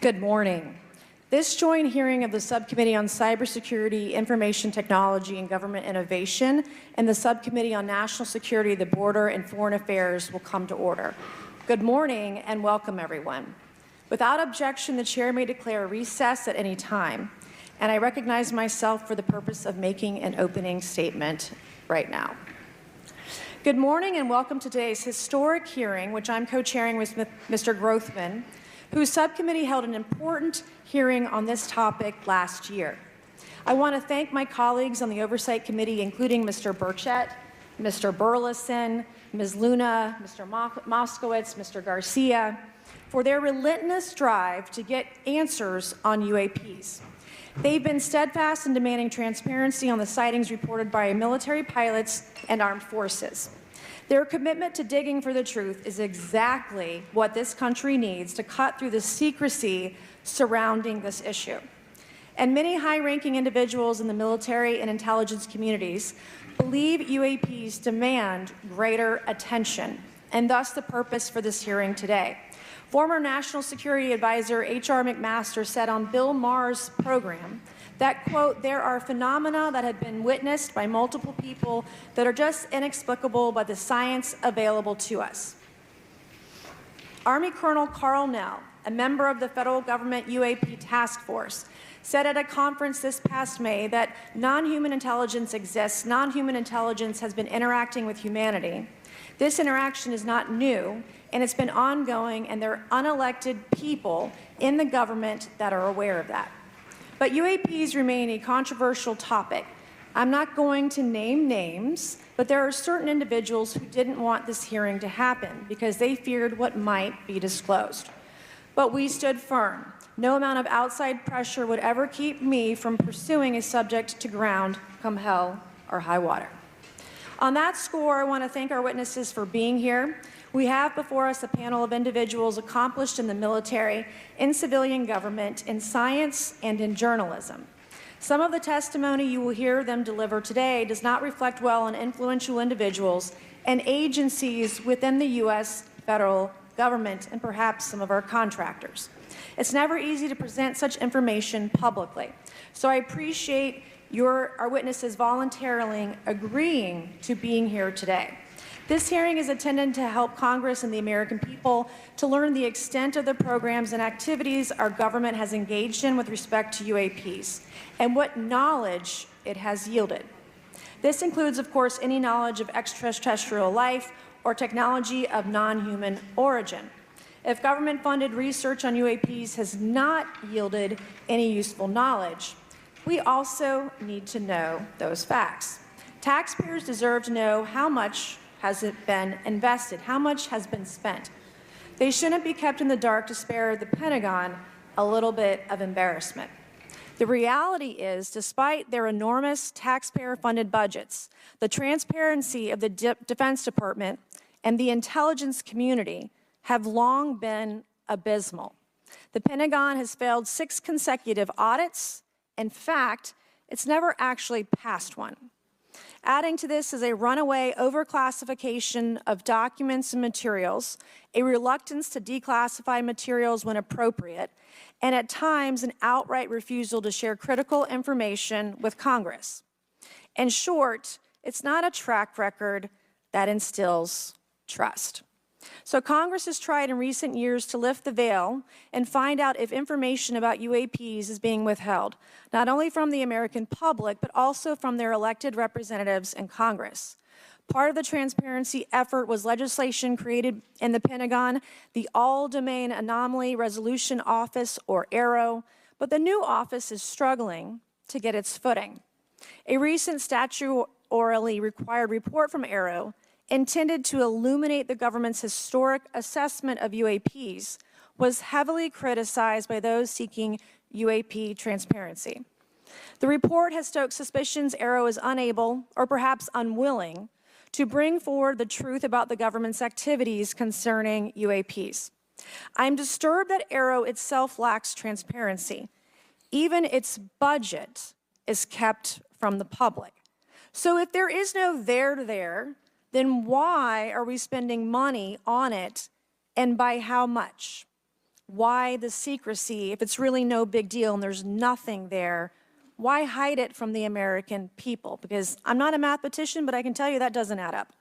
Good morning. This joint hearing of the Subcommittee on Cybersecurity, Information Technology, and Government Innovation and the Subcommittee on National Security, the Border, and Foreign Affairs will come to order. Good morning and welcome, everyone. Without objection, the Chair may declare recess at any time, and I recognize myself for the purpose of making an opening statement right now. Good morning and welcome to today's historic hearing, which I'm co-chairing with Mr. Grothman, whose subcommittee held an important hearing on this topic last year. I want to thank my colleagues on the Oversight Committee, including Mr. Burchett, Mr. Burleson, Ms. Luna, Mr. Moskowitz, Mr. Garcia, for their relentless drive to get answers on UAPs. They've been steadfast in demanding transparency on the sightings reported by military pilots and armed forces. Their commitment to digging for the truth is exactly what this country needs to cut through the secrecy surrounding this issue. And many high-ranking individuals in the military and intelligence communities believe UAPs demand greater attention, and thus the purpose for this hearing today. Former National Security Advisor H.R. McMaster said on Bill Maher's program that, quote, "there are phenomena that have been witnessed by multiple people that are just inexplicable by the science available to us." Army Colonel Carl Nell, a member of the federal government UAP task force, said at a conference this past May that non-human intelligence exists, non-human intelligence has been interacting with humanity. This interaction is not new, and it's been ongoing, and there are unelected people in the government that are aware of that. But UAPs remain a controversial topic. I'm not going to name names, but there are certain individuals who didn't want this hearing to happen because they feared what might be disclosed. But we stood firm. No amount of outside pressure would ever keep me from pursuing a subject to ground come hell or high water. On that score, I want to thank our witnesses for being here. We have before us a panel of individuals accomplished in the military, in civilian government, in science, and in journalism. Some of the testimony you will hear them deliver today does not reflect well on influential individuals and agencies within the U.S. federal government and perhaps some of our contractors. It's never easy to present such information publicly, so I appreciate our witnesses voluntarily agreeing to being here today. This hearing is intended to help Congress and the American people to learn the extent of the programs and activities our government has engaged in with respect to UAPs and what knowledge it has yielded. This includes, of course, any knowledge of extraterrestrial life or technology of non-human origin. If government-funded research on UAPs has not yielded any useful knowledge, we also need to know those facts. Taxpayers deserve to know how much has it been invested, how much has been spent. They shouldn't be kept in the dark to spare the Pentagon a little bit of embarrassment. The reality is, despite their enormous taxpayer-funded budgets, the transparency of the Defense Department and the intelligence community have long been abysmal. The Pentagon has failed 6 consecutive audits. In fact, it's never actually passed one. Adding to this is a runaway overclassification of documents and materials, a reluctance to declassify materials when appropriate, and at times an outright refusal to share critical information with Congress. In short, it's not a track record that instills trust. So Congress has tried in recent years to lift the veil and find out if information about UAPs is being withheld, not only from the American public, but also from their elected representatives in Congress. Part of the transparency effort was legislation created in the Pentagon, the All-Domain Anomaly Resolution Office, or AARO, but the new office is struggling to get its footing. A recent statutorily required report from AARO intended to illuminate the government's historic assessment of UAPs, was heavily criticized by those seeking UAP transparency. The report has stoked suspicions AARO is unable, or perhaps unwilling, to bring forward the truth about the government's activities concerning UAPs. I'm disturbed that AARO itself lacks transparency. Even its budget is kept from the public. So if there is no there, then why are we spending money on it, and by how much? Why the secrecy? If it's really no big deal and there's nothing there, why hide it from the American people? Because I'm not a mathematician, but I can tell you that doesn't add up.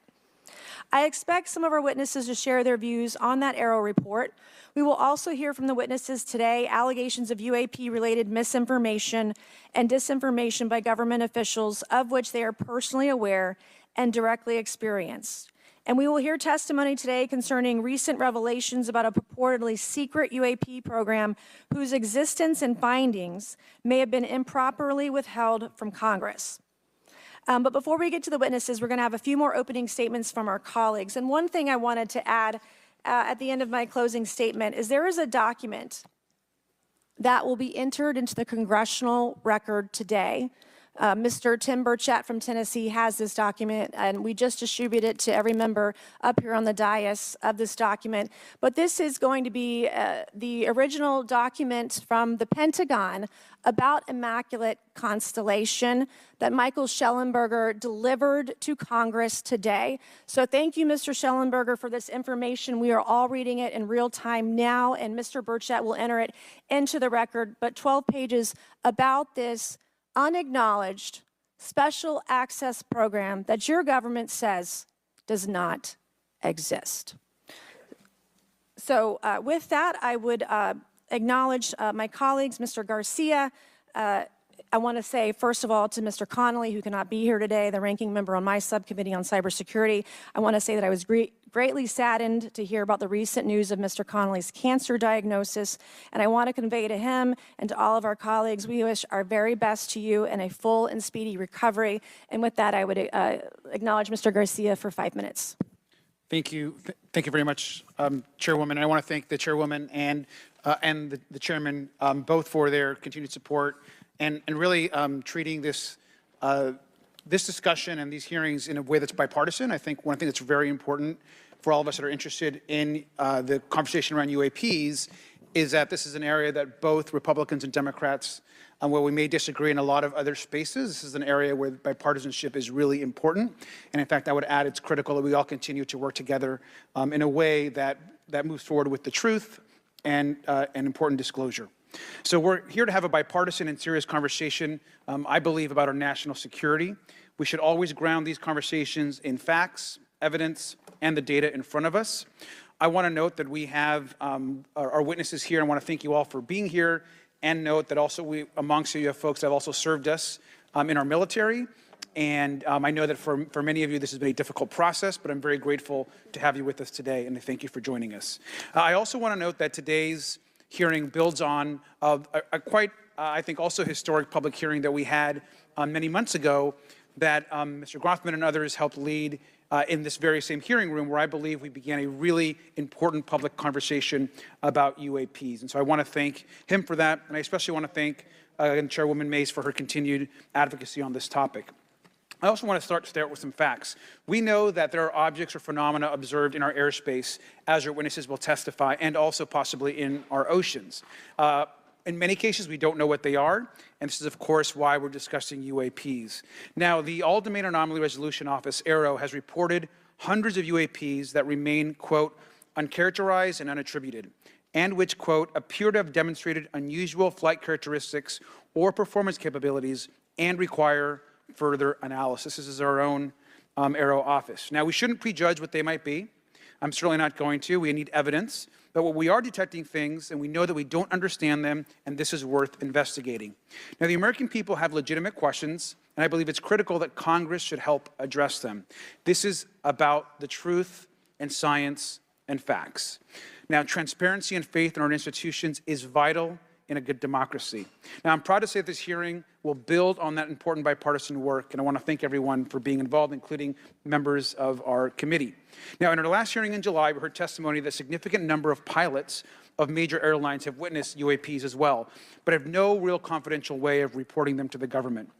I expect some of our witnesses to share their views on that AARO report. We will also hear from the witnesses today allegations of UAP-related misinformation and disinformation by government officials of which they are personally aware and directly experienced. And we will hear testimony today concerning recent revelations about a purportedly secret UAP program whose existence and findings may have been improperly withheld from Congress. But before we get to the witnesses, we're going to have a few more opening statements from our colleagues. And one thing I wanted to add at the end of my closing statement is there is a document that will be entered into the congressional record today. Mr. Tim Burchett from Tennessee has this document, and we just distributed it to every member up here on the dais of this document. But this is going to be the original document from the Pentagon about Immaculate Constellation that Michael Schellenberger delivered to Congress today. So thank you, Mr. Schellenberger, for this information. We are all reading it in real time now, and Mr. Burchett will enter it into the record. But 12 pages about this unacknowledged special access program that your government says does not exist. So with that, I would acknowledge my colleagues, Mr. Garcia. I want to say, first of all, to Mr. Connolly, who cannot be here today, the ranking member on my subcommittee on cybersecurity, I want to say that I was greatly saddened to hear about the recent news of Mr. Connolly's cancer diagnosis, and I want to convey to him and to all of our colleagues, we wish our very best to you and a full and speedy recovery. And with that, I would acknowledge Mr. Garcia for 5 minutes. Thank you. Thank you very much, Chairwoman. I want to thank the Chairwoman and the Chairman both for their continued support and really treating this this discussion and these hearings in a way that's bipartisan. I think one thing that's very important for all of us that are interested in the conversation around UAPs is that this is an area that both Republicans and Democrats, where we may disagree in a lot of other spaces, this is an area where bipartisanship is really important. And in fact, I would add it's critical that we all continue to work together in a way that moves forward with the truth and important disclosure. So we're here to have a bipartisan and serious conversation, I believe, about our national security. We should always ground these conversations in facts, evidence, and the data in front of us. I want to note that we have our witnesses here. I want to thank you all for being here, and note that also amongst you have folks that have also served us in our military. And I know that for many of you, this has been a difficult process, but I'm very grateful to have you with us today, and thank you for joining us. I also want to note that today's hearing builds on a quite, I think, also historic public hearing that we had many months ago that Mr. Grothman and others helped lead in this very same hearing room, where I believe we began a really important public conversation about UAPs. And so I want to thank him for that, and I especially want to thank Chairwoman Mays for her continued advocacy on this topic. I also want to start with some facts. We know that there are objects or phenomena observed in our airspace, as our witnesses will testify, and also possibly in our oceans. In many cases, we don't know what they are, and this is, of course, why we're discussing UAPs. Now, the All-Domain Anomaly Resolution Office, AARO, has reported hundreds of UAPs that remain, quote, uncharacterized and unattributed, and which, quote, appear to have demonstrated unusual flight characteristics or performance capabilities and require further analysis. This is our own AARO office. Now, we shouldn't prejudge what they might be. I'm certainly not going to. We need evidence. But what we are detecting things, and we know that we don't understand them, and this is worth investigating. Now, the American people have legitimate questions, and I believe it's critical that Congress should help address them. This is about the truth and science and facts. Now, transparency and faith in our institutions is vital in a good democracy. Now, I'm proud to say that this hearing will build on that important bipartisan work, and I want to thank everyone for being involved, including members of our committee. Now, in our last hearing in July, we heard testimony that a significant number of pilots of major airlines have witnessed UAPs as well, but have no real confidential way of reporting them to the government.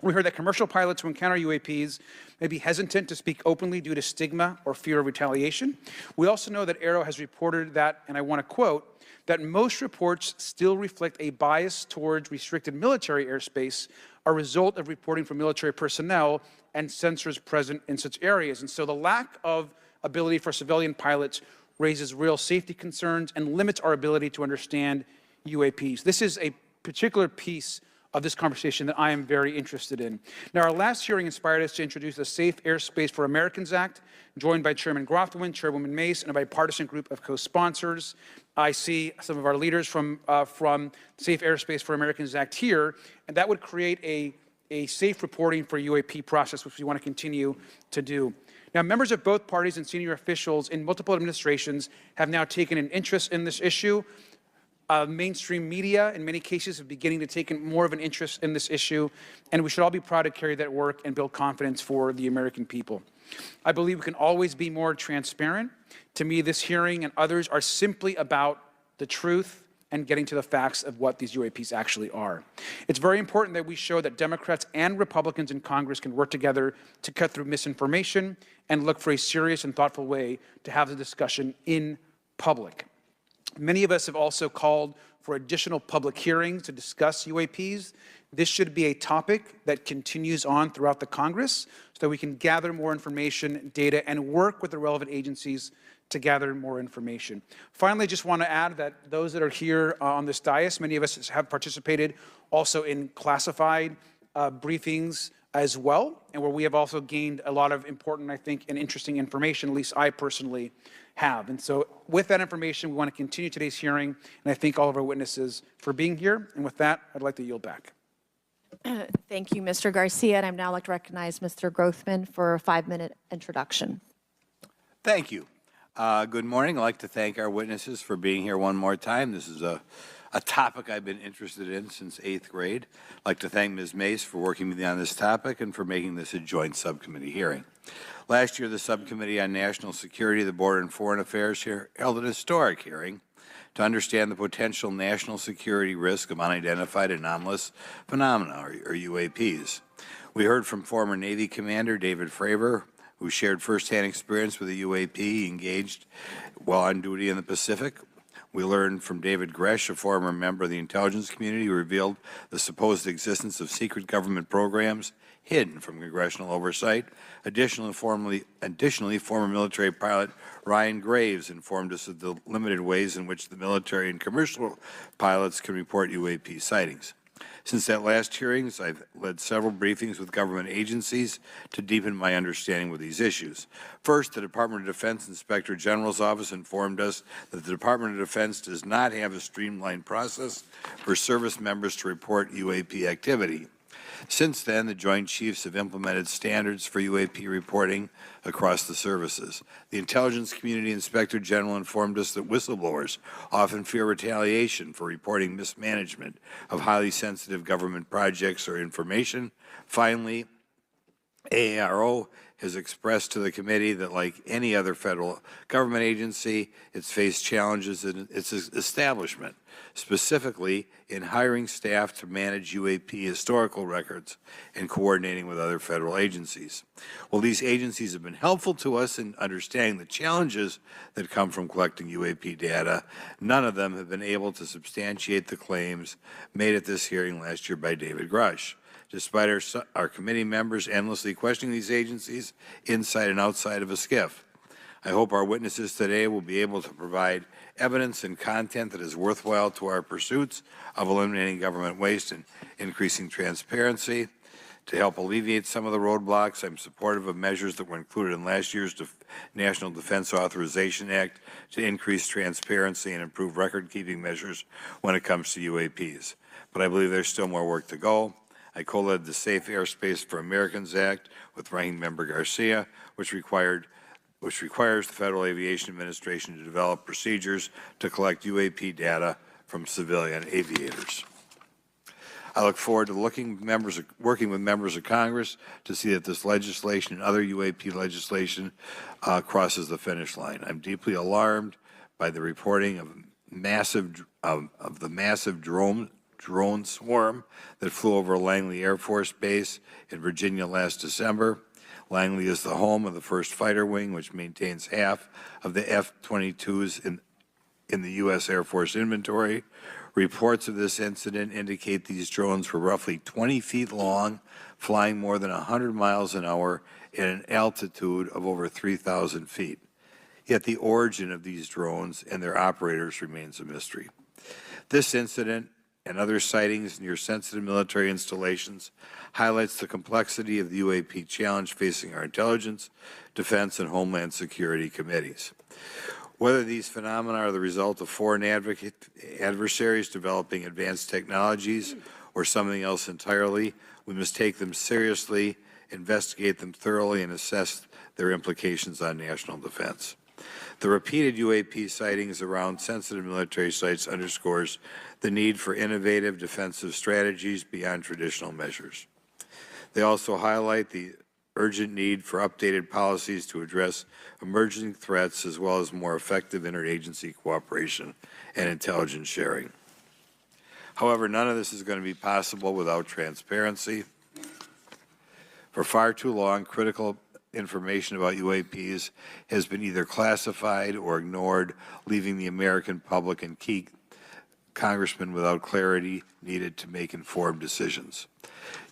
We heard that commercial pilots who encounter UAPs may be hesitant to speak openly due to stigma or fear of retaliation. We also know that AARO has reported that, and I want to quote, that most reports still reflect a bias towards restricted military airspace, a result of reporting from military personnel and sensors present in such areas. And so the lack of ability for civilian pilots raises real safety concerns and limits our ability to understand UAPs. This is a particular piece of this conversation that I am very interested in. Now, our last hearing inspired us to introduce the Safe Airspace for Americans Act, joined by Chairman Grothman, Chairwoman Mace, and a bipartisan group of co-sponsors. I see some of our leaders from Safe Airspace for Americans Act here, and that would create a safe reporting for UAP process, which we want to continue to do. Now, members of both parties and senior officials in multiple administrations have now taken an interest in this issue. Mainstream media, in many cases, are beginning to take more of an interest in this issue, and we should all be proud to carry that work and build confidence for the American people. I believe we can always be more transparent. To me, this hearing and others are simply about the truth and getting to the facts of what these UAPs actually are. It's very important that we show that Democrats and Republicans in Congress can work together to cut through misinformation and look for a serious and thoughtful way to have the discussion in public. Many of us have also called for additional public hearings to discuss UAPs. This should be a topic that continues on throughout the Congress so that we can gather more information, data, and work with the relevant agencies to gather more information. Finally, I just want to add that those that are here on this dais, many of us have participated also in classified briefings as well, and where we have also gained a lot of important, I think, and interesting information, at least I personally have. And so with that information, we want to continue today's hearing, and I thank all of our witnesses for being here. And with that, I'd like to yield back. Thank you, Mr. Garcia, and I'd now like to recognize Mr. Grothman for a 5-minute introduction. Thank you. Good morning. I'd like to thank our witnesses for being here one more time. This is a topic I've been interested in since 8th grade. I'd like to thank Ms. Mace for working with me on this topic and for making this a joint subcommittee hearing. Last year, the Subcommittee on National Security, the Border and Foreign Affairs held an historic hearing to understand the potential national security risk of unidentified anomalous phenomena, or UAPs. We heard from former Navy Commander David Fravor, who shared firsthand experience with a UAP he engaged while on duty in the Pacific. We learned from David Gresh, a former member of the intelligence community, who revealed the supposed existence of secret government programs hidden from congressional oversight. Additionally, former military pilot Ryan Graves informed us of the limited ways in which the military and commercial pilots can report UAP sightings. Since that last hearings, I've led several briefings with government agencies to deepen my understanding with these issues. First, the Department of Defense Inspector General's Office informed us that the Department of Defense does not have a streamlined process for service members to report UAP activity. Since then, the Joint Chiefs have implemented standards for UAP reporting across the services. The Intelligence Community Inspector General informed us that whistleblowers often fear retaliation for reporting mismanagement of highly sensitive government projects or information. Finally, AARO has expressed to the committee that, like any other federal government agency, it's faced challenges in its establishment, specifically in hiring staff to manage UAP historical records and coordinating with other federal agencies. While these agencies have been helpful to us in understanding the challenges that come from collecting UAP data, none of them have been able to substantiate the claims made at this hearing last year by David Grush. Despite our committee members endlessly questioning these agencies inside and outside of a SCIF. I hope our witnesses today will be able to provide evidence and content that is worthwhile to our pursuits of eliminating government waste and increasing transparency. To help alleviate some of the roadblocks, I'm supportive of measures that were included in last year's National Defense Authorization Act to increase transparency and improve record-keeping measures when it comes to UAPs. But I believe there's still more work to go. I co-led the Safe Airspace for Americans Act with Ranking Member Garcia, which requires the Federal Aviation Administration to develop procedures to collect UAP data from civilian aviators. I look forward to working with members of Congress to see that this legislation and other UAP legislation crosses the finish line. I'm deeply alarmed by the reporting of the massive drone swarm that flew over Langley Air Force Base in Virginia last December. Langley is the home of the 1st Fighter Wing, which maintains half of the F-22s in the U.S. Air Force inventory. Reports of this incident indicate these drones were roughly 20 feet long, flying more than 100 miles an hour at an altitude of over 3,000 feet. yet the origin of these drones and their operators remains a mystery. This incident and other sightings near sensitive military installations highlights the complexity of the UAP challenge facing our intelligence, defense, and homeland security committees. Whether these phenomena are the result of foreign adversaries developing advanced technologies or something else entirely, we must take them seriously, investigate them thoroughly, and assess their implications on national defense. The repeated UAP sightings around sensitive military sites underscores the need for innovative defensive strategies beyond traditional measures. They also highlight the urgent need for updated policies to address emerging threats as well as more effective interagency cooperation and intelligence sharing. However, none of this is going to be possible without transparency. For far too long, critical information about UAPs has been either classified or ignored, leaving the American public and key congressmen without clarity needed to make informed decisions.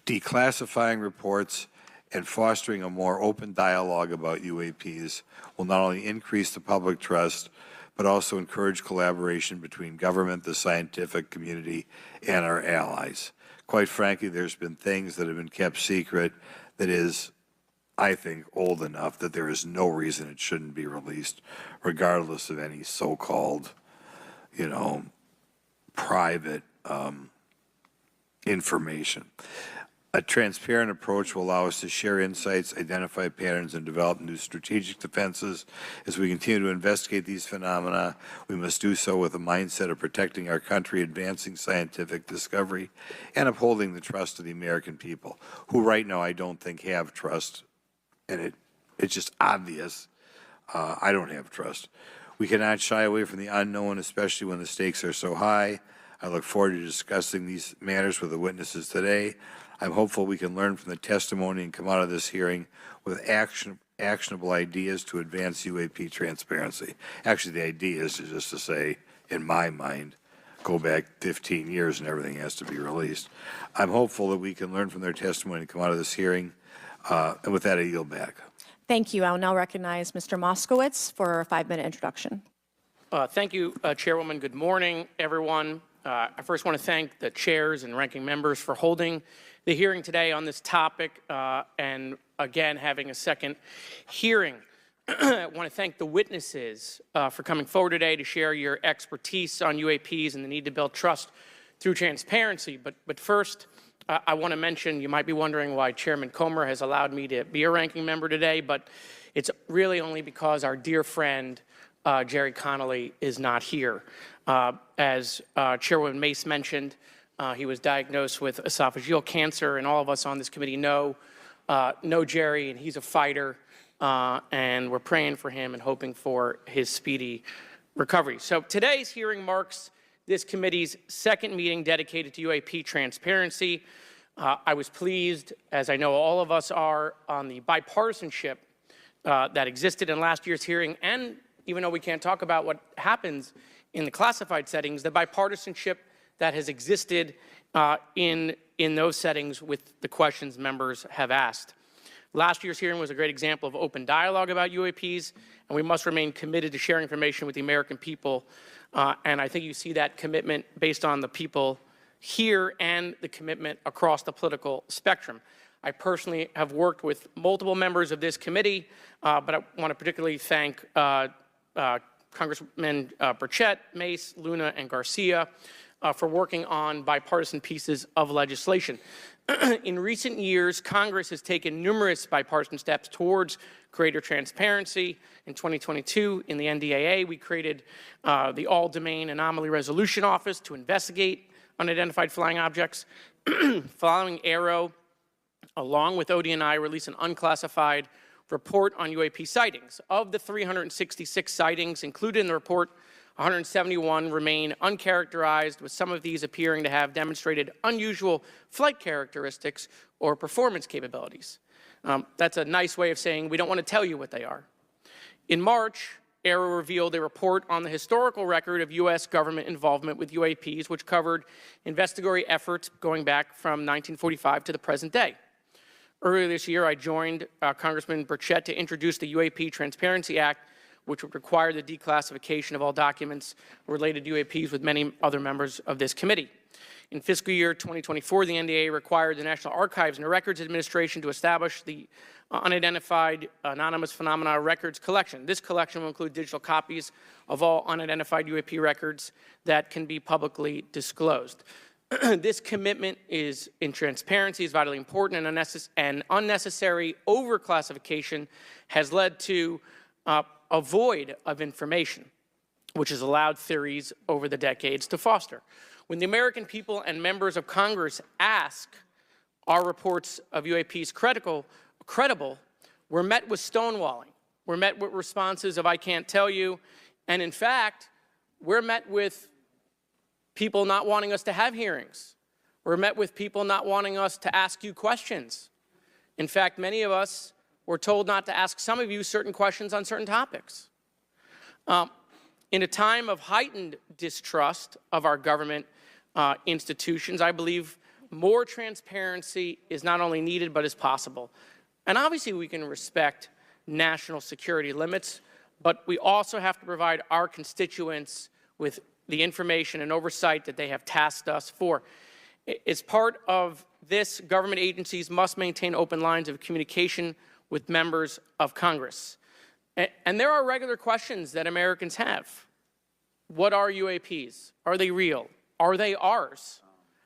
Declassifying reports and fostering a more open dialogue about UAPs will not only increase the public trust, but also encourage collaboration between government, the scientific community, and our allies. Quite frankly, there's been things that have been kept secret that is, I think, old enough that there is no reason it shouldn't be released, regardless of any so-called, private information. A transparent approach will allow us to share insights, identify patterns, and develop new strategic defenses. As we continue to investigate these phenomena, we must do so with a mindset of protecting our country, advancing scientific discovery, and upholding the trust of the American people, who right now I don't think have trust, and it's just obvious. I don't have trust. We cannot shy away from the unknown, especially when the stakes are so high. I look forward to discussing these matters with the witnesses today. I'm hopeful we can learn from the testimony and come out of this hearing with actionable ideas to advance UAP transparency. Actually, the idea is just to say, in my mind, go back 15 years and everything has to be released. I'm hopeful that we can learn from their testimony and come out of this hearing. And with that, I yield back. Thank you. I will now recognize Mr. Moskowitz for a 5-minute introduction. Thank you, Chairwoman. Good morning, everyone. I first want to thank the chairs and ranking members for holding the hearing today on this topic and, again, having a second hearing. I want to thank the witnesses for coming forward today to share your expertise on UAPs and the need to build trust through transparency. But first, I want to mention, you might be wondering why Chairman Comer has allowed me to be a ranking member today, but it's really only because our dear friend, Jerry Connolly, is not here. As Chairwoman Mace mentioned, he was diagnosed with esophageal cancer, and all of us on this committee know Jerry, and he's a fighter, and we're praying for him and hoping for his speedy recovery. So today's hearing marks this committee's second meeting dedicated to UAP transparency. I was pleased, as I know all of us are, on the bipartisanship that existed in last year's hearing, and even though we can't talk about what happens in the classified settings, the bipartisanship that has existed in those settings with the questions members have asked. Last year's hearing was a great example of open dialogue about UAPs, and we must remain committed to sharing information with the American people. And I think you see that commitment based on the people here and the commitment across the political spectrum. I personally have worked with multiple members of this committee, but I want to particularly thank Congressman Burchett, Mace, Luna, and Garcia for working on bipartisan pieces of legislation. In recent years, Congress has taken numerous bipartisan steps towards greater transparency. In 2022, in the NDAA, we created the All-Domain Anomaly Resolution Office to investigate unidentified flying objects. Following AARO, along with ODNI, released an unclassified report on UAP sightings. Of the 366 sightings included in the report, 171 remain uncharacterized, with some of these appearing to have demonstrated unusual flight characteristics or performance capabilities. That's a nice way of saying we don't want to tell you what they are. In March, AARO revealed a report on the historical record of U.S. government involvement with UAPs, which covered investigatory efforts going back from 1945 to the present day. Earlier this year, I joined Congressman Burchett to introduce the UAP Transparency Act, which would require the declassification of all documents related to UAPs with many other members of this committee. In fiscal year 2024, the NDA required the National Archives and Records Administration to establish the Unidentified Anomalous Phenomena Records Collection. This collection will include digital copies of all unidentified UAP records that can be publicly disclosed. This commitment in transparency is vitally important, and unnecessary overclassification has led to a void of information, which has allowed theories over the decades to foster. When the American people and members of Congress ask, are reports of UAPs credible, we're met with stonewalling. We're met with responses of, I can't tell you. And in fact, we're met with people not wanting us to have hearings. We're met with people not wanting us to ask you questions. In fact, many of us were told not to ask some of you certain questions on certain topics. In a time of heightened distrust of our government institutions, I believe more transparency is not only needed, but is possible. And obviously, we can respect national security limits, but we also have to provide our constituents with the information and oversight that they have tasked us for. As part of this, government agencies must maintain open lines of communication with members of Congress. And there are regular questions that Americans have. What are UAPs? Are they real? Are they ours?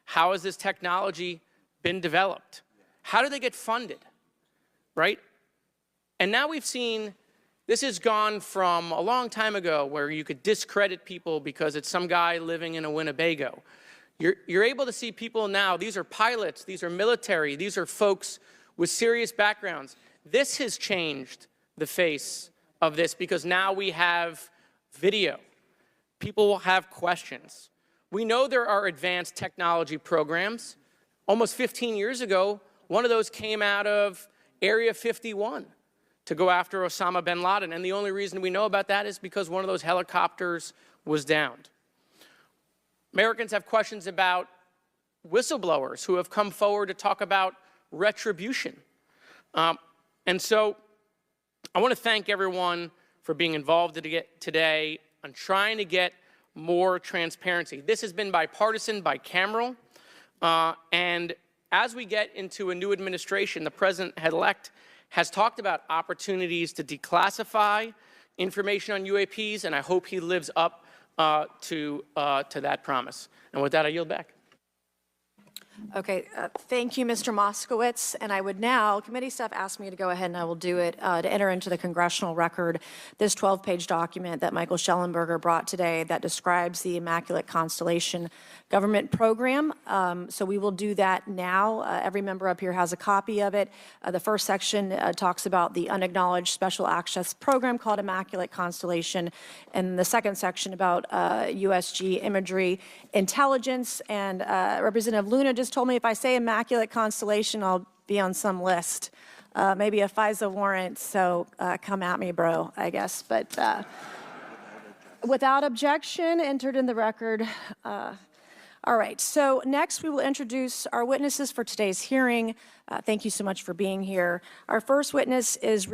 How has this technology been developed? How do they get funded? Right? And now we've seen this has gone from a long time ago where you could discredit people because it's some guy living in a Winnebago. You're able to see people now, these are pilots, these are military, these are folks with serious backgrounds. This has changed the face of this because now we have video. People will have questions. We know there are advanced technology programs. Almost 15 years ago, one of those came out of Area 51 to go after Osama bin Laden. And the only reason we know about that is because one of those helicopters was downed. Americans have questions about whistleblowers who have come forward to talk about retribution. And so I want to thank everyone for being involved today on trying to get more transparency. This has been bipartisan, bicameral, and as we get into a new administration, the president-elect has talked about opportunities to declassify information on UAPs, and I hope he lives up to that promise. And with that, I yield back. Okay, thank you, Mr. Moskowitz. And I would now, committee staff asked me to go ahead and I will do it, to enter into the congressional record this 12-page document that Michael Schellenberger brought today that describes the Immaculate Constellation government program. So we will do that now. Every member up here has a copy of it. The first section talks about the unacknowledged special access program called Immaculate Constellation, and the second section about USG imagery intelligence. And Representative Luna just told me if I say Immaculate Constellation, I'll be on some list, maybe a FISA warrant, so come at me, bro, I guess. But without objection, entered in the record. All right, so next we will introduce our witnesses for today's hearing. Thank you so much for being here. Our first witness is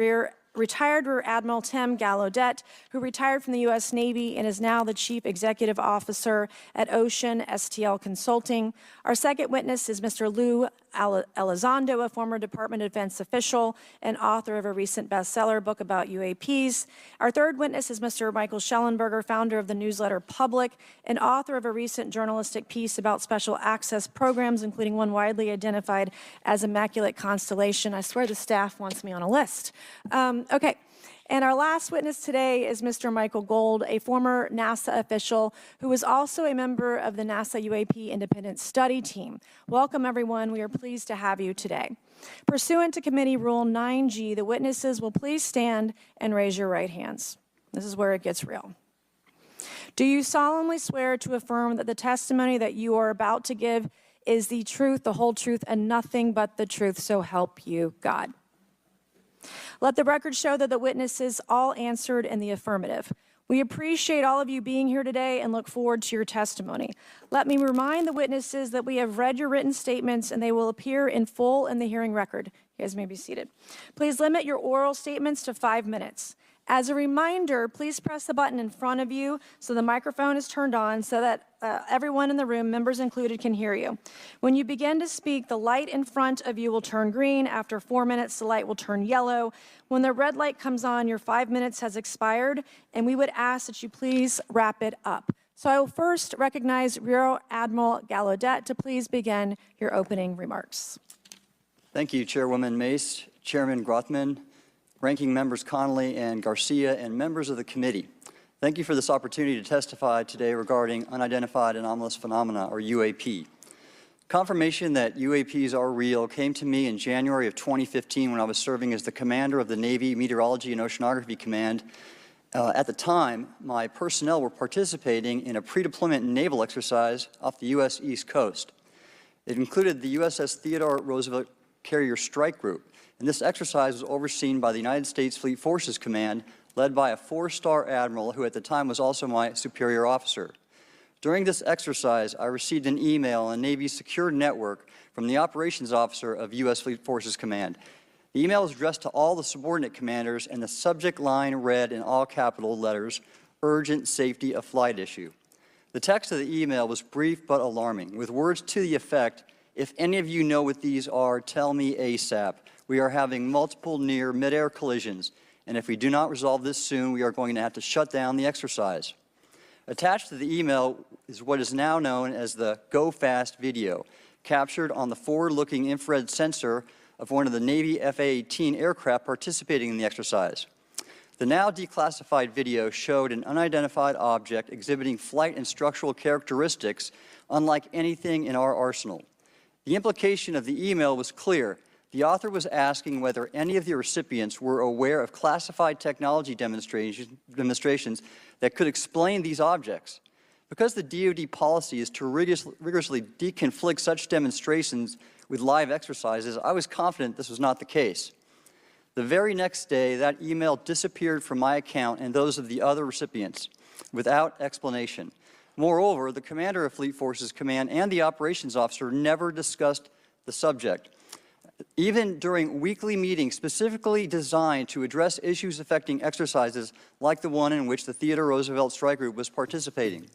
retired Rear Admiral Tim Gallaudet, who retired from the U.S. Navy and is now the Chief Executive Officer at Ocean STL Consulting. Our second witness is Mr. Lou Elizondo, a former Department of Defense official and author of a recent bestseller book about UAPs. Our third witness is Mr. Michael Schellenberger, founder of the newsletter Public and author of a recent journalistic piece about special access programs, including one widely identified as Immaculate Constellation. I swear the staff wants me on a list. Okay. And our last witness today is Mr. Michael Gold, a former NASA official who is also a member of the NASA UAP Independent Study Team. Welcome, everyone. We are pleased to have you today. Pursuant to Committee Rule 9G, the witnesses will please stand and raise your right hands. This is where it gets real. Do you solemnly swear to affirm that the testimony that you are about to give is the truth, the whole truth, and nothing but the truth, so help you God? Let the record show that the witnesses all answered in the affirmative. We appreciate all of you being here today and look forward to your testimony. Let me remind the witnesses that we have read your written statements and they will appear in full in the hearing record. You guys may be seated. Please limit your oral statements to 5 minutes. As a reminder, please press the button in front of you so the microphone is turned on so that everyone in the room, members included, can hear you. When you begin to speak, the light in front of you will turn green. After 4 minutes, the light will turn yellow. When the red light comes on, your 5 minutes has expired, and we would ask that you please wrap it up. So I will first recognize Rear Admiral Gallaudet to please begin your opening remarks. Thank you, Chairwoman Mace, Chairman Grothman, Ranking Members Connolly and Garcia, and members of the committee. Thank you for this opportunity to testify today regarding Unidentified Anomalous Phenomena, or UAP. Confirmation that UAPs are real came to me in January of 2015 when I was serving as the commander of the Navy Meteorology and Oceanography Command. At the time, my personnel were participating in a pre-deployment naval exercise off the U.S. East Coast. It included the USS Theodore Roosevelt Carrier Strike Group, and this exercise was overseen by the United States Fleet Forces Command, led by a 4-star admiral who at the time was also my superior officer. During this exercise, I received an email on Navy's secure network from the operations officer of U.S. Fleet Forces Command. The email was addressed to all the subordinate commanders, and the subject line read in all capital letters, "Urgent Safety of Flight Issue." The text of the email was brief but alarming, with words to the effect, "If any of you know what these are, tell me ASAP. We are having multiple near mid-air collisions, and if we do not resolve this soon, we are going to have to shut down the exercise." Attached to the email is what is now known as the Go Fast video, captured on the forward-looking infrared sensor of one of the Navy F-A-18 aircraft participating in the exercise. The now declassified video showed an unidentified object exhibiting flight and structural characteristics unlike anything in our arsenal. The implication of the email was clear. The author was asking whether any of the recipients were aware of classified technology demonstrations that could explain these objects. Because the DoD policy is to rigorously deconflict such demonstrations with live exercises, I was confident this was not the case. The very next day, that email disappeared from my account and those of the other recipients without explanation. Moreover, the commander of Fleet Forces Command and the operations officer never discussed the subject. Even during weekly meetings specifically designed to address issues affecting exercises like the one in which the Theodore Roosevelt Strike Group was participating.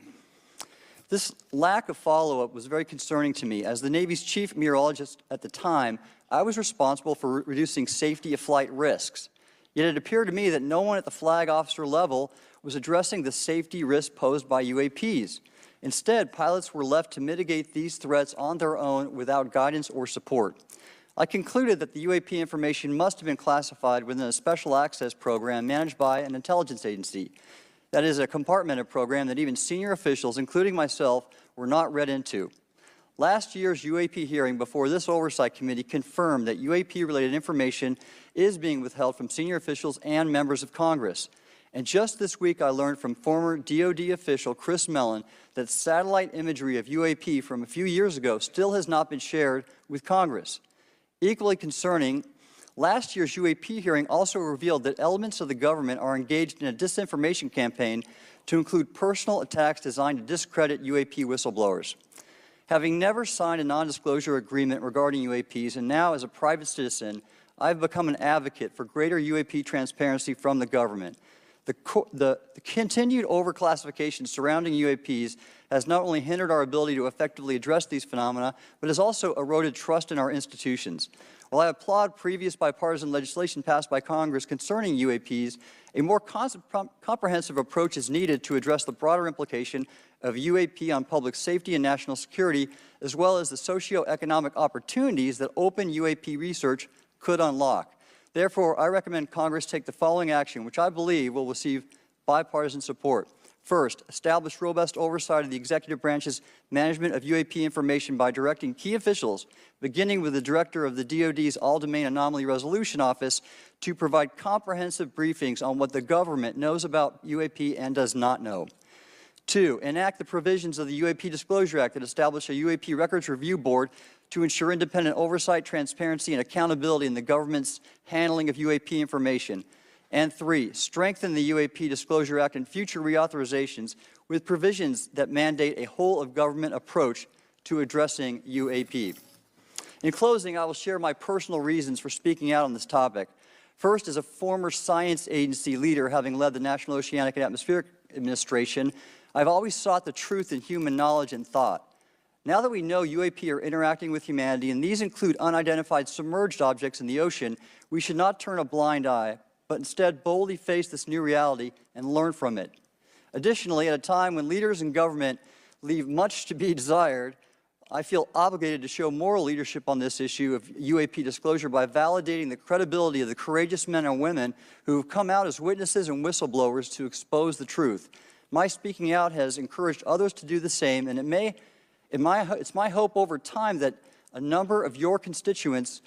This lack of follow-up was very concerning to me. As the Navy's chief meteorologist at the time, I was responsible for reducing safety of flight risks. Yet it appeared to me that no one at the flag officer level was addressing the safety risk posed by UAPs. Instead, pilots were left to mitigate these threats on their own without guidance or support. I concluded that the UAP information must have been classified within a special access program managed by an intelligence agency. That is a compartmented program that even senior officials, including myself, were not read into. Last year's UAP hearing before this oversight committee confirmed that UAP-related information is being withheld from senior officials and members of Congress. And just this week, I learned from former DoD official Chris Mellon that satellite imagery of UAP from a few years ago still has not been shared with Congress. Equally concerning, last year's UAP hearing also revealed that elements of the government are engaged in a disinformation campaign to include personal attacks designed to discredit UAP whistleblowers. Having never signed a non-disclosure agreement regarding UAPs, and now as a private citizen, I've become an advocate for greater UAP transparency from the government. The continued overclassification surrounding UAPs has not only hindered our ability to effectively address these phenomena, but has also eroded trust in our institutions. While I applaud previous bipartisan legislation passed by Congress concerning UAPs, a more comprehensive approach is needed to address the broader implication of UAP on public safety and national security, as well as the socioeconomic opportunities that open UAP research could unlock. Therefore, I recommend Congress take the following action, which I believe will receive bipartisan support. First, establish robust oversight of the executive branch's management of UAP information by directing key officials, beginning with the director of the DoD's All-Domain Anomaly Resolution Office, to provide comprehensive briefings on what the government knows about UAP and does not know. Two, enact the provisions of the UAP Disclosure Act that establish a UAP Records Review Board to ensure independent oversight, transparency, and accountability in the government's handling of UAP information. And three, strengthen the UAP Disclosure Act and future reauthorizations with provisions that mandate a whole-of-government approach to addressing UAP. In closing, I will share my personal reasons for speaking out on this topic. First, as a former science agency leader, having led the National Oceanic and Atmospheric Administration, I've always sought the truth in human knowledge and thought. Now that we know UAP are interacting with humanity, and these include unidentified submerged objects in the ocean, we should not turn a blind eye, but instead boldly face this new reality and learn from it. Additionally, at a time when leaders in government leave much to be desired, I feel obligated to show moral leadership on this issue of UAP disclosure by validating the credibility of the courageous men and women who have come out as witnesses and whistleblowers to expose the truth. My speaking out has encouraged others to do the same, and it's my hope over time that a number of your constituents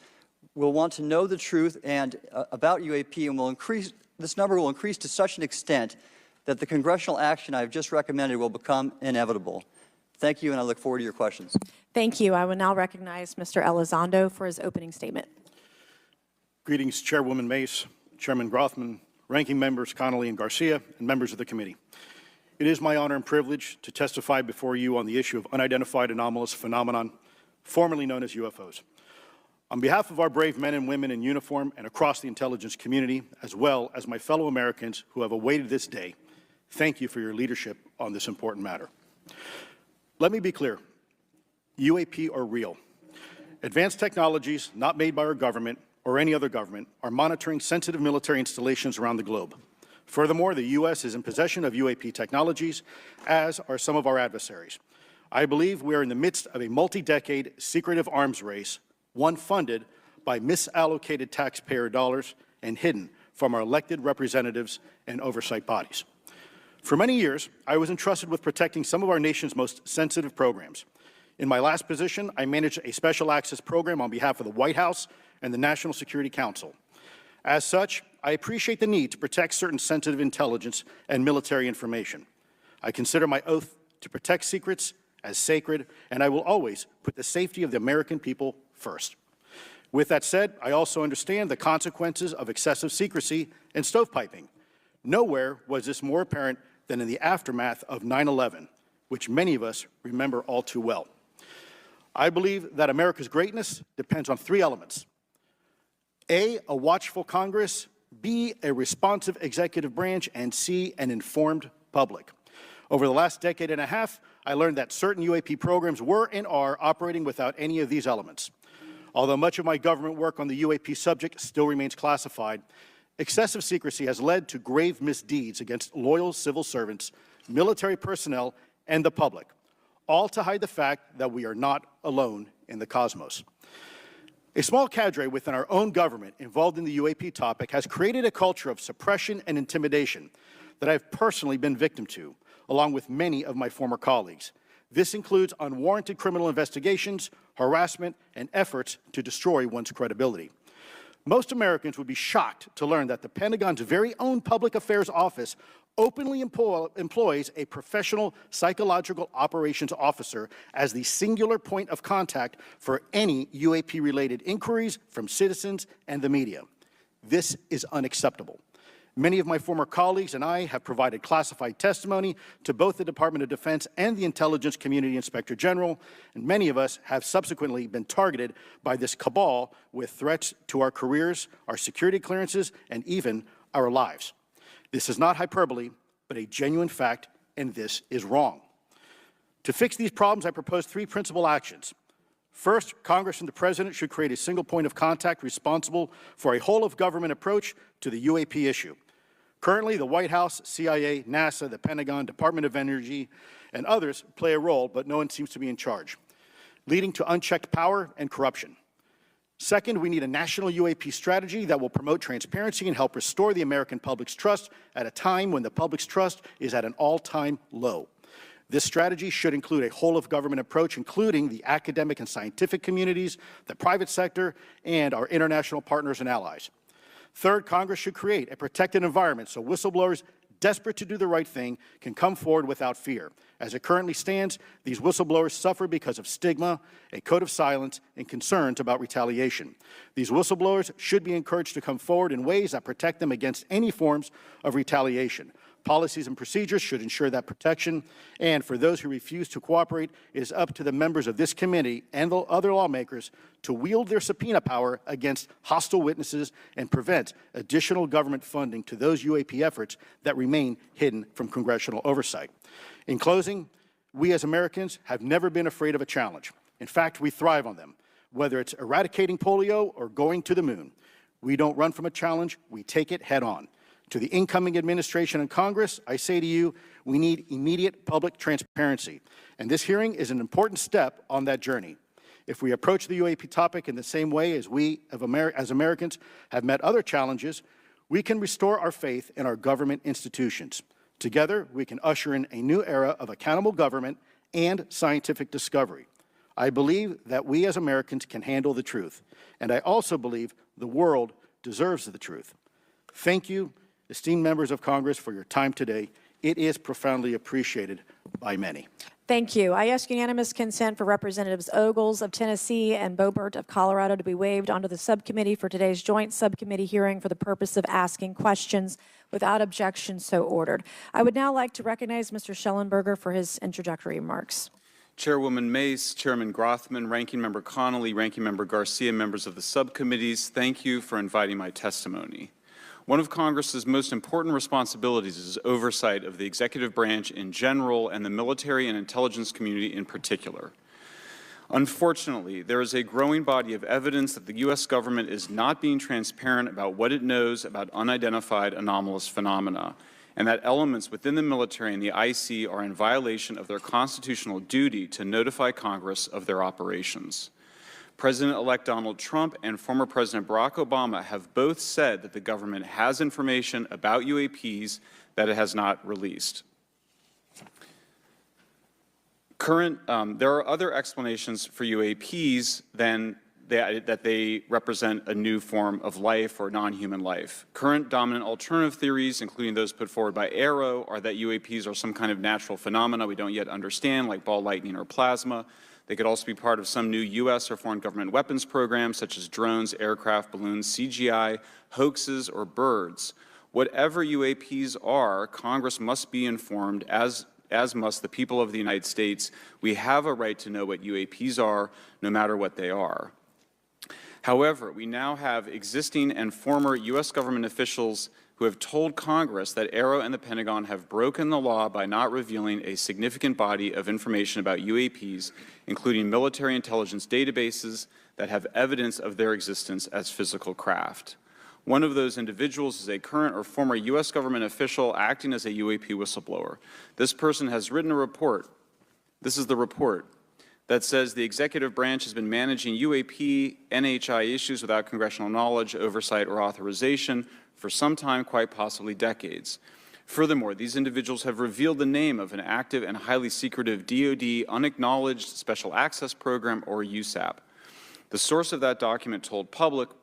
will want to know the truth and about UAP, and this number will increase to such an extent that the congressional action I have just recommended will become inevitable. Thank you, and I look forward to your questions. Thank you. I will now recognize Mr. Elizondo for his opening statement. Greetings, Chairwoman Mace, Chairman Grothman, Ranking Members Connolly and Garcia, and members of the committee. It is my honor and privilege to testify before you on the issue of unidentified anomalous phenomenon, formerly known as UFOs. On behalf of our brave men and women in uniform and across the intelligence community, as well as my fellow Americans who have awaited this day, thank you for your leadership on this important matter. Let me be clear. UAP are real. Advanced technologies not made by our government or any other government are monitoring sensitive military installations around the globe. Furthermore, the U.S. is in possession of UAP technologies, as are some of our adversaries. I believe we are in the midst of a multi-decade secretive arms race, one funded by misallocated taxpayer dollars and hidden from our elected representatives and oversight bodies. For many years, I was entrusted with protecting some of our nation's most sensitive programs. In my last position, I managed a special access program on behalf of the White House and the National Security Council. As such, I appreciate the need to protect certain sensitive intelligence and military information. I consider my oath to protect secrets as sacred, and I will always put the safety of the American people first. With that said, I also understand the consequences of excessive secrecy and stovepiping. Nowhere was this more apparent than in the aftermath of 9/11, which many of us remember all too well. I believe that America's greatness depends on three elements: A, a watchful Congress; B, a responsive executive branch; and C, an informed public. Over the last decade and a half, I learned that certain UAP programs were and are operating without any of these elements. Although much of my government work on the UAP subject still remains classified, excessive secrecy has led to grave misdeeds against loyal civil servants, military personnel, and the public, all to hide the fact that we are not alone in the cosmos. A small cadre within our own government involved in the UAP topic has created a culture of suppression and intimidation that I've personally been victim to, along with many of my former colleagues. This includes unwarranted criminal investigations, harassment, and efforts to destroy one's credibility. Most Americans would be shocked to learn that the Pentagon's very own Public Affairs Office openly employs a professional psychological operations officer as the singular point of contact for any UAP-related inquiries from citizens and the media. This is unacceptable. Many of my former colleagues and I have provided classified testimony to both the Department of Defense and the Intelligence Community Inspector General, and many of us have subsequently been targeted by this cabal with threats to our careers, our security clearances, and even our lives. This is not hyperbole, but a genuine fact, and this is wrong. To fix these problems, I propose three principal actions. First, Congress and the President should create a single point of contact responsible for a whole-of-government approach to the UAP issue. Currently, the White House, CIA, NASA, the Pentagon, Department of Energy, and others play a role, but no one seems to be in charge, leading to unchecked power and corruption. Second, we need a national UAP strategy that will promote transparency and help restore the American public's trust at a time when the public's trust is at an all-time low. This strategy should include a whole-of-government approach, including the academic and scientific communities, the private sector, and our international partners and allies. Third, Congress should create a protected environment so whistleblowers desperate to do the right thing can come forward without fear. As it currently stands, these whistleblowers suffer because of stigma, a code of silence, and concerns about retaliation. These whistleblowers should be encouraged to come forward in ways that protect them against any forms of retaliation. Policies and procedures should ensure that protection. And for those who refuse to cooperate, it is up to the members of this committee and the other lawmakers to wield their subpoena power against hostile witnesses and prevent additional government funding to those UAP efforts that remain hidden from congressional oversight. In closing, we as Americans have never been afraid of a challenge. In fact, we thrive on them, whether it's eradicating polio or going to the moon. We don't run from a challenge, we take it head on. To the incoming administration and Congress, I say to you, we need immediate public transparency. And this hearing is an important step on that journey. If we approach the UAP topic in the same way as we, as Americans, have met other challenges, we can restore our faith in our government institutions. Together, we can usher in a new era of accountable government and scientific discovery. I believe that we as Americans can handle the truth, and I also believe the world deserves the truth. Thank you, esteemed members of Congress, for your time today. It is profoundly appreciated by many. Thank you. I ask unanimous consent for Representatives Ogles of Tennessee and Boebert of Colorado to be waived onto the subcommittee for today's joint subcommittee hearing for the purpose of asking questions. Without objection, so ordered. I would now like to recognize Mr. Schellenberger for his introductory remarks. Chairwoman Mace, Chairman Grothman, Ranking Member Connolly, Ranking Member Garcia, members of the subcommittees, thank you for inviting my testimony. One of Congress's most important responsibilities is oversight of the executive branch in general and the military and intelligence community in particular. Unfortunately, there is a growing body of evidence that the U.S. government is not being transparent about what it knows about unidentified anomalous phenomena, and that elements within the military and the IC are in violation of their constitutional duty to notify Congress of their operations. President-elect Donald Trump and former President Barack Obama have both said that the government has information about UAPs that it has not released. There are other explanations for UAPs than that they represent a new form of life or non-human life. Current dominant alternative theories, including those put forward by AARO, are that UAPs are some kind of natural phenomena we don't yet understand, like ball lightning or plasma. They could also be part of some new U.S. or foreign government weapons programs, such as drones, aircraft, balloons, CGI, hoaxes, or birds. Whatever UAPs are, Congress must be informed, as must the people of the United States. We have a right to know what UAPs are, no matter what they are. However, we now have existing and former U.S. government officials who have told Congress that AARO and the Pentagon have broken the law by not revealing a significant body of information about UAPs, including military intelligence databases that have evidence of their existence as physical craft. One of those individuals is a current or former U.S. government official acting as a UAP whistleblower. This person has written a report. This is the report that says the executive branch has been managing UAP, NHI issues without congressional knowledge, oversight, or authorization for some time, quite possibly decades. Furthermore, these individuals have revealed the name of an active and highly secretive DoD unacknowledged special access program, or USAP. The source of that document told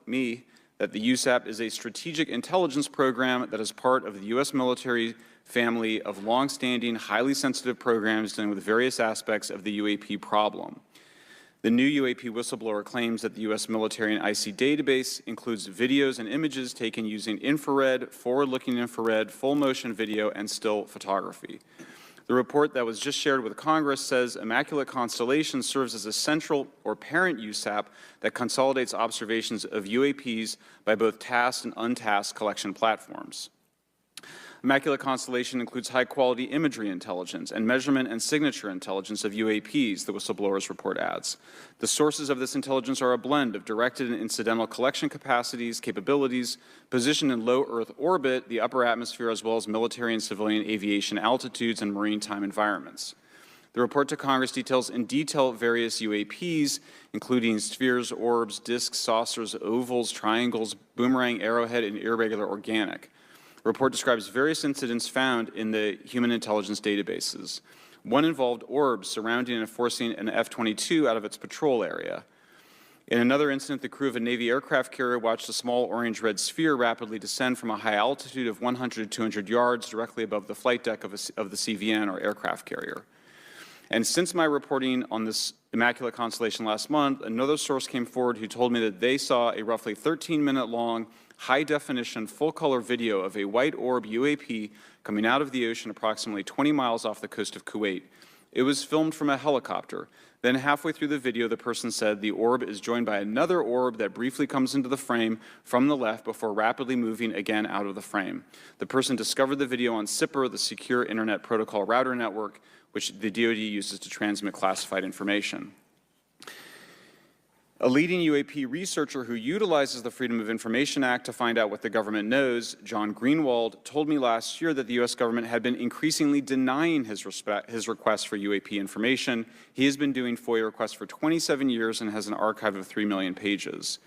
me, that the USAP is a strategic intelligence program that is part of the U.S. military family of longstanding, highly sensitive programs dealing with various aspects of the UAP problem. The new UAP whistleblower claims that the U.S. military and IC database includes videos and images taken using infrared, forward-looking infrared, full-motion video, and still photography. The report that was just shared with Congress says Immaculate Constellation serves as a central or parent USAP that consolidates observations of UAPs by both tasked and untasked collection platforms. Immaculate Constellation includes high-quality imagery intelligence and measurement and signature intelligence of UAPs, the whistleblower's report adds. The sources of this intelligence are a blend of directed and incidental collection capabilities, positioned in low Earth orbit, the upper atmosphere, as well as military and civilian aviation altitudes and maritime environments. The report to Congress details in detail various UAPs, including spheres, orbs, disks, saucers, ovals, triangles, boomerang, arrowhead, and irregular organic. The report describes various incidents found in the human intelligence databases. One involved orbs surrounding and forcing an F-22 out of its patrol area. In another incident, the crew of a Navy aircraft carrier watched a small orange-red sphere rapidly descend from a high altitude of 100 to 200 yards directly above the flight deck of the CVN, or aircraft carrier. And since my reporting on this immaculate constellation last month, another source came forward who told me that they saw a roughly 13-minute-long, high-definition, full-color video of a white orb UAP coming out of the ocean approximately 20 miles off the coast of Kuwait. It was filmed from a helicopter. Then halfway through the video, the person said the orb is joined by another orb that briefly comes into the frame from the left before rapidly moving again out of the frame. The person discovered the video on SIPR, the Secure Internet Protocol Router Network, which the DoD uses to transmit classified information. A leading UAP researcher who utilizes the Freedom of Information Act to find out what the government knows, John Greenwald, told me last year that the U.S. government had been increasingly denying his requests for UAP information. He has been doing FOIA requests for 27 years and has an archive of 3 million pages.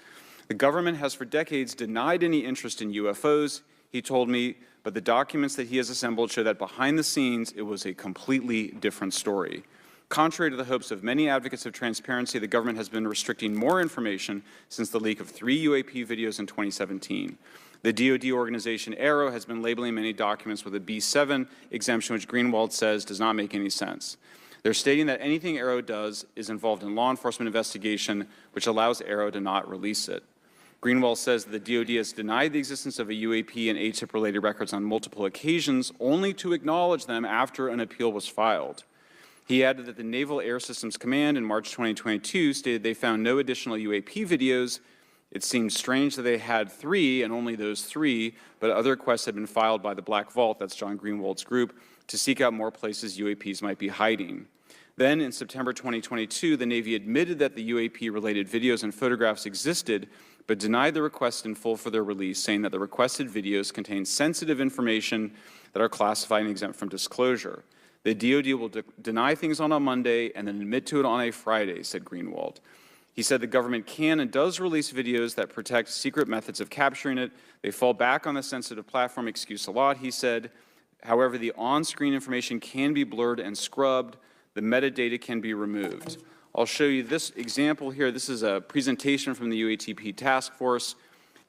The government has for decades denied any interest in UFOs, he told me, but the documents that he has assembled show that behind the scenes it was a completely different story. Contrary to the hopes of many advocates of transparency, the government has been restricting more information since the leak of 3 UAP videos in 2017. The DoD organization AARO has been labeling many documents with a B7 exemption, which Greenwald says does not make any sense. They're stating that anything AARO does is involved in law enforcement investigation, which allows AARO to not release it. Greenwald says that the DoD has denied the existence of a UAP and ATIP-related records on multiple occasions, only to acknowledge them after an appeal was filed. He added that the Naval Air Systems Command in March 2022 stated they found no additional UAP videos. It seemed strange that they had 3, and only those 3, but other requests had been filed by the Black Vault, that's John Greenwald's group, to seek out more places UAPs might be hiding. Then, in September 2022, the Navy admitted that the UAP-related videos and photographs existed, but denied the request in full for their release, saying that the requested videos contain sensitive information that are classified and exempt from disclosure. The DoD will deny things on a Monday and then admit to it on a Friday, said Greenwald. He said the government can and does release videos that protect secret methods of capturing it. They fall back on the sensitive platform excuse a lot, he said. However, the on-screen information can be blurred and scrubbed. The metadata can be removed. I'll show you this example here. This is a presentation from the UATP task force.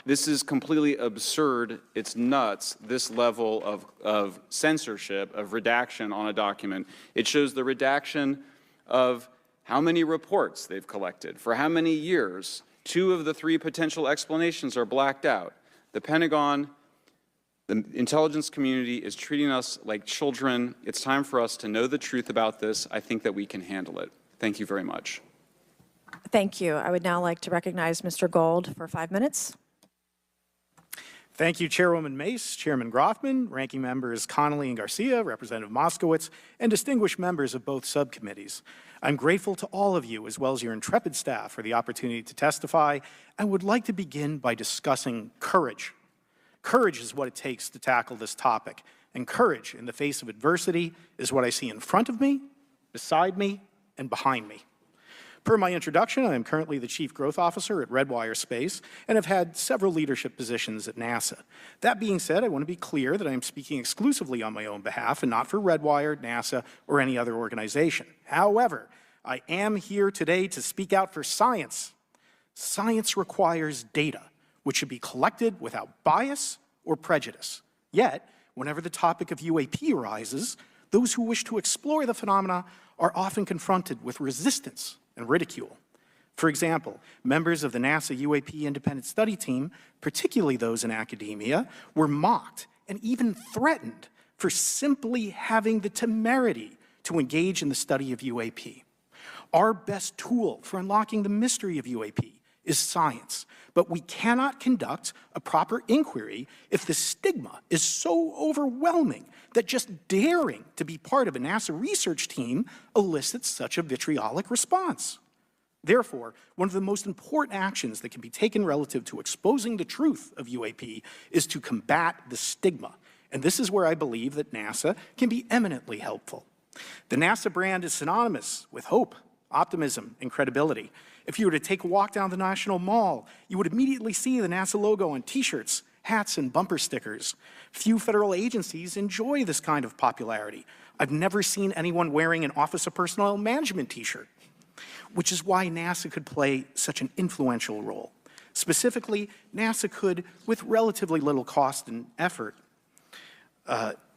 This is completely absurd. It's nuts, this level of censorship, of redaction on a document. It shows the redaction of how many reports they've collected, for how many years. 2 of the 3 potential explanations are blacked out. The Pentagon, the intelligence community is treating us like children. It's time for us to know the truth about this. I think that we can handle it. Thank you very much. Thank you. I would now like to recognize Mr. Gold for 5 minutes. Thank you, Chairwoman Mace, Chairman Grothman, Ranking Members Connolly and Garcia, Representative Moskowitz, and distinguished members of both subcommittees. I'm grateful to all of you, as well as your intrepid staff, for the opportunity to testify, and would like to begin by discussing courage. Courage is what it takes to tackle this topic, and courage in the face of adversity is what I see in front of me, beside me, and behind me. Per my introduction, I am currently the Chief Growth Officer at Redwire Space and have had several leadership positions at NASA. That being said, I want to be clear that I am speaking exclusively on my own behalf and not for Redwire, NASA, or any other organization. However, I am here today to speak out for science. Science requires data, which should be collected without bias or prejudice. Yet, whenever the topic of UAP arises, those who wish to explore the phenomena are often confronted with resistance and ridicule. For example, members of the NASA UAP Independent Study Team, particularly those in academia, were mocked and even threatened for simply having the temerity to engage in the study of UAP. Our best tool for unlocking the mystery of UAP is science, but we cannot conduct a proper inquiry if the stigma is so overwhelming that just daring to be part of a NASA research team elicits such a vitriolic response. Therefore, one of the most important actions that can be taken relative to exposing the truth of UAP is to combat the stigma. And this is where I believe that NASA can be eminently helpful. The NASA brand is synonymous with hope, optimism, and credibility. If you were to take a walk down the National Mall, you would immediately see the NASA logo on t-shirts, hats, and bumper stickers. Few federal agencies enjoy this kind of popularity. I've never seen anyone wearing an Office of Personnel Management t-shirt, which is why NASA could play such an influential role. Specifically, NASA could, with relatively little cost and effort,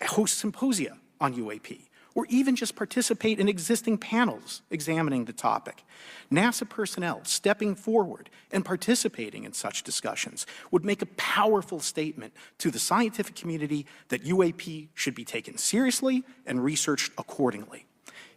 host symposia on UAP, or even just participate in existing panels examining the topic. NASA personnel stepping forward and participating in such discussions would make a powerful statement to the scientific community that UAP should be taken seriously and researched accordingly.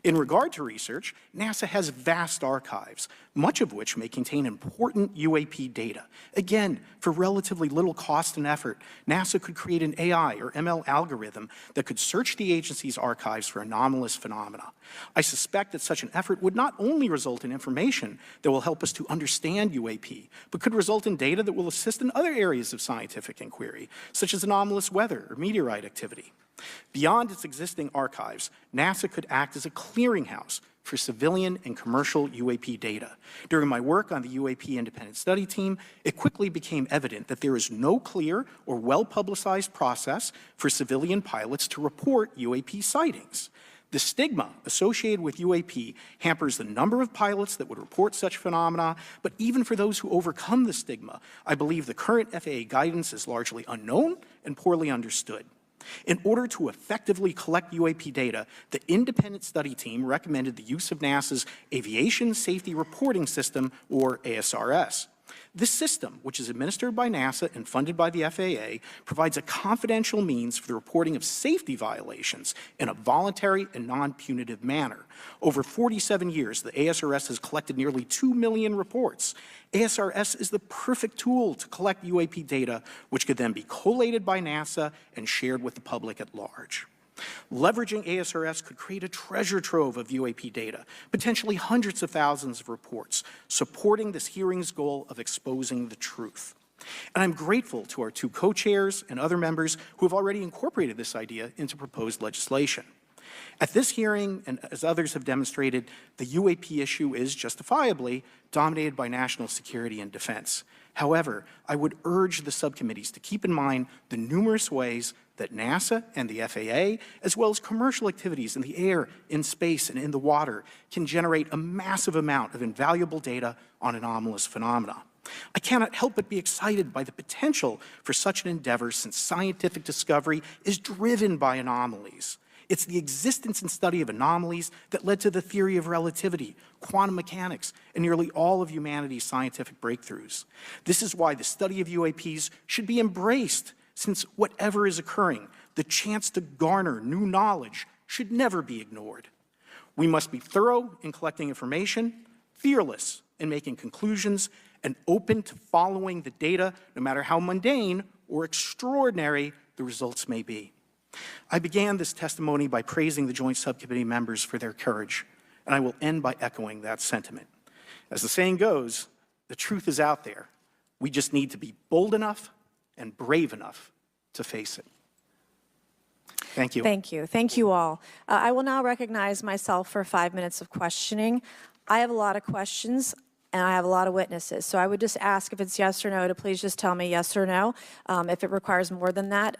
In regard to research, NASA has vast archives, much of which may contain important UAP data. Again, for relatively little cost and effort, NASA could create an AI or ML algorithm that could search the agency's archives for anomalous phenomena. I suspect that such an effort would not only result in information that will help us to understand UAP, but could result in data that will assist in other areas of scientific inquiry, such as anomalous weather or meteorite activity. Beyond its existing archives, NASA could act as a clearinghouse for civilian and commercial UAP data. During my work on the UAP Independent Study Team, it quickly became evident that there is no clear or well-publicized process for civilian pilots to report UAP sightings. The stigma associated with UAP hampers the number of pilots that would report such phenomena, but even for those who overcome the stigma, I believe the current FAA guidance is largely unknown and poorly understood. In order to effectively collect UAP data, the independent study team recommended the use of NASA's Aviation Safety Reporting System, or ASRS. This system, which is administered by NASA and funded by the FAA, provides a confidential means for the reporting of safety violations in a voluntary and non-punitive manner. Over 47 years, the ASRS has collected nearly 2 million reports. ASRS is the perfect tool to collect UAP data, which could then be collated by NASA and shared with the public at large. Leveraging ASRS could create a treasure trove of UAP data, potentially hundreds of thousands of reports, supporting this hearing's goal of exposing the truth. And I'm grateful to our two co-chairs and other members who have already incorporated this idea into proposed legislation. At this hearing, and as others have demonstrated, the UAP issue is justifiably dominated by national security and defense. However, I would urge the subcommittees to keep in mind the numerous ways that NASA and the FAA, as well as commercial activities in the air, in space, and in the water, can generate a massive amount of invaluable data on anomalous phenomena. I cannot help but be excited by the potential for such an endeavor, since scientific discovery is driven by anomalies. It's the existence and study of anomalies that led to the theory of relativity, quantum mechanics, and nearly all of humanity's scientific breakthroughs. This is why the study of UAPs should be embraced, since whatever is occurring, the chance to garner new knowledge should never be ignored. We must be thorough in collecting information, fearless in making conclusions, and open to following the data, no matter how mundane or extraordinary the results may be. I began this testimony by praising the Joint Subcommittee members for their courage, and I will end by echoing that sentiment. As the saying goes, the truth is out there. We just need to be bold enough and brave enough to face it. Thank you. Thank you. Thank you all. I will now recognize myself for 5 minutes of questioning. I have a lot of questions, and I have a lot of witnesses. So I would just ask, if it's yes or no, to please just tell me yes or no. If it requires more than that,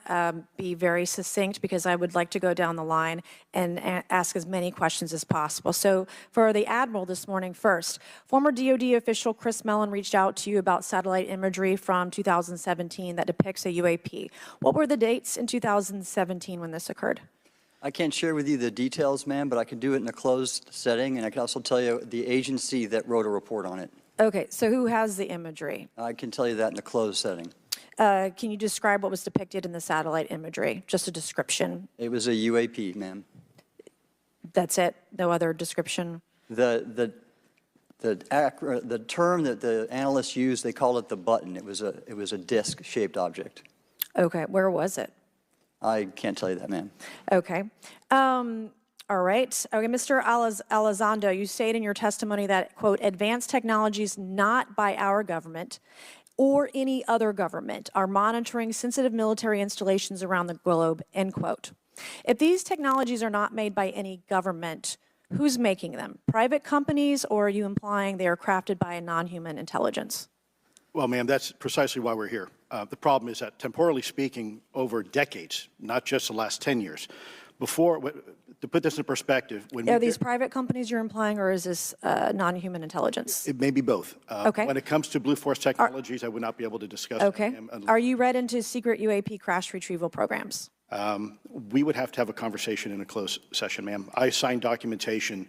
be very succinct, because I would like to go down the line and ask as many questions as possible. So for the Admiral this morning first, former DoD official Chris Mellon reached out to you about satellite imagery from 2017 that depicts a UAP. What were the dates in 2017 when this occurred? I can't share with you the details, ma'am, but I can do it in a closed setting, and I can also tell you the agency that wrote a report on it. Okay, so who has the imagery? I can tell you that in a closed setting. Can you describe what was depicted in the satellite imagery? Just a description. It was a UAP, ma'am. That's it? No other description? The term that the analysts used, they called it the button. It was a disc-shaped object. Okay, where was it? I can't tell you that, ma'am. Okay. All right. Okay, Mr. Elizondo, you state in your testimony that, quote, advanced technologies not by our government or any other government are monitoring sensitive military installations around the globe, end quote. If these technologies are not made by any government, who's making them? Private companies, or are you implying they are crafted by a non-human intelligence? Well, ma'am, that's precisely why we're here. The problem is that, temporally speaking, over decades, not just the last 10 years, to put this in perspective, Are these private companies you're implying, or is this non-human intelligence? It may be both. Okay. When it comes to Blue Force Technologies, I would not be able to discuss. Okay. Ma'am, Are you read into secret UAP crash retrieval programs? We would have to have a conversation in a closed session, ma'am. I signed documentation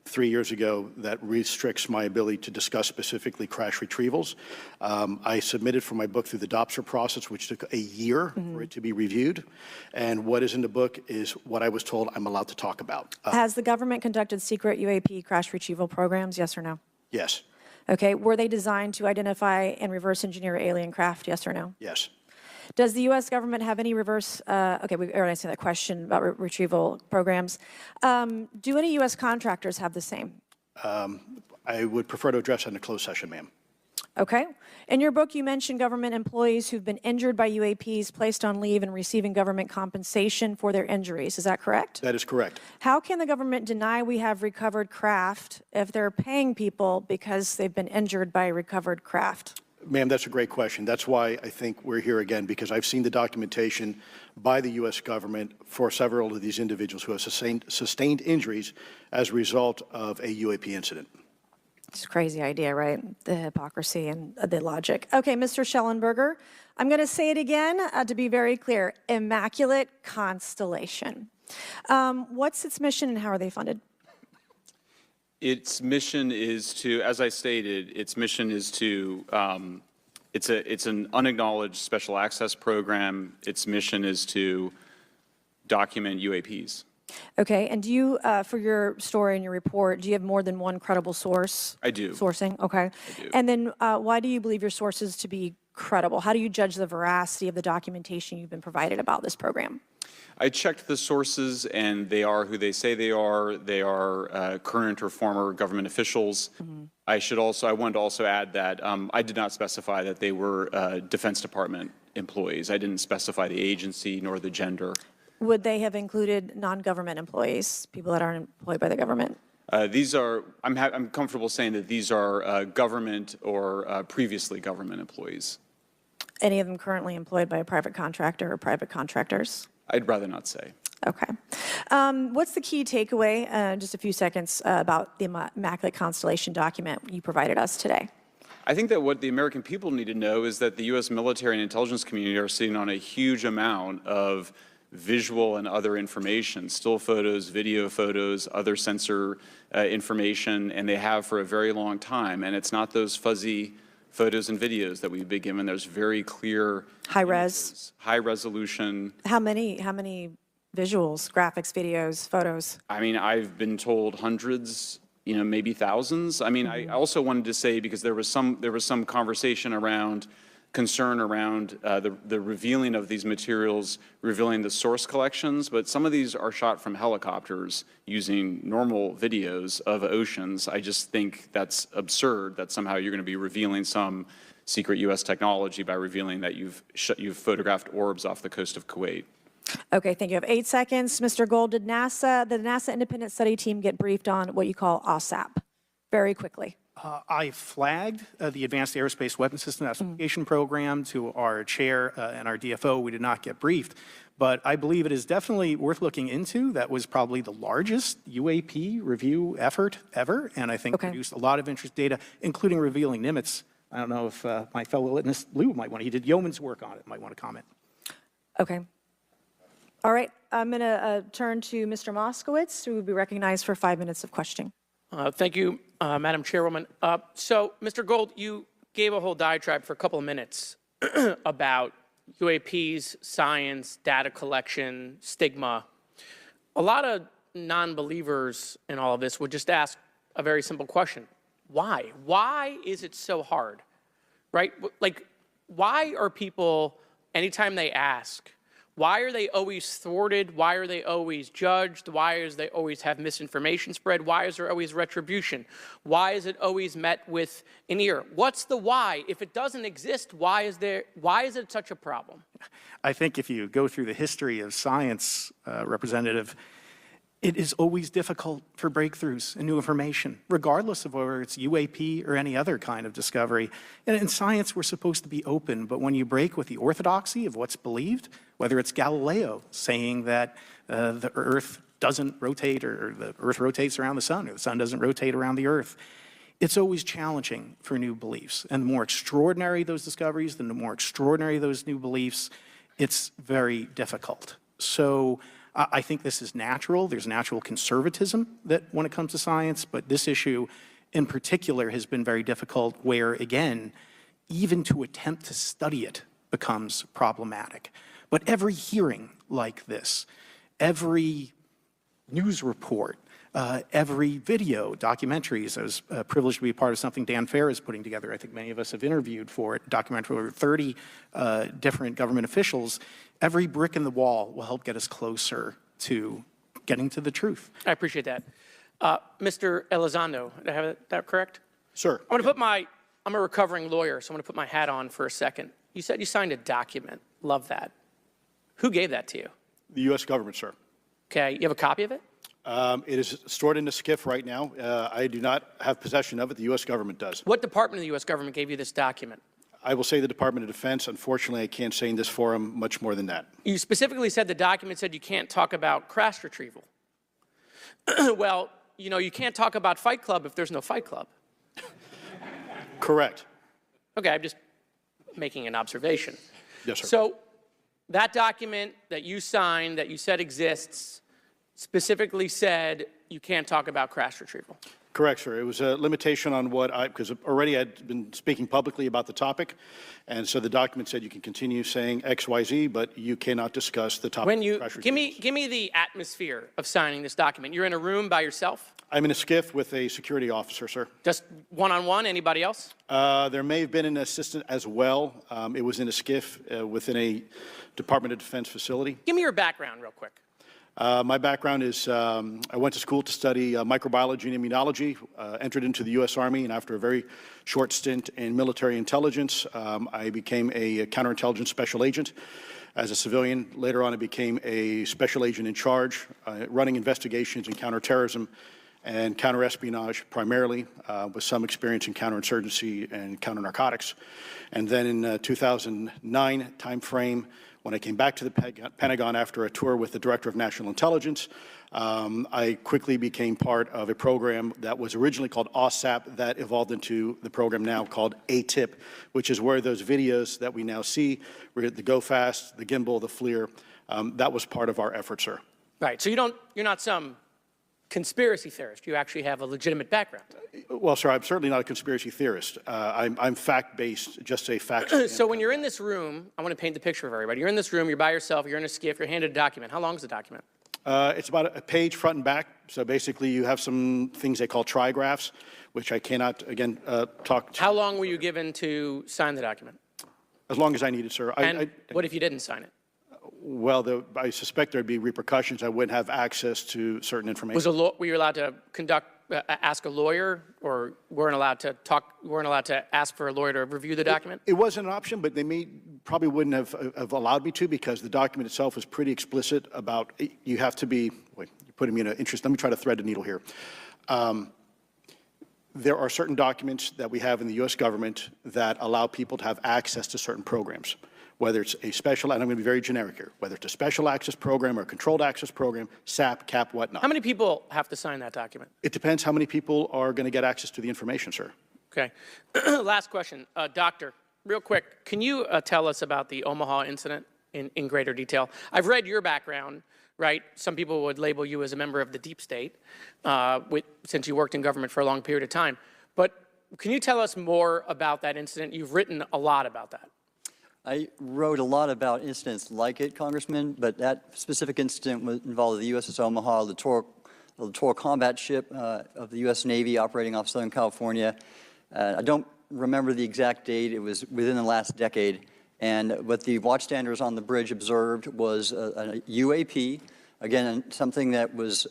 3 years ago that restricts my ability to discuss specifically crash retrievals. I submitted for my book through the DOPSR process, which took a year for it to be reviewed. And what is in the book is what I was told I'm allowed to talk about. Has the government conducted secret UAP crash retrieval programs, yes or no? Yes, Okay, were they designed to identify and reverse engineer alien craft, yes or no? yes. Does the U.S. government have any reverse, okay, we already answered that question about retrieval programs. Do any U.S. contractors have the same? I would prefer to address that in a closed session, ma'am. Okay. In your book, you mentioned government employees who've been injured by UAPs, placed on leave, and receiving government compensation for their injuries. Is that correct? That is correct. How can the government deny we have recovered craft if they're paying people because they've been injured by recovered craft? Ma'am, that's a great question. That's why I think we're here again, because I've seen the documentation by the U.S. government for several of these individuals who have sustained injuries as a result of a UAP incident. It's a crazy idea, right? The hypocrisy and the logic. Okay, Mr. Schellenberger, I'm going to say it again to be very clear. Immaculate Constellation. What's its mission and how are they funded? Its mission is to, as I stated, its mission is to, it's an unacknowledged special access program. Its mission is to document UAPs. Okay, and do you, for your story and your report, do you have more than one credible source? I do. Sourcing, okay. I do. And then why do you believe your sources to be credible? How do you judge the veracity of the documentation you've been provided about this program? I checked the sources, and they are who they say they are. They are current or former government officials. I wanted to also add that I did not specify that they were Defense Department employees. I didn't specify the agency nor the gender. Would they have included non-government employees, people that aren't employed by the government? These are, I'm comfortable saying that these are government or previously government employees. Any of them currently employed by a private contractor or private contractors? I'd rather not say. Okay. What's the key takeaway, just a few seconds, about the Immaculate Constellation document you provided us today? I think that what the American people need to know is that the U.S. military and intelligence community are sitting on a huge amount of visual and other information, still photos, video photos, other sensor information, and they have for a very long time. And it's not those fuzzy photos and videos that we've been given. There's very clear High images, res. high resolution. How many visuals, graphics, videos, photos? I mean, I've been told hundreds, maybe thousands. I mean, I also wanted to say, because there was some conversation around concern around the revealing of these materials, revealing the source collections, but some of these are shot from helicopters using normal videos of oceans. I just think that's absurd that somehow you're going to be revealing some secret U.S. technology by revealing that you've photographed orbs off the coast of Kuwait. Okay, thank you. I have 8 seconds. Mr. Gold, did the NASA independent study team get briefed on what you call OSAP? Very quickly. I flagged the Advanced Aerospace Weapons System Application Program to our chair and our DFO. We did not get briefed, but I believe it is definitely worth looking into. That was probably the largest UAP review effort ever, and I think produced a lot of interest data, including revealing Nimitz. I don't know if my fellow witness Lou might want to, he did yeoman's work on it, might want to comment. Okay. All right, I'm going to turn to Mr. Moskowitz, who will be recognized for 5 minutes of questioning. Thank you, Madam Chairwoman. So, Mr. Gold, you gave a whole diatribe for a couple of minutes about UAPs, science, data collection, stigma. A lot of non-believers in all of this would just ask a very simple question. Why? Why is it so hard? Right? Like, why are people, anytime they ask, why are they always thwarted? Why are they always judged? Why is they always have misinformation spread? Why is there always retribution? Why is it always met with an ear? What's the why? If it doesn't exist, why is it such a problem? I think if you go through the history of science, Representative, it is always difficult for breakthroughs and new information, regardless of whether it's UAP or any other kind of discovery. And in science, we're supposed to be open, but when you break with the orthodoxy of what's believed, whether it's Galileo saying that the Earth doesn't rotate, or the Earth rotates around the sun, or the sun doesn't rotate around the Earth, it's always challenging for new beliefs. And the more extraordinary those discoveries, the more extraordinary those new beliefs, it's very difficult. So I think this is natural. There's natural conservatism that when it comes to science, but this issue in particular has been very difficult where, again, even to attempt to study it becomes problematic. But every hearing like this, every news report, every video, documentaries. I was privileged to be a part of something Dan Fair is putting together. I think many of us have interviewed for it, documentary over 30 different government officials. Every brick in the wall will help get us closer to getting to the truth. I appreciate that. Mr. Elizondo, did I have that correct? Sir. I'm a recovering lawyer, so I'm going to put my hat on for a second. You said you signed a document. Love that. Who gave that to you? The U.S. government, sir. Okay, you have a copy of it? It is stored in a SCIF right now. I do not have possession of it. The U.S. government does. What department of the U.S. government gave you this document? I will say the Department of Defense. Unfortunately, I can't say in this forum much more than that. You specifically said the document said you can't talk about crash retrieval. Well, you know, you can't talk about Fight Club if there's no Fight Club. Correct. Okay, I'm just making an observation. Yes, sir. So that document that you signed, that you said exists, specifically said you can't talk about crash retrieval. Correct, sir. It was a limitation on what because already I'd been speaking publicly about the topic, and so the document said you can continue saying X, Y, Z, but you cannot discuss the topic. When you of crash give retrievals. me the atmosphere of signing this document. You're in a room by yourself, I'm in a SCIF with a security officer, sir. just one-on-one. Anybody else? There may have been an assistant as well. It was in a SCIF within a Department of Defense facility. Give me your background real quick. My background is I went to school to study microbiology and immunology, entered into the U.S. Army, and after a very short stint in military intelligence, I became a counterintelligence special agent. As a civilian, later on I became a special agent in charge, running investigations in counterterrorism and counterespionage primarily, with some experience in counterinsurgency and counternarcotics. And then in 2009 timeframe, when I came back to the Pentagon after a tour with the Director of National Intelligence, I quickly became part of a program that was originally called OSAP that evolved into the program now called ATIP, which is where those videos that we now see, the Go Fast, the Gimbal, the FLIR, that was part of our effort, sir. Right. So you're not some conspiracy theorist. You actually have a legitimate background. Well, sir, I'm certainly not a conspiracy theorist. I'm fact-based, just say facts. So when you're in this room, I want to paint the picture of everybody. You're in this room, you're by yourself, you're in a SCIF, you're handed a document. How long is the document? It's about a page front and back. So basically, you have some things they call trigraphs, which I cannot, again, talk to. How long were you given to sign the document? As long as I needed, sir. And what if you didn't sign it? Well, I suspect there'd be repercussions. I wouldn't have access to certain information. Were you allowed to ask a lawyer, or weren't allowed to ask for a lawyer to review the document? It wasn't an option, but they probably wouldn't have allowed me to, because the document itself is pretty explicit about you have to be, wait, you're putting me in an interest. Let me try to thread the needle here. There are certain documents that we have in the U.S. government that allow people to have access to certain programs, whether it's a special, and I'm going to be very generic here, whether it's a special access program or a controlled access program, SAP, CAP, whatnot. How many people have to sign that document? It depends how many people are going to get access to the information, sir. Okay. Last question. Doctor, real quick, can you tell us about the Omaha incident in greater detail? I've read your background, right? Some people would label you as a member of the deep state, since you worked in government for a long period of time. But can you tell us more about that incident? You've written a lot about that. I wrote a lot about incidents like it, Congressman, but that specific incident involved the USS Omaha, the littoral combat ship of the U.S. Navy operating off Southern California. I don't remember the exact date. It was within the last decade. And what the watchstanders on the bridge observed was a UAP, again, something that was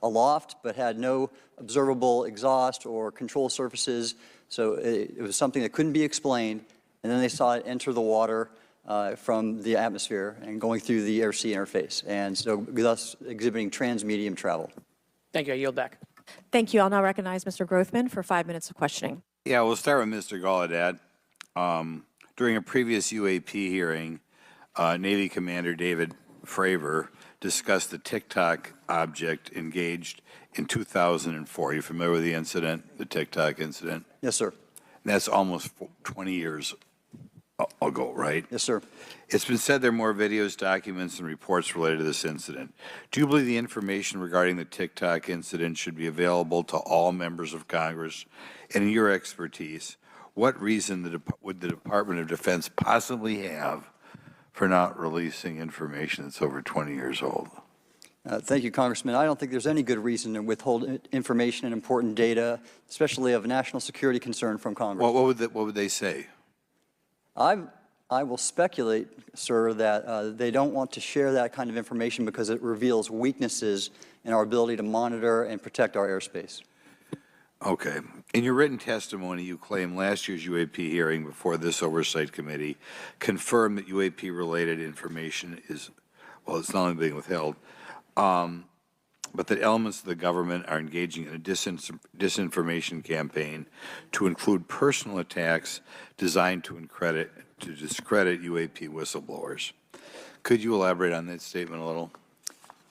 aloft but had no observable exhaust or control surfaces. So it was something that couldn't be explained. And then they saw it enter the water from the atmosphere and going through the air-sea interface, and so thus exhibiting transmedium travel. Thank you. I yield back. Thank you. I'll now recognize Mr. Grothman for 5 minutes of questioning. Yeah, we'll start with Mr. Gallaudet. During a previous UAP hearing, Navy Commander David Fravor discussed the TikTok object engaged in 2004. Are you familiar with the incident, the TikTok incident? Yes, sir. That's almost 20 years I'll go, right? Yes, sir. It's been said there are more videos, documents, and reports related to this incident. Do you believe the information regarding the TikTok incident should be available to all members of Congress? And in your expertise, what reason would the Department of Defense possibly have for not releasing information that's over 20 years old? Thank you, Congressman. I don't think there's any good reason to withhold information and important data, especially of national security concern from Congress. Well, what would they say? I will speculate, sir, that they don't want to share that kind of information because it reveals weaknesses in our ability to monitor and protect our airspace. Okay. In your written testimony, you claim last year's UAP hearing before this Oversight Committee confirmed that UAP-related information is, well, it's not only being withheld, but that elements of the government are engaging in a disinformation campaign to include personal attacks designed to discredit UAP whistleblowers. Could you elaborate on that statement a little?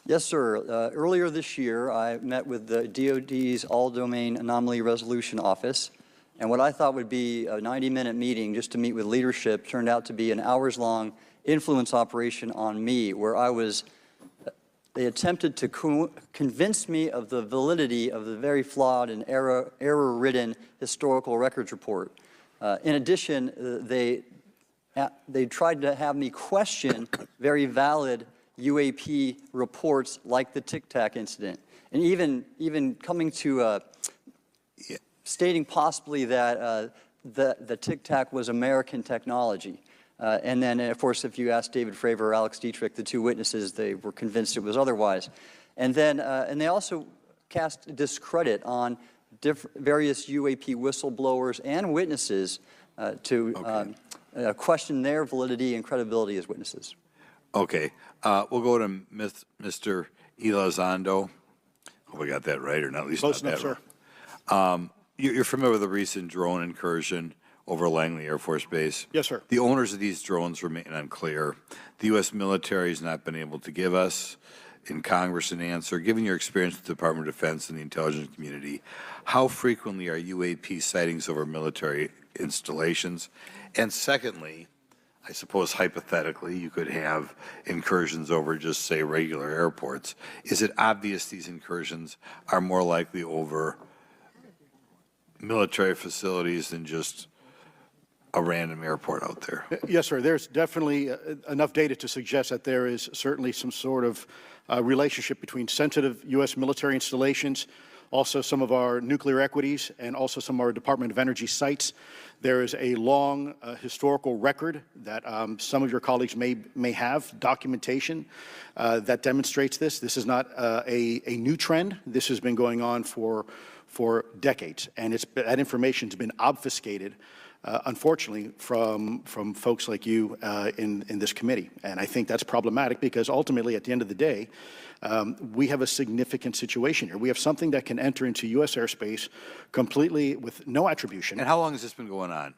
Yes, sir. Earlier this year, I met with the DoD's All-Domain Anomaly Resolution Office, and what I thought would be a 90-minute meeting just to meet with leadership turned out to be an hours-long influence operation on me, where they attempted to convince me of the validity of the very flawed and error-ridden historical records report. In addition, they tried to have me question very valid UAP reports like the Tic Tac incident, and even coming to stating possibly that the Tic Tac was American technology. And then, of course, if you ask David Fravor or Alex Dietrich, the two witnesses, they were convinced it was otherwise. And then, and they also cast discredit on various UAP whistleblowers and witnesses to question their validity and credibility as witnesses. Okay. We'll go to Mr. Elizondo. Hope I got that right, or not at least Close not enough, that sir. You're familiar with the recent drone incursion over Langley Air Force Base? Yes, sir. The owners of these drones remain unclear. The U.S. military has not been able to give us in Congress an answer. Given your experience with the Department of Defense and the intelligence community, how frequently are UAP sightings over military installations? And secondly, I suppose hypothetically you could have incursions over just, say, regular airports. Is it obvious these incursions are more likely over military facilities than just a random airport out there? Yes, sir. There's definitely enough data to suggest that there is certainly some sort of relationship between sensitive U.S. military installations, also some of our nuclear equities, and also some of our Department of Energy sites. There is a long historical record that some of your colleagues may have, documentation that demonstrates this. This is not a new trend. This has been going on for decades, and that information has been obfuscated, unfortunately, from folks like you in this committee. And I think that's problematic because ultimately, at the end of the day, we have a significant situation here. We have something that can enter into U.S. airspace completely with no attribution. And how long has this been going on?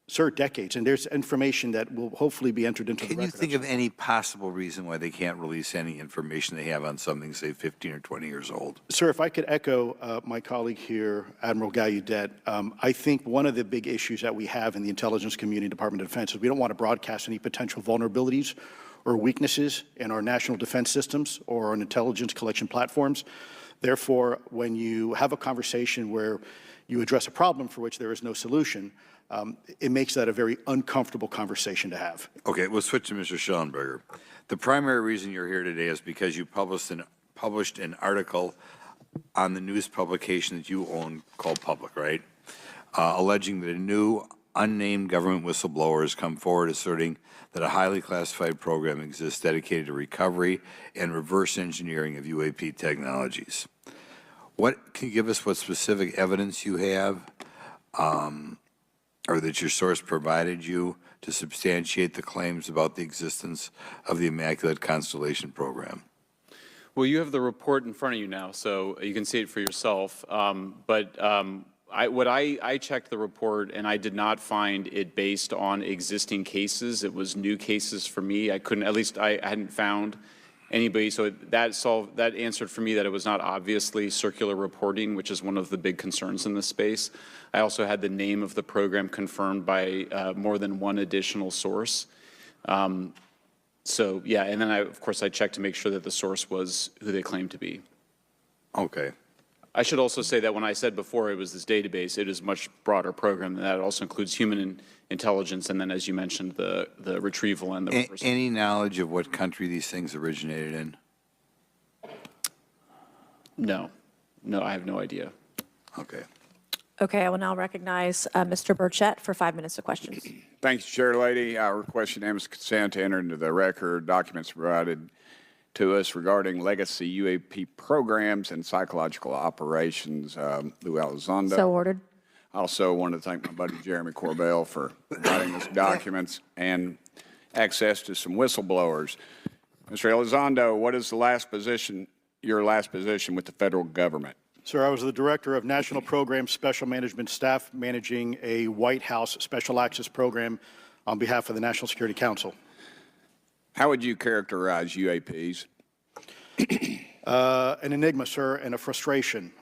Sir, decades. And there's information that will hopefully be entered into the record. Can you think of any possible reason why they can't release any information they have on something, say, 15 or 20 years old? Sir, if I could echo my colleague here, Admiral Gallaudet, I think one of the big issues that we have in the intelligence community, Department of Defense, is we don't want to broadcast any potential vulnerabilities or weaknesses in our national defense systems or on intelligence collection platforms. Therefore, when you have a conversation where you address a problem for which there is no solution, it makes that a very uncomfortable conversation to have. Okay, we'll switch to Mr. Schellenberger. The primary reason you're here today is because you published an article on the news publication that you own called Public, right? Alleging that a new unnamed government whistleblower has come forward asserting that a highly classified program exists dedicated to recovery and reverse engineering of UAP technologies. Can you give us what specific evidence you have or that your source provided you to substantiate the claims about the existence of the Immaculate Constellation program? Well, you have the report in front of you now, so you can see it for yourself. I checked the report, and I did not find it based on existing cases. It was new cases for me. I hadn't found anybody. So that answered for me that it was not obviously circular reporting, which is one of the big concerns in this space. I also had the name of the program confirmed by more than one additional source. So yeah, and then of course I checked to make sure that the source was who they claimed to be. Okay. I should also say that when I said before it was this database, it is a much broader program than that. It also includes human intelligence, and then, as you mentioned, the retrieval and the reversal. Any knowledge of what country these things originated in? No. No, I have no idea. Okay. Okay, I will now recognize Mr. Burchett for 5 minutes of questions. Thank you, Chair Lady. I request unanimous consent to enter into the record documents provided to us regarding legacy UAP programs and psychological operations. Lou Elizondo. So ordered. I also want to thank my buddy Jeremy Corbell for providing us documents and access to some whistleblowers. Mr. Elizondo, what is your last position with the federal government? Sir, I was the Director of National Program Special Management Staff managing a White House Special Access Program on behalf of the National Security Council. How would you characterize UAPs? An enigma, sir, and a frustration.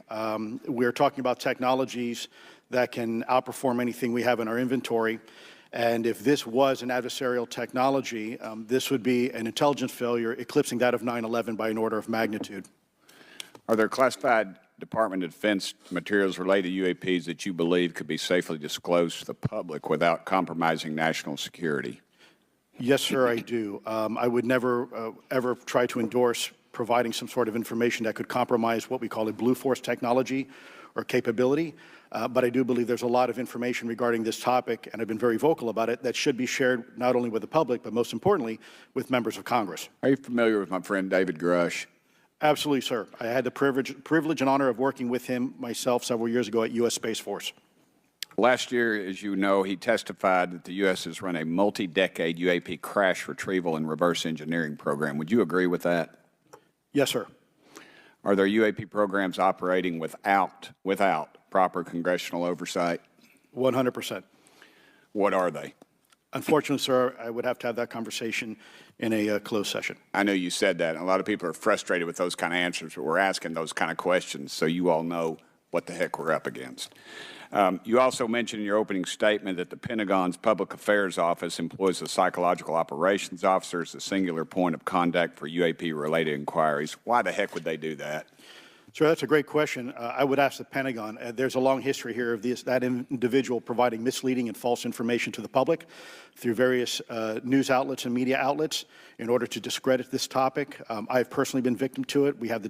We're talking about technologies that can outperform anything we have in our inventory. And if this was an adversarial technology, this would be an intelligence failure eclipsing that of 9/11 by an order of magnitude. Are there classified Department of Defense materials related to UAPs that you believe could be safely disclosed to the public without compromising national security? Yes, sir, I do. I would never, ever try to endorse providing some sort of information that could compromise what we call a blue force technology or capability. But I do believe there's a lot of information regarding this topic, and I've been very vocal about it, that should be shared not only with the public, but most importantly, with members of Congress. Are you familiar with my friend David Grush? Absolutely, sir. I had the privilege and honor of working with him myself several years ago at U.S. Space Force. Last year, as you know, he testified that the U.S. has run a multi-decade UAP crash retrieval and reverse engineering program. Would you agree with that? Yes, sir. Are there UAP programs operating without proper congressional oversight? 100%. What are they? Unfortunately, sir, I would have to have that conversation in a closed session. I know you said that, and a lot of people are frustrated with those kind of answers, but we're asking those kind of questions so you all know what the heck we're up against. You also mentioned in your opening statement that the Pentagon's Public Affairs Office employs a psychological operations officer as the singular point of contact for UAP-related inquiries. Why the heck would they do that? Sir, that's a great question. I would ask the Pentagon. There's a long history here of that individual providing misleading and false information to the public through various news outlets and media outlets in order to discredit this topic. I've personally been victim to it. We have the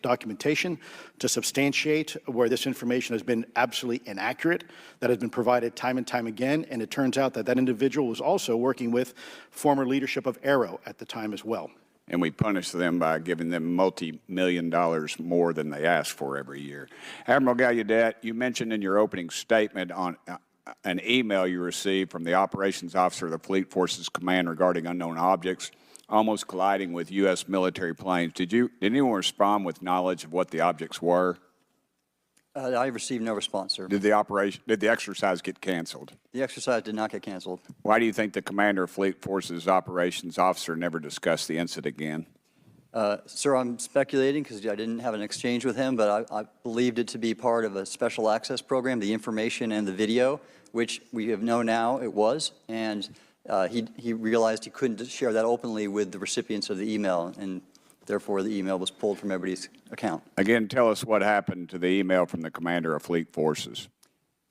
documentation to substantiate where this information has been absolutely inaccurate, that has been provided time and time again, and it turns out that that individual was also working with former leadership of Arrow at the time as well. And we punish them by giving them multi-million dollars more than they ask for every year. Admiral Gallaudet, you mentioned in your opening statement on an email you received from the operations officer of the Fleet Forces Command regarding unknown objects almost colliding with U.S. military planes. Did anyone respond with knowledge of what the objects were? I received no response, sir. Did the exercise get canceled? The exercise did not get canceled. Why do you think the commander of Fleet Forces operations officer never discussed the incident again? Sir, I'm speculating because I didn't have an exchange with him, but I believed it to be part of a special access program, the information and the video, which we have known now it was, and he realized he couldn't share that openly with the recipients of the email, and therefore the email was pulled from everybody's account. Again, tell us what happened to the email from the commander of Fleet Forces.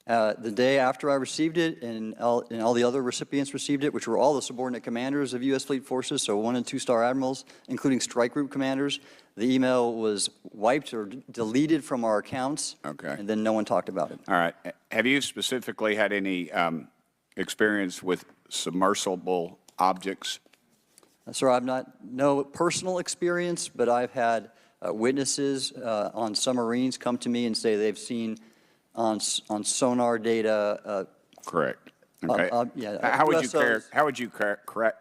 The day after I received it, and all the other recipients received it, which were all the subordinate commanders of U.S. Fleet Forces, so 1- and 2-star admirals, including strike group commanders, the email was wiped or deleted from our accounts, Okay. and then no one talked about it. All right. Have you specifically had any experience with submersible objects? Sir, I've no personal experience, but I've had witnesses on submarines come to me and say they've seen on sonar data. Correct. Okay. How would you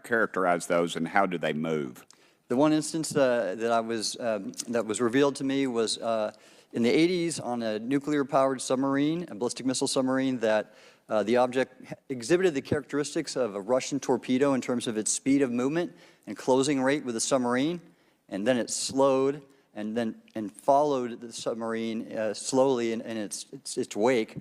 characterize those, and how do they move? The one instance that was revealed to me was in the 80s on a nuclear-powered submarine, a ballistic missile submarine, that the object exhibited the characteristics of a Russian torpedo in terms of its speed of movement and closing rate with the submarine. and then it slowed and followed the submarine slowly in its wake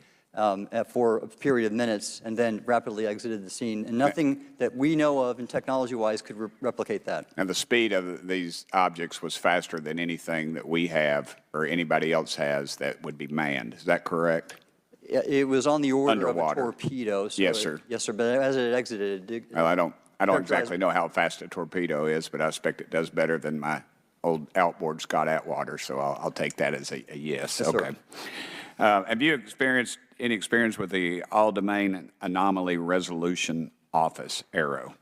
for a period of minutes, and then rapidly exited the scene. And nothing that we know of, and technology-wise, could replicate that. And the speed of these objects was faster than anything that we have or anybody else has that would be manned. Is that correct? It was on the order Underwater. of a torpedo. So Yes, sir. Yes, sir. But as it exited, Well, I don't exactly know how fast a torpedo is, but I expect it does better than my old outboard Scott Atwater, so I'll take that as a yes. Yes, sir. Okay. Have you experienced any experience with the All-Domain Anomaly Resolution Office, AARO?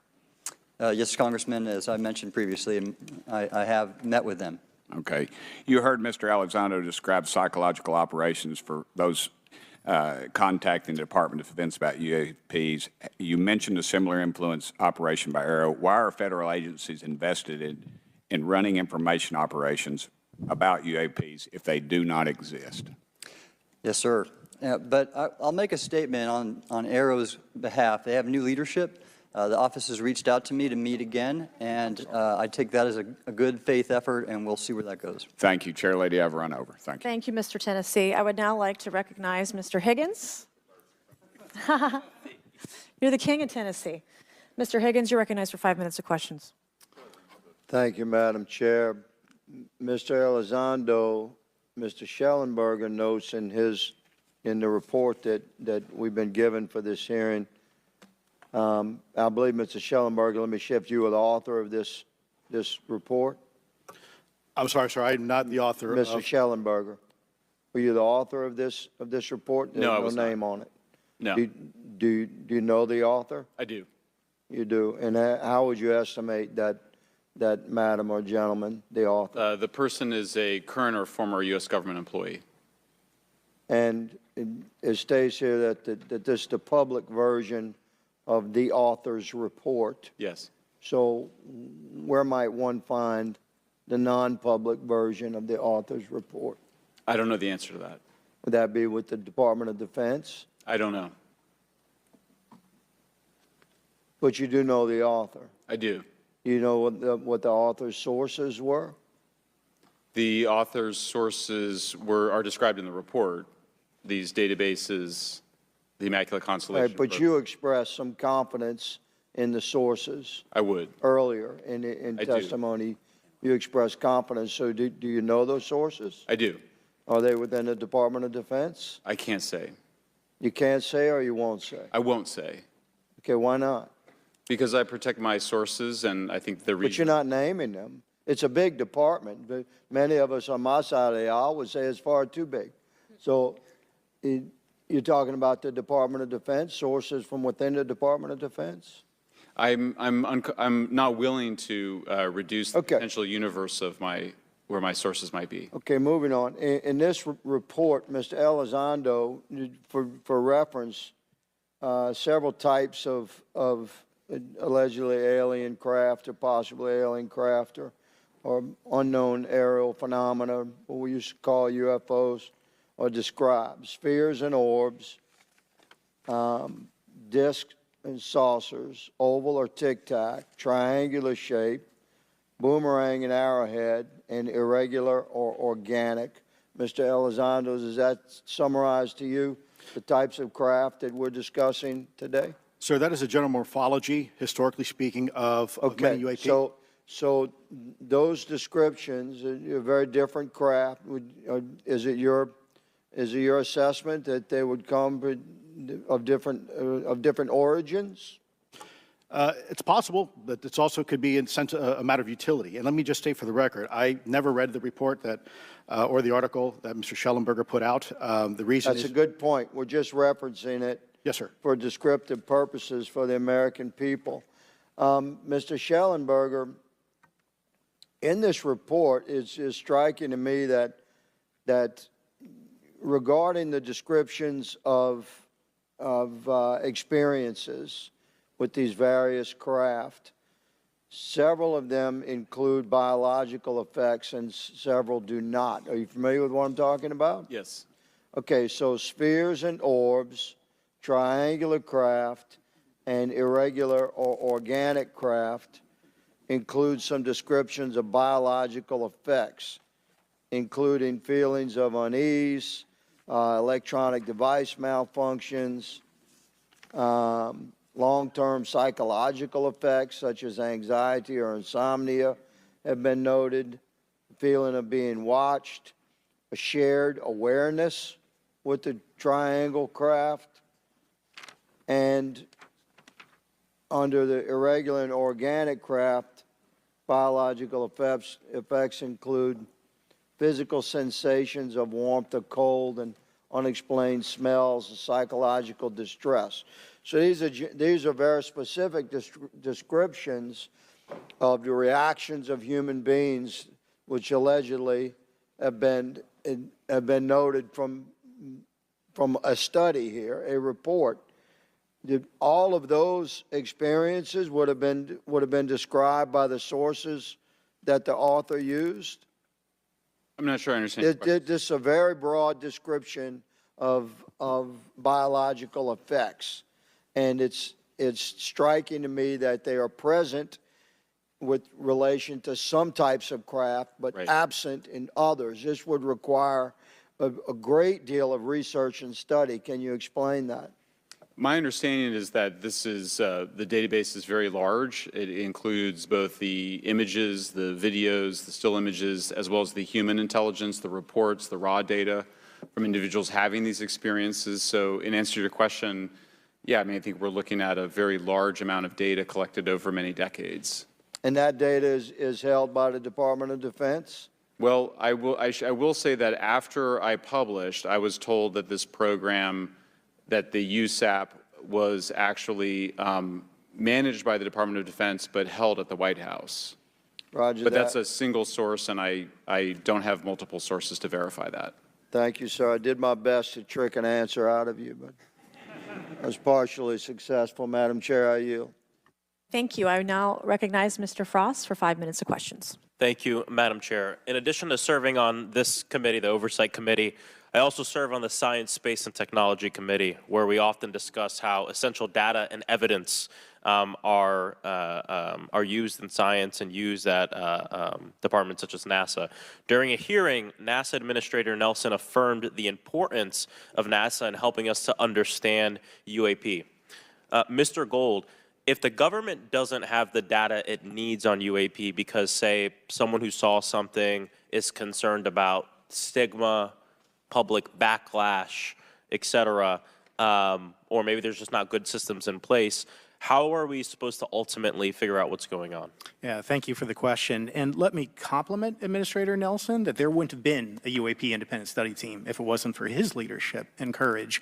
Yes, Congressman, as I mentioned previously, I have met with them. Okay. You heard Mr. Elizondo describe psychological operations for those contacting the Department of Defense about UAPs. You mentioned a similar influence operation by AARO. Why are federal agencies invested in running information operations about UAPs if they do not exist? Yes, sir. But I'll make a statement on AARO's behalf. They have new leadership. The office has reached out to me to meet again, and I take that as a good faith effort, and we'll see where that goes. Thank you, Chair Lady. I've run over. Thank you. Thank you, Mr. Tennessee. I would now like to recognize Mr. Higgins. You're the king of Tennessee. Mr. Higgins, you're recognized for 5 minutes of questions. Thank you, Madam Chair. Mr. Elizondo, Mr. Schellenberger notes in the report that we've been given for this hearing. I believe, Mr. Schellenberger, let me shift you, are the author of this report. I'm sorry, sir, I'm not the author Mr. of... Schellenberger, were you the author of this report? No, I was no not. name on it. No. Do you know the author? I do. You do. And how would you estimate that madam or gentleman, the author? The person is a current or former U.S. government employee. And it states here that this is the public version of the author's report. Yes. So where might one find the non-public version of the author's report? I don't know the answer to that. Would that be with the Department of Defense? I don't know. But you do know the author. I do. You know what the author's sources were? The author's sources are described in the report. These databases, the Immaculate Constellation. Right, but you expressed some confidence in the sources. I would. Earlier in testimony, you expressed confidence. So do you know those sources? I do. Are they within the Department of Defense? I can't say. You can't say or you won't say? I won't say. Okay, why not? Because I protect my sources, and I think the reason. But you're not naming them. It's a big department, but many of us on my side of the aisle would say it's far too big. So you're talking about the Department of Defense, sources from within the Department of Defense? I'm not willing to reduce the potential universe of where my sources might be. Okay, moving on. In this report, Mr. Elizondo, for reference, several types of allegedly alien craft or possibly alien craft or unknown aerial phenomena, what we used to call UFOs, are described. Spheres and orbs, discs and saucers, oval or tic-tac, triangular shape, boomerang and arrowhead, and irregular or organic. Mr. Elizondo, does that summarize to you the types of craft that we're discussing today? Sir, that is a general morphology, historically speaking, of many UAP. So those descriptions are very different craft. Is it your assessment that they would come of different origins? It's possible, but it's also could be in sense a matter of utility. And let me just state for the record, I never read the report that or the article that Mr. Schellenberger put out. The reason That's a good point. We're just referencing it. Yes, sir. For descriptive purposes for the American people. Mr. Schellenberger, in this report, it's striking to me that regarding the descriptions of experiences with these various craft, several of them include biological effects and several do not. Are you familiar with what I'm talking about? Yes. Okay, so spheres and orbs, triangular craft, and irregular or organic craft includes some descriptions of biological effects, including feelings of unease, electronic device malfunctions, long-term psychological effects such as anxiety or insomnia have been noted, feeling of being watched, a shared awareness with the triangle craft, and under the irregular and organic craft, biological effects include physical sensations of warmth or cold and unexplained smells and psychological distress. So these are very specific descriptions of the reactions of human beings, which allegedly have been noted from a study here, a report. All of those experiences would have been described by the sources that the author used. I'm not sure I understand. This is a very broad description of biological effects, and it's striking to me that they are present with relation to some types of craft, but Right. absent in others. This would require a great deal of research and study. Can you explain that? My understanding is that this is, the database is very large. It includes both the images, the videos, the still images, as well as the human intelligence, the reports, the raw data from individuals having these experiences. So in answer to your question, yeah, I mean, I think we're looking at a very large amount of data collected over many decades. And that data is held by the Department of Defense? Well, I will say that after I published, I was told that this program, that the USAP was actually managed by the Department of Defense, but held at the White House. Roger But that. that's a single source, and I don't have multiple sources to verify that. Thank you, sir. I did my best to trick an answer out of you, but I was partially successful. Madam Chair, I yield. Thank you. I now recognize Mr. Frost for 5 minutes of questions. Thank you, Madam Chair. In addition to serving on this committee, the Oversight Committee, I also serve on the Science, Space, and Technology Committee, where we often discuss how essential data and evidence are used in science and used at departments such as NASA. During a hearing, NASA Administrator Nelson affirmed the importance of NASA in helping us to understand UAP. Mr. Gold, if the government doesn't have the data it needs on UAP because, say, someone who saw something is concerned about stigma, public backlash, et cetera, or maybe there's just not good systems in place, how are we supposed to ultimately figure out what's going on? Yeah, thank you for the question. And let me compliment Administrator Nelson that there wouldn't have been a UAP independent study team if it wasn't for his leadership and courage.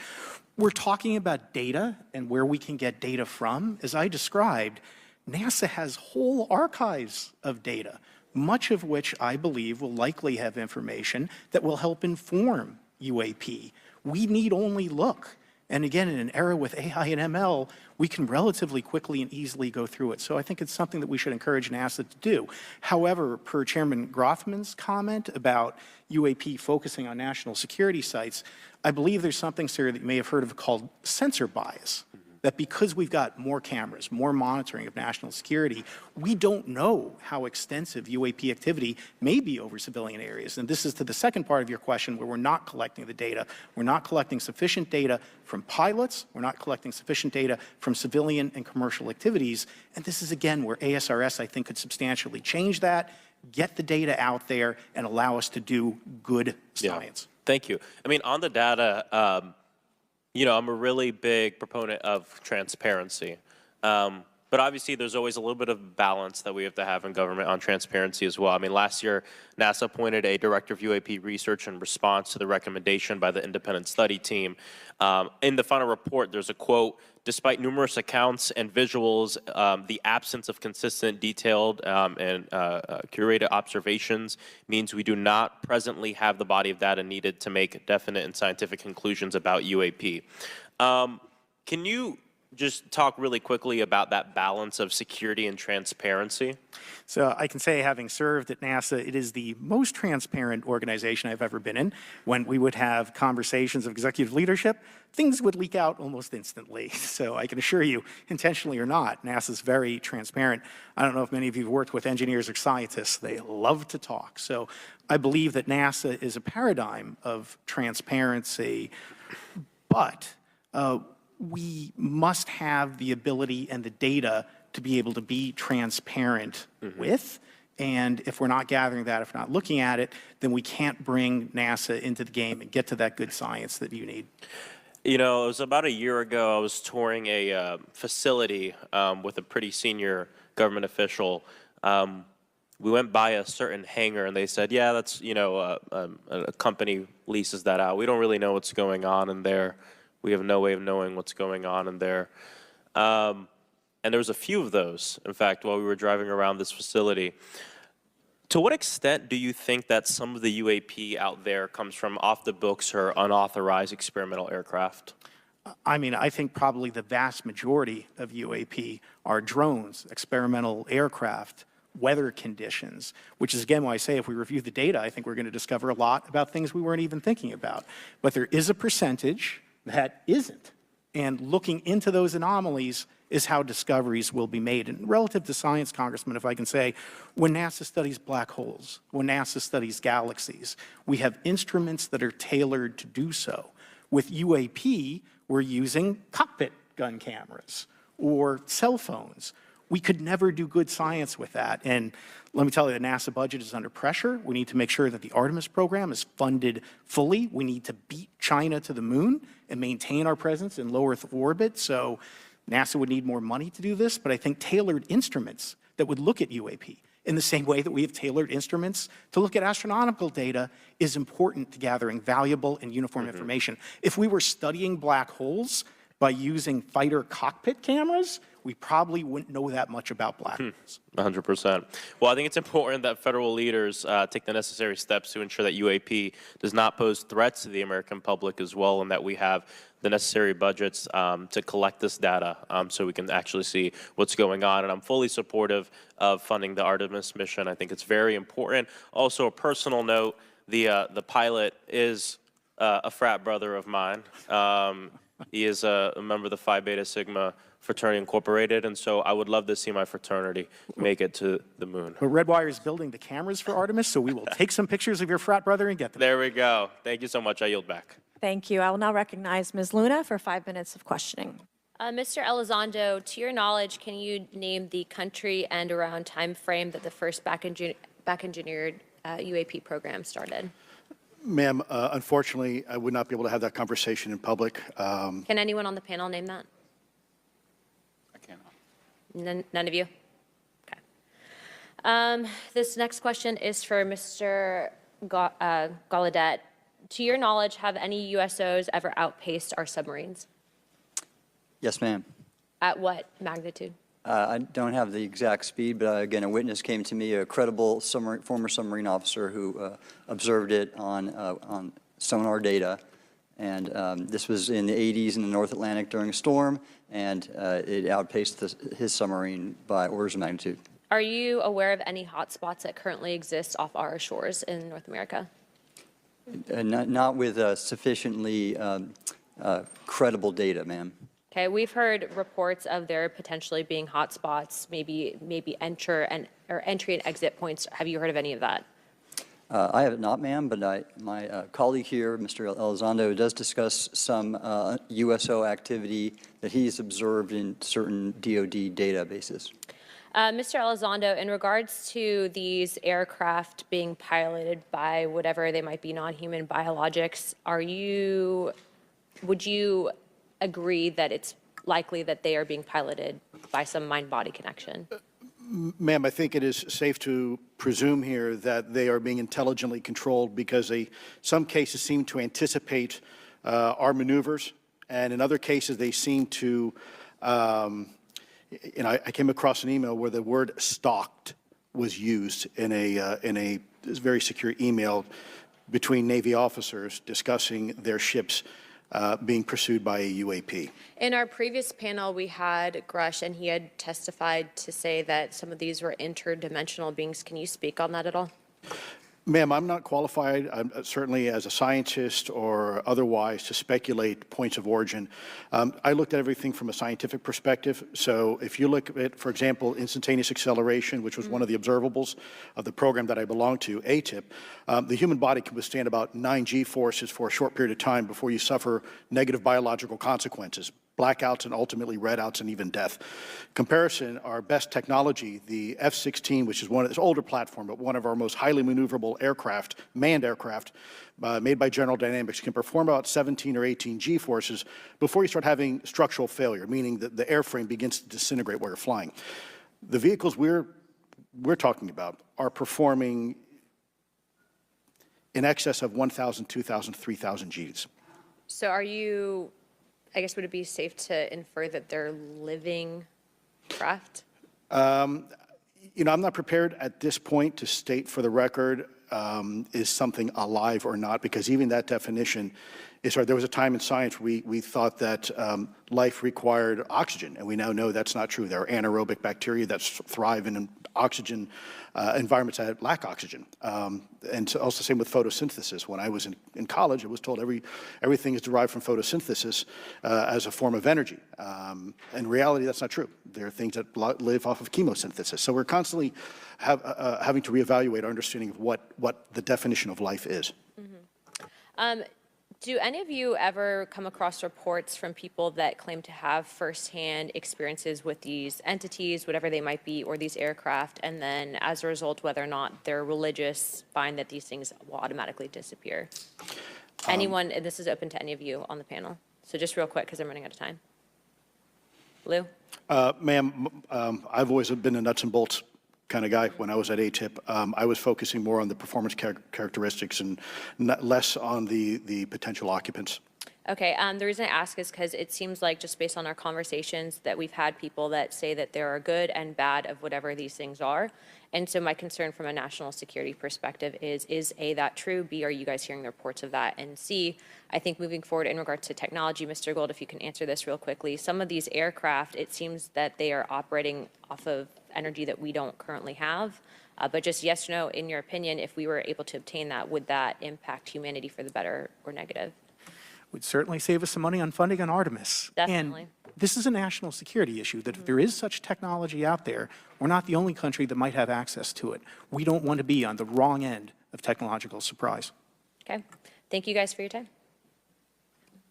We're talking about data and where we can get data from. As I described, NASA has whole archives of data, much of which I believe will likely have information that will help inform UAP. We need only look. And again, in an era with AI and ML, we can relatively quickly and easily go through it. So I think it's something that we should encourage NASA to do. However, per Chairman Grothman's comment about UAP focusing on national security sites, I believe there's something, sir, that you may have heard of called sensor bias. That because we've got more cameras, more monitoring of national security, we don't know how extensive UAP activity may be over civilian areas. And this is to the second part of your question where we're not collecting the data. We're not collecting sufficient data from pilots. We're not collecting sufficient data from civilian and commercial activities. And this is, again, where ASRS, I think, could substantially change that, get the data out there, and allow us to do good science. Yeah. Thank you. I mean, on the data, you know, I'm a really big proponent of transparency. But obviously, there's always a little bit of balance that we have to have in government on transparency as well. I mean, last year, NASA appointed a director of UAP research in response to the recommendation by the independent study team. In the final report, there's a quote, "Despite numerous accounts and visuals, the absence of consistent, detailed, and curated observations means we do not presently have the body of data needed to make definite and scientific conclusions about UAP." Can you just talk really quickly about that balance of security and transparency? So I can say, having served at NASA, it is the most transparent organization I've ever been in. When we would have conversations of executive leadership, things would leak out almost instantly. So I can assure you, intentionally or not, NASA's very transparent. I don't know if many of you have worked with engineers or scientists. They love to talk. So I believe that NASA is a paradigm of transparency, but we must have the ability and the data to be able to be transparent with. And if we're not gathering that, if we're not looking at it, then we can't bring NASA into the game and get to that good science that you need. You know, it was about a year ago, I was touring a facility with a pretty senior government official. We went by a certain hangar and they said, yeah, that's, you know, a company leases that out. We don't really know what's going on in there. We have no way of knowing what's going on in there. And there was a few of those, in fact, while we were driving around this facility. To what extent do you think that some of the UAP out there comes from off the books or unauthorized experimental aircraft? I mean, I think probably the vast majority of UAP are drones, experimental aircraft, weather conditions, which is, again, why I say if we review the data, I think we're going to discover a lot about things we weren't even thinking about. But there is a percentage that isn't. And looking into those anomalies is how discoveries will be made. And relative to science, Congressman, if I can say, when NASA studies black holes, when NASA studies galaxies, we have instruments that are tailored to do so. With UAP, we're using cockpit gun cameras or cell phones. We could never do good science with that. And let me tell you, the NASA budget is under pressure. We need to make sure that the Artemis program is funded fully. We need to beat China to the moon and maintain our presence in low Earth orbit. So NASA would need more money to do this, but I think tailored instruments that would look at UAP in the same way that we have tailored instruments to look at astronomical data is important to gathering valuable and uniform information. If we were studying black holes by using fighter cockpit cameras, we probably wouldn't know that much about black holes. 100%. Well, I think it's important that federal leaders take the necessary steps to ensure that UAP does not pose threats to the American public as well, and that we have the necessary budgets to collect this data so we can actually see what's going on. And I'm fully supportive of funding the Artemis mission. I think it's very important. Also, a personal note, the pilot is a frat brother of mine. He is a member of the Phi Beta Sigma Fraternity Incorporated, and so I would love to see my fraternity make it to the moon. But Redwire is building the cameras for Artemis, so we will take some pictures of your frat brother and get them. There we go. Thank you so much. I yield back. Thank you. I will now recognize Ms. Luna for 5 minutes of questioning. Mr. Elizondo, to your knowledge, can you name the country and around time frame that the first back-engineered UAP program started? Ma'am, unfortunately, I would not be able to have that conversation in public. Can anyone on the panel name that? I cannot. None of you? Okay. This next question is for Mr. Gallaudet. To your knowledge, have any USOs ever outpaced our submarines? Yes, ma'am. At what magnitude? I don't have the exact speed, but again, a witness came to me, a credible former submarine officer who observed it on sonar data. And this was in the 80s in the North Atlantic during a storm, and it outpaced his submarine by orders of magnitude. Are you aware of any hotspots that currently exist off our shores in North America? Not with sufficiently credible data, ma'am. Okay, we've heard reports of there potentially being hotspots, maybe entry and exit points. Have you heard of any of that? I have not, ma'am, but my colleague here, Mr. Elizondo, does discuss some USO activity that he's observed in certain DoD databases. Mr. Elizondo, in regards to these aircraft being piloted by whatever they might be, non-human biologics, would you agree that it's likely that they are being piloted by some mind-body connection? Ma'am, I think it is safe to presume here that they are being intelligently controlled because some cases seem to anticipate our maneuvers, and in other cases they seem to, I came across an email where the word stalked was used in a very secure email between Navy officers discussing their ships being pursued by a UAP. In our previous panel, we had Grush, and he had testified to say that some of these were interdimensional beings. Can you speak on that at all? Ma'am, I'm not qualified, certainly as a scientist or otherwise, to speculate points of origin. I looked at everything from a scientific perspective. So if you look at, for example, instantaneous acceleration, which was one of the observables of the program that I belong to, ATIP, the human body can withstand about 9 G-forces for a short period of time before you suffer negative biological consequences, blackouts and ultimately redouts and even death. Comparison, our best technology, the F-16, which is this older platform, but one of our most highly maneuverable aircraft, manned aircraft, made by General Dynamics, can perform about 17 or 18 G-forces before you start having structural failure, meaning that the airframe begins to disintegrate while you're flying. The vehicles we're talking about are performing in excess of 1,000, 2,000, 3,000 Gs. So are you, I guess, would it be safe to infer that they're living craft? You know, I'm not prepared at this point to state for the record is something alive or not, because even that definition is hard. There was a time in science we thought that life required oxygen, and we now know that's not true. There are anaerobic bacteria that thrive in oxygen environments that lack oxygen. And so also same with photosynthesis. When I was in college, I was told everything is derived from photosynthesis as a form of energy. In reality, that's not true. There are things that live off of chemosynthesis. So we're constantly having to reevaluate our understanding of what the definition of life is. Mm-hmm. Do any of you ever come across reports from people that claim to have firsthand experiences with these entities, whatever they might be, or these aircraft, and then as a result, whether or not they're religious, find that these things will automatically disappear? Anyone, and this is open to any of you on the panel. So just real quick, because I'm running out of time. Lou? Ma'am, I've always been a nuts and bolts kind of guy. When I was at ATIP, I was focusing more on the performance characteristics and less on the potential occupants. Okay, the reason I ask is because it seems like, just based on our conversations, that we've had people that say that there are good and bad of whatever these things are. And so my concern from a national security perspective is A, that true? B, are you guys hearing the reports of that? And C, I think moving forward in regards to technology, Mr. Gold, if you can answer this real quickly, some of these aircraft, it seems that they are operating off of energy that we don't currently have. But just yes or no, in your opinion, if we were able to obtain that, would that impact humanity for the better or negative? Would certainly save us some money on funding on Artemis. Definitely. And this is a national security issue, that if there is such technology out there, we're not the only country that might have access to it. We don't want to be on the wrong end of technological surprise. Okay. Thank you guys for your time.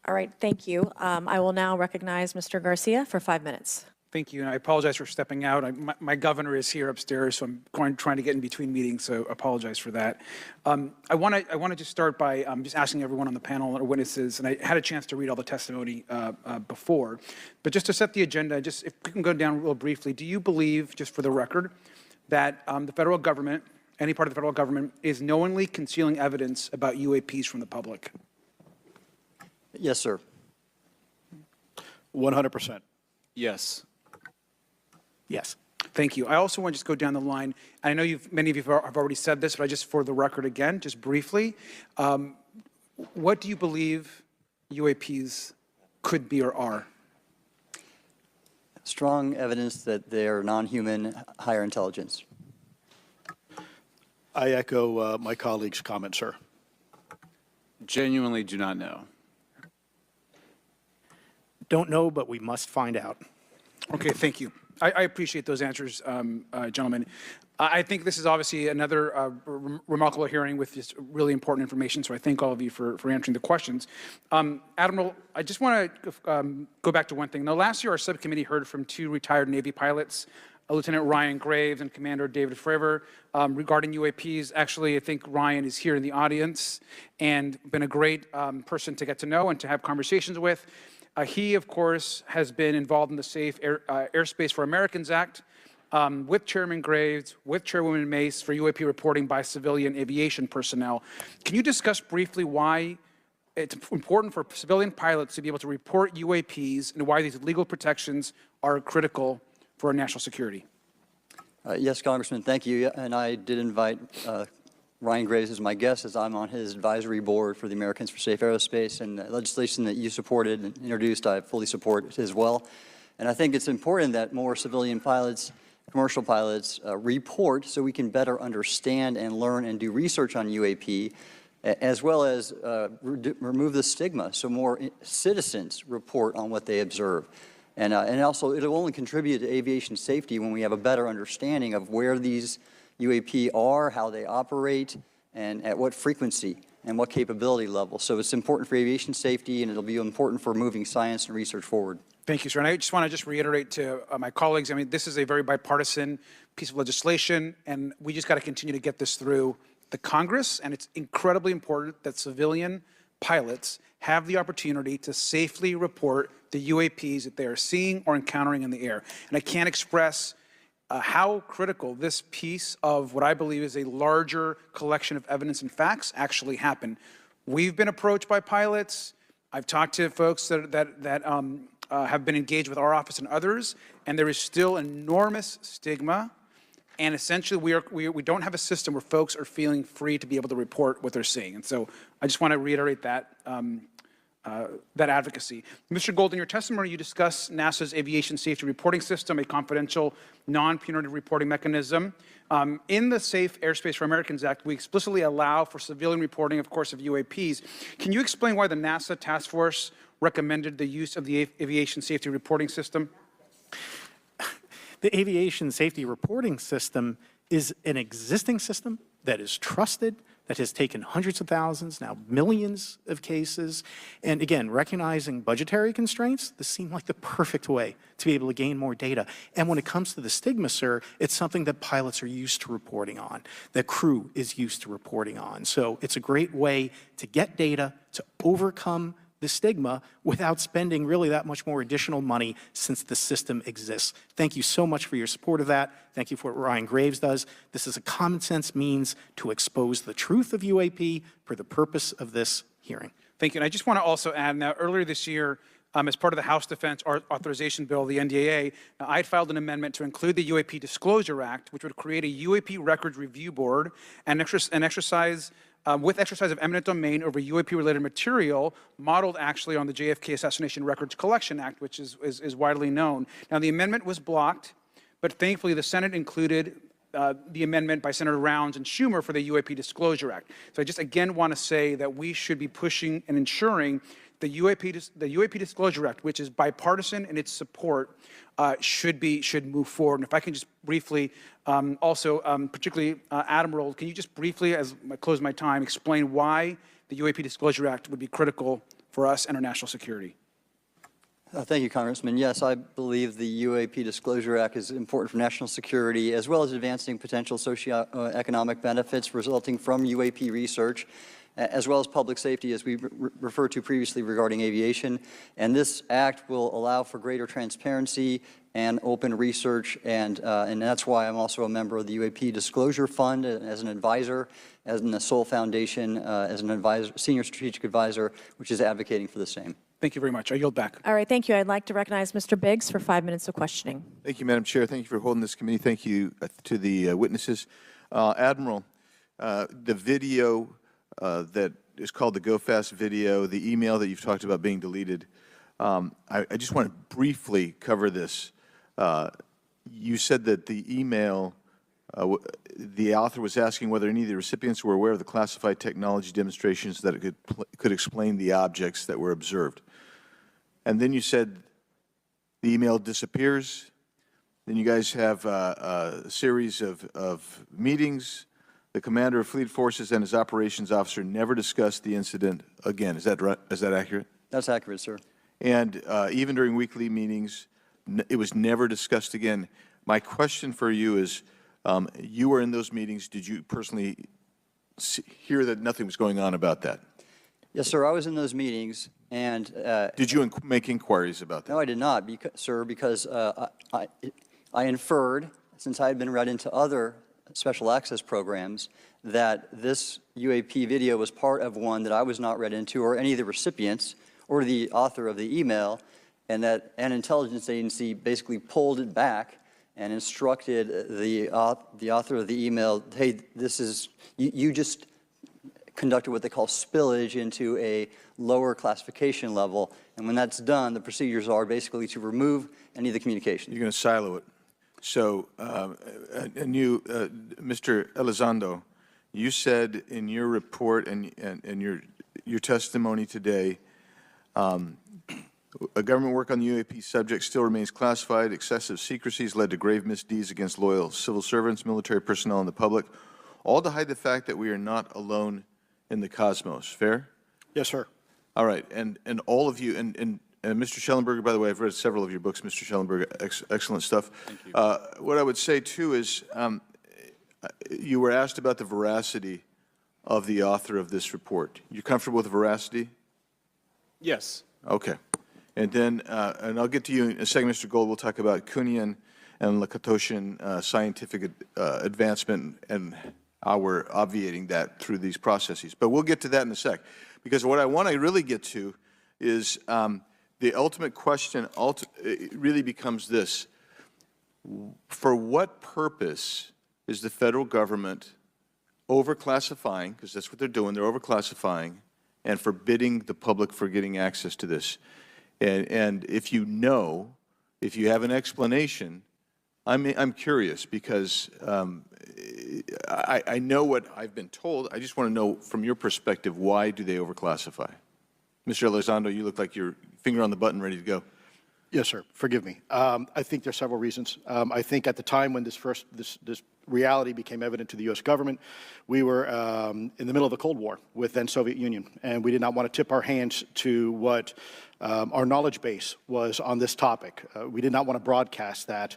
All right, thank you. I will now recognize Mr. Garcia for 5 minutes. Thank you, and I apologize for stepping out. My governor is here upstairs, so I'm trying to get in between meetings, so apologize for that. I want to just start by just asking everyone on the panel or witnesses, and I had a chance to read all the testimony before, but just to set the agenda, just if we can go down real briefly, do you believe, just for the record, that the federal government, any part of the federal government, is knowingly concealing evidence about UAPs from the public? Yes, sir. 100%. Yes. Yes. Thank you. I also want to just go down the line. I know many of you have already said this, but I just, for the record again, just briefly, what do you believe UAPs could be or are? Strong evidence that they are non-human, higher intelligence. I echo my colleague's comment, sir. Genuinely do not know. Don't know, but we must find out. Okay, thank you. I appreciate those answers, gentlemen. I think this is obviously another remarkable hearing with just really important information, so I thank all of you for answering the questions. Admiral, I just want to go back to one thing. Now, last year, our subcommittee heard from 2 retired Navy pilots, Lieutenant Ryan Graves and Commander David Fravor, regarding UAPs. Actually, I think Ryan is here in the audience and been a great person to get to know and to have conversations with. He, of course, has been involved in the Safe Airspace for Americans Act with Chairman Graves, with Chairwoman Mace for UAP reporting by civilian aviation personnel. Can you discuss briefly why it's important for civilian pilots to be able to report UAPs and why these legal protections are critical for our national security? Yes, Congressman, thank you. And I did invite Ryan Graves is my guest, as I'm on his advisory board for the Americans for Safe Aerospace, and the legislation that you supported and introduced, I fully support as well. And I think it's important that more civilian pilots, commercial pilots, report so we can better understand and learn and do research on UAP, as well as remove the stigma so more citizens report on what they observe. And also, it'll only contribute to aviation safety when we have a better understanding of where these UAP are, how they operate, and at what frequency and what capability level. So it's important for aviation safety, and it'll be important for moving science and research forward. Thank you, sir. And I just want to reiterate to my colleagues, I mean, this is a very bipartisan piece of legislation, and we just got to continue to get this through the Congress, and it's incredibly important that civilian pilots have the opportunity to safely report the UAPs that they are seeing or encountering in the air. And I can't express how critical this piece of what I believe is a larger collection of evidence and facts actually happened. We've been approached by pilots. I've talked to folks that have been engaged with our office and others, and there is still enormous stigma. And essentially, we don't have a system where folks are feeling free to be able to report what they're seeing. And so I just want to reiterate that advocacy. Mr. Gold, in your testimony, you discuss NASA's Aviation Safety Reporting System, a confidential, non-punitive reporting mechanism. In the Safe Airspace for Americans Act, we explicitly allow for civilian reporting, of course, of UAPs. Can you explain why the NASA task force recommended the use of the Aviation Safety Reporting System? The Aviation Safety Reporting System is an existing system that is trusted, that has taken hundreds of thousands, now millions of cases. And again, recognizing budgetary constraints, this seemed like the perfect way to be able to gain more data. And when it comes to the stigma, sir, it's something that pilots are used to reporting on, that crew is used to reporting on. So it's a great way to get data, to overcome the stigma without spending really that much more additional money since the system exists. Thank you so much for your support of that. Thank you for what Ryan Graves does. This is a common sense means to expose the truth of UAP for the purpose of this hearing. Thank you. And I just want to also add, now earlier this year, as part of the House Defense Authorization Bill, the NDAA, I filed an amendment to include the UAP Disclosure Act, which would create a UAP Records Review Board and exercise of eminent domain over UAP-related material, modeled actually on the JFK Assassination Records Collection Act, which is widely known. Now, the amendment was blocked, but thankfully the Senate included the amendment by Senator Rounds and Schumer for the UAP Disclosure Act. So I just again want to say that we should be pushing and ensuring the UAP Disclosure Act, which is bipartisan in its support, should move forward. And if I can just briefly, particularly Admiral, can you just briefly, as I close my time, explain why the UAP Disclosure Act would be critical for us and our national security? Thank you, Congressman. Yes, I believe the UAP Disclosure Act is important for national security, as well as advancing potential socioeconomic benefits resulting from UAP research, as well as public safety, as we referred to previously regarding aviation. And this act will allow for greater transparency and open research, and that's why I'm also a member of the UAP Disclosure Fund as an advisor, as in the Sol Foundation, as an advisor, senior strategic advisor, which is advocating for the same. Thank you very much. I yield back. All right, thank you. I'd like to recognize Mr. Biggs for 5 minutes of questioning. Thank you, Madam Chair. Thank you for holding this committee. Thank you to the witnesses. Admiral, the video that is called the Go Fast video, the email that you've talked about being deleted, I just want to briefly cover this. You said that the email, the author was asking whether any of the recipients were aware of the classified technology demonstrations that it could explain the objects that were observed. And then you said the email disappears. Then you guys have a series of meetings. The commander of fleet forces and his operations officer never discussed the incident again. Is that right? Is that accurate? That's accurate, sir. And even during weekly meetings, it was never discussed again. My question for you is, you were in those meetings. Did you personally hear that nothing was going on about that? Yes, sir. I was in those meetings, and did you make inquiries about that? No, I did not, sir, because I inferred, since I had been read into other special access programs, that this UAP video was part of one that I was not read into, or any of the recipients, or the author of the email, and that an intelligence agency basically pulled it back and instructed the author of the email, hey, this is, you just conducted what they call spillage into a lower classification level. And when that's done, the procedures are basically to remove any of the communication. You're going to silo it. So, and you, Mr. Elizondo, you said in your report and your testimony today, a government work on the UAP subject still remains classified. Excessive secrecy has led to grave misdeeds against loyal civil servants, military personnel, and the public, all to hide the fact that we are not alone in the cosmos. Fair? Yes, sir. All right. And all of you, and Mr. Schellenberger, by the way, I've read several of your books, Mr. Schellenberger, excellent stuff. Thank you. What I would say, too, is you were asked about the veracity of the author of this report. You're comfortable with the veracity? Yes. Okay. And then, and I'll get to you in a second, Mr. Gold. We'll talk about Kuhnian and Lakatoshian scientific advancement and how we're obviating that through these processes. But we'll get to that in a sec. Because what I want to really get to is the ultimate question it really becomes this. For what purpose is the federal government overclassifying, because that's what they're doing, they're overclassifying, and forbidding the public for getting access to this? And if you know, if you have an explanation, I'm curious because I know what I've been told. I just want to know from your perspective, why do they overclassify? Mr. Elizondo, you look like you're finger on the button, ready to go. Yes, sir. Forgive me. I think there's several reasons. I think at the time when this reality became evident to the U.S. government, we were in the middle of the Cold War with then Soviet Union, and we did not want to tip our hands to what our knowledge base was on this topic. We did not want to broadcast that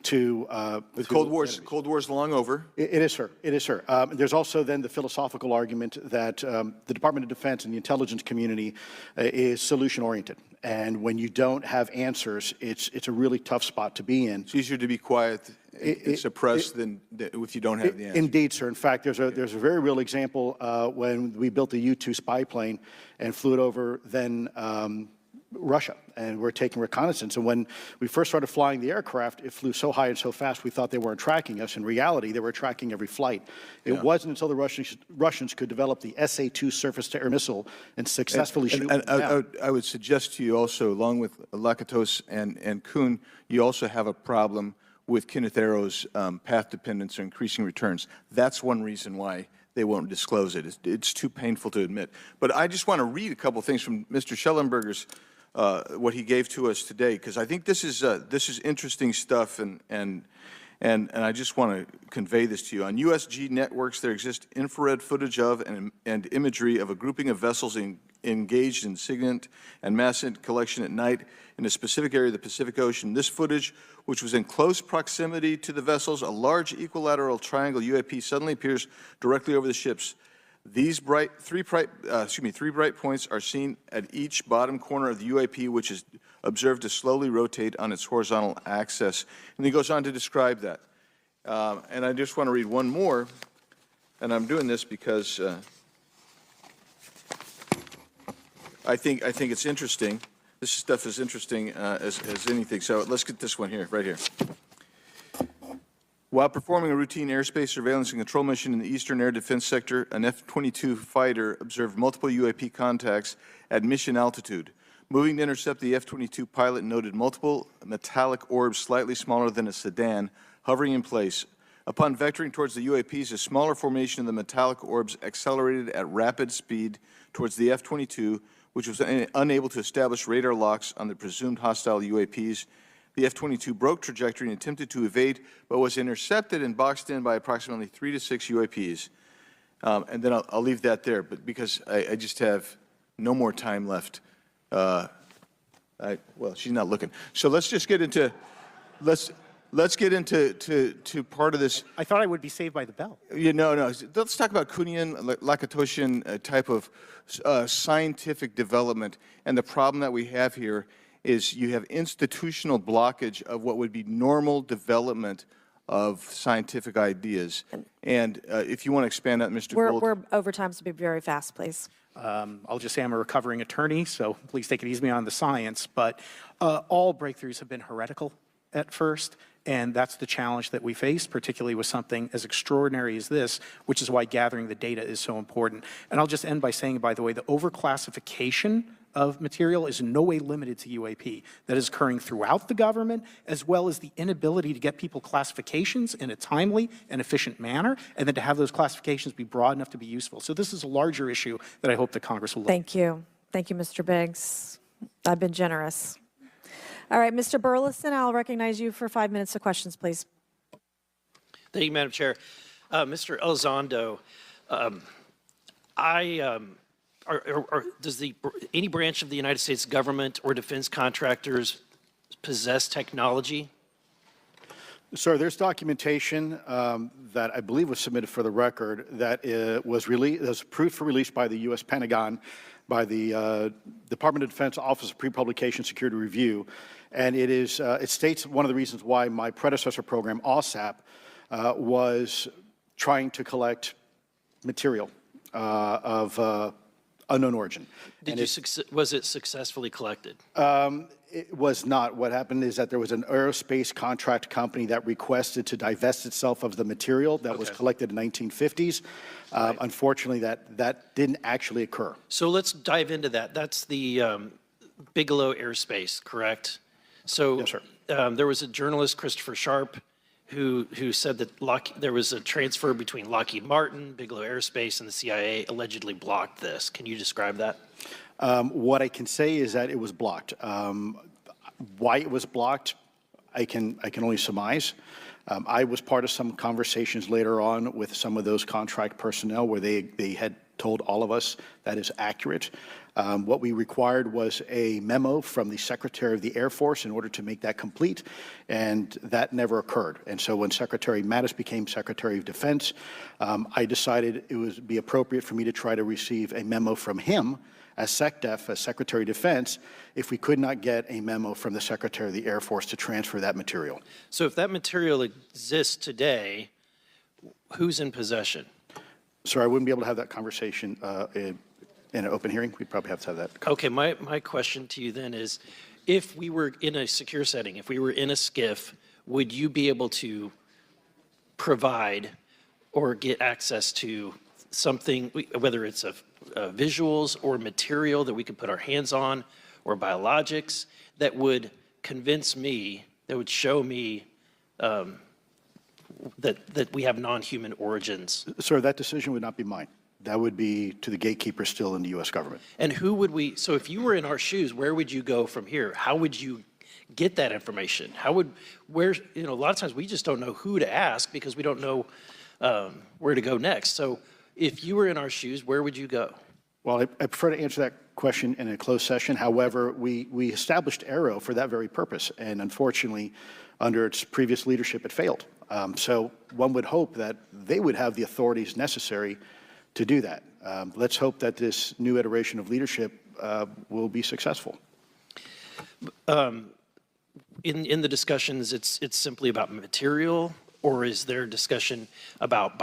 to the Cold War's long over. It is, sir. It is, sir. There's also then the philosophical argument that the Department of Defense and the intelligence community is solution-oriented. And when you don't have answers, it's a really tough spot to be in. It's easier to be quiet and suppressed than if you don't have the answer. Indeed, sir. In fact, there's a very real example when we built the U-2 spy plane and flew it over then Russia, and we're taking reconnaissance. And when we first started flying the aircraft, it flew so high and so fast we thought they weren't tracking us. In reality, they were tracking every flight. It wasn't until the Russians could develop the SA-2 surface-to-air missile and successfully shoot them down. I would suggest to you also, along with Lakatos and Kuhn, you also have a problem with Kenneth Arrow's path dependence or increasing returns. That's one reason why they won't disclose it. It's too painful to admit. But I just want to read a couple things from Mr. Schellenberger's what he gave to us today, because I think this is interesting stuff, and I just want to convey this to you. On USG networks, there exists infrared footage of and imagery of a grouping of vessels engaged in SIGINT and mass collection at night in a specific area of the Pacific Ocean. This footage, which was in close proximity to the vessels, a large equilateral triangle UAP suddenly appears directly over the ships. These three bright points are seen at each bottom corner of the UAP, which is observed to slowly rotate on its horizontal axis. And he goes on to describe that. And I just want to read one more, and I'm doing this because I think it's interesting. This stuff is interesting as anything. So let's get this one here, right here. While performing a routine airspace surveillance and control mission in the eastern air defense sector, an F-22 fighter observed multiple UAP contacts at mission altitude. Moving to intercept the F-22 pilot noted multiple metallic orbs slightly smaller than a sedan hovering in place. Upon vectoring towards the UAPs, a smaller formation of the metallic orbs accelerated at rapid speed towards the F-22, which was unable to establish radar locks on the presumed hostile UAPs. The F-22 broke trajectory and attempted to evade, but was intercepted and boxed in by approximately 3 to 6 UAPs. And then I'll leave that there, but because I just have no more time left. Well, she's not looking. So let's just get into let's get into part of this. I thought I would be saved by the bell. No. Let's talk about Kuhnian, Lakatoshian type of scientific development, and the problem that we have here is you have institutional blockage of what would be normal development of scientific ideas. And if you want to expand on Mr. Gold. We're over time, so be very fast, please. I'll just say I'm a recovering attorney, so please take it easy on the science. But all breakthroughs have been heretical at first, And that's the challenge that we face, particularly with something as extraordinary as this, which is why gathering the data is so important. And I'll just end by saying, by the way, the overclassification of material is in no way limited to UAP. That is occurring throughout the government, as well as the inability to get people classifications in a timely and efficient manner, and then to have those classifications be broad enough to be useful. So this is a larger issue that I hope that Congress will look at. Thank you. Thank you, Mr. Biggs. I've been generous. All right, Mr. Burleson, I'll recognize you for 5 minutes of questions, please. Thank you, Madam Chair. Mr. Elizondo, does any branch of the United States government or defense contractors possess technology? Sir, there's documentation that I believe was submitted for the record that was approved for release by the U.S. Pentagon, by the Department of Defense Office of Pre-Publication Security Review, and it states one of the reasons why my predecessor program, OSAP, was trying to collect material of unknown origin. Was it successfully collected? It was not. What happened is that there was an aerospace contract company that requested to divest itself of the material that was collected in the 1950s. Right. Unfortunately, that didn't actually occur. So let's dive into that. That's the Bigelow Aerospace, correct? So yes, sir. There was a journalist, Christopher Sharp, who said that there was a transfer between Lockheed Martin, Bigelow Aerospace, and the CIA allegedly blocked this. Can you describe that? What I can say is that it was blocked. Why it was blocked, I can only surmise. I was part of some conversations later on with some of those contract personnel where they had told all of us that is accurate. What we required was a memo from the Secretary of the Air Force in order to make that complete, and that never occurred. And so when Secretary Mattis became Secretary of Defense, I decided it would be appropriate for me to try to receive a memo from him as SecDef, as Secretary of Defense, if we could not get a memo from the Secretary of the Air Force to transfer that material. So if that material exists today, who's in possession? Sir, I wouldn't be able to have that conversation in an open hearing. We'd probably have to have that. Okay, my question to you then is, if we were in a secure setting, if we were in a SCIF, would you be able to provide or get access to something, whether it's visuals or material that we could put our hands on, or biologics, that would convince me, that would show me that we have non-human origins? Sir, that decision would not be mine. That would be to the gatekeeper still in the U.S. government. And who would we, so if you were in our shoes, where would you go from here? How would you get that information? A lot of times we just don't know who to ask because we don't know where to go next. So if you were in our shoes, where would you go? Well, I prefer to answer that question in a closed session. However, we established AARO for that very purpose, and unfortunately, under its previous leadership, it failed. So one would hope that they would have the authorities necessary to do that. Let's hope that this new iteration of leadership will be successful. In the discussions, it's simply about material, or is there discussion about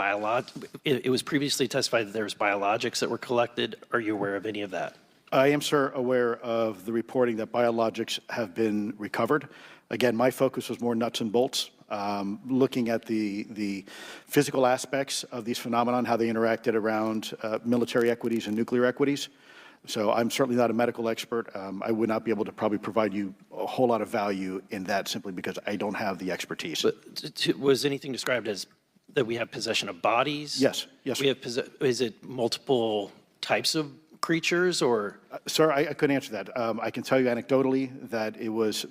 it was previously testified that there was biologics that were collected. Are you aware of any of that? I am, sir, aware of the reporting that biologics have been recovered. Again, my focus was more nuts and bolts, looking at the physical aspects of these phenomena, how they interacted around military equities and nuclear equities. So I'm certainly not a medical expert. I would not be able to probably provide you a whole lot of value in that simply because I don't have the expertise. But was anything described as that we have possession of bodies? Yes, yes. Is it multiple types of creatures, or? Sir, I couldn't answer that. I can tell you anecdotally that it was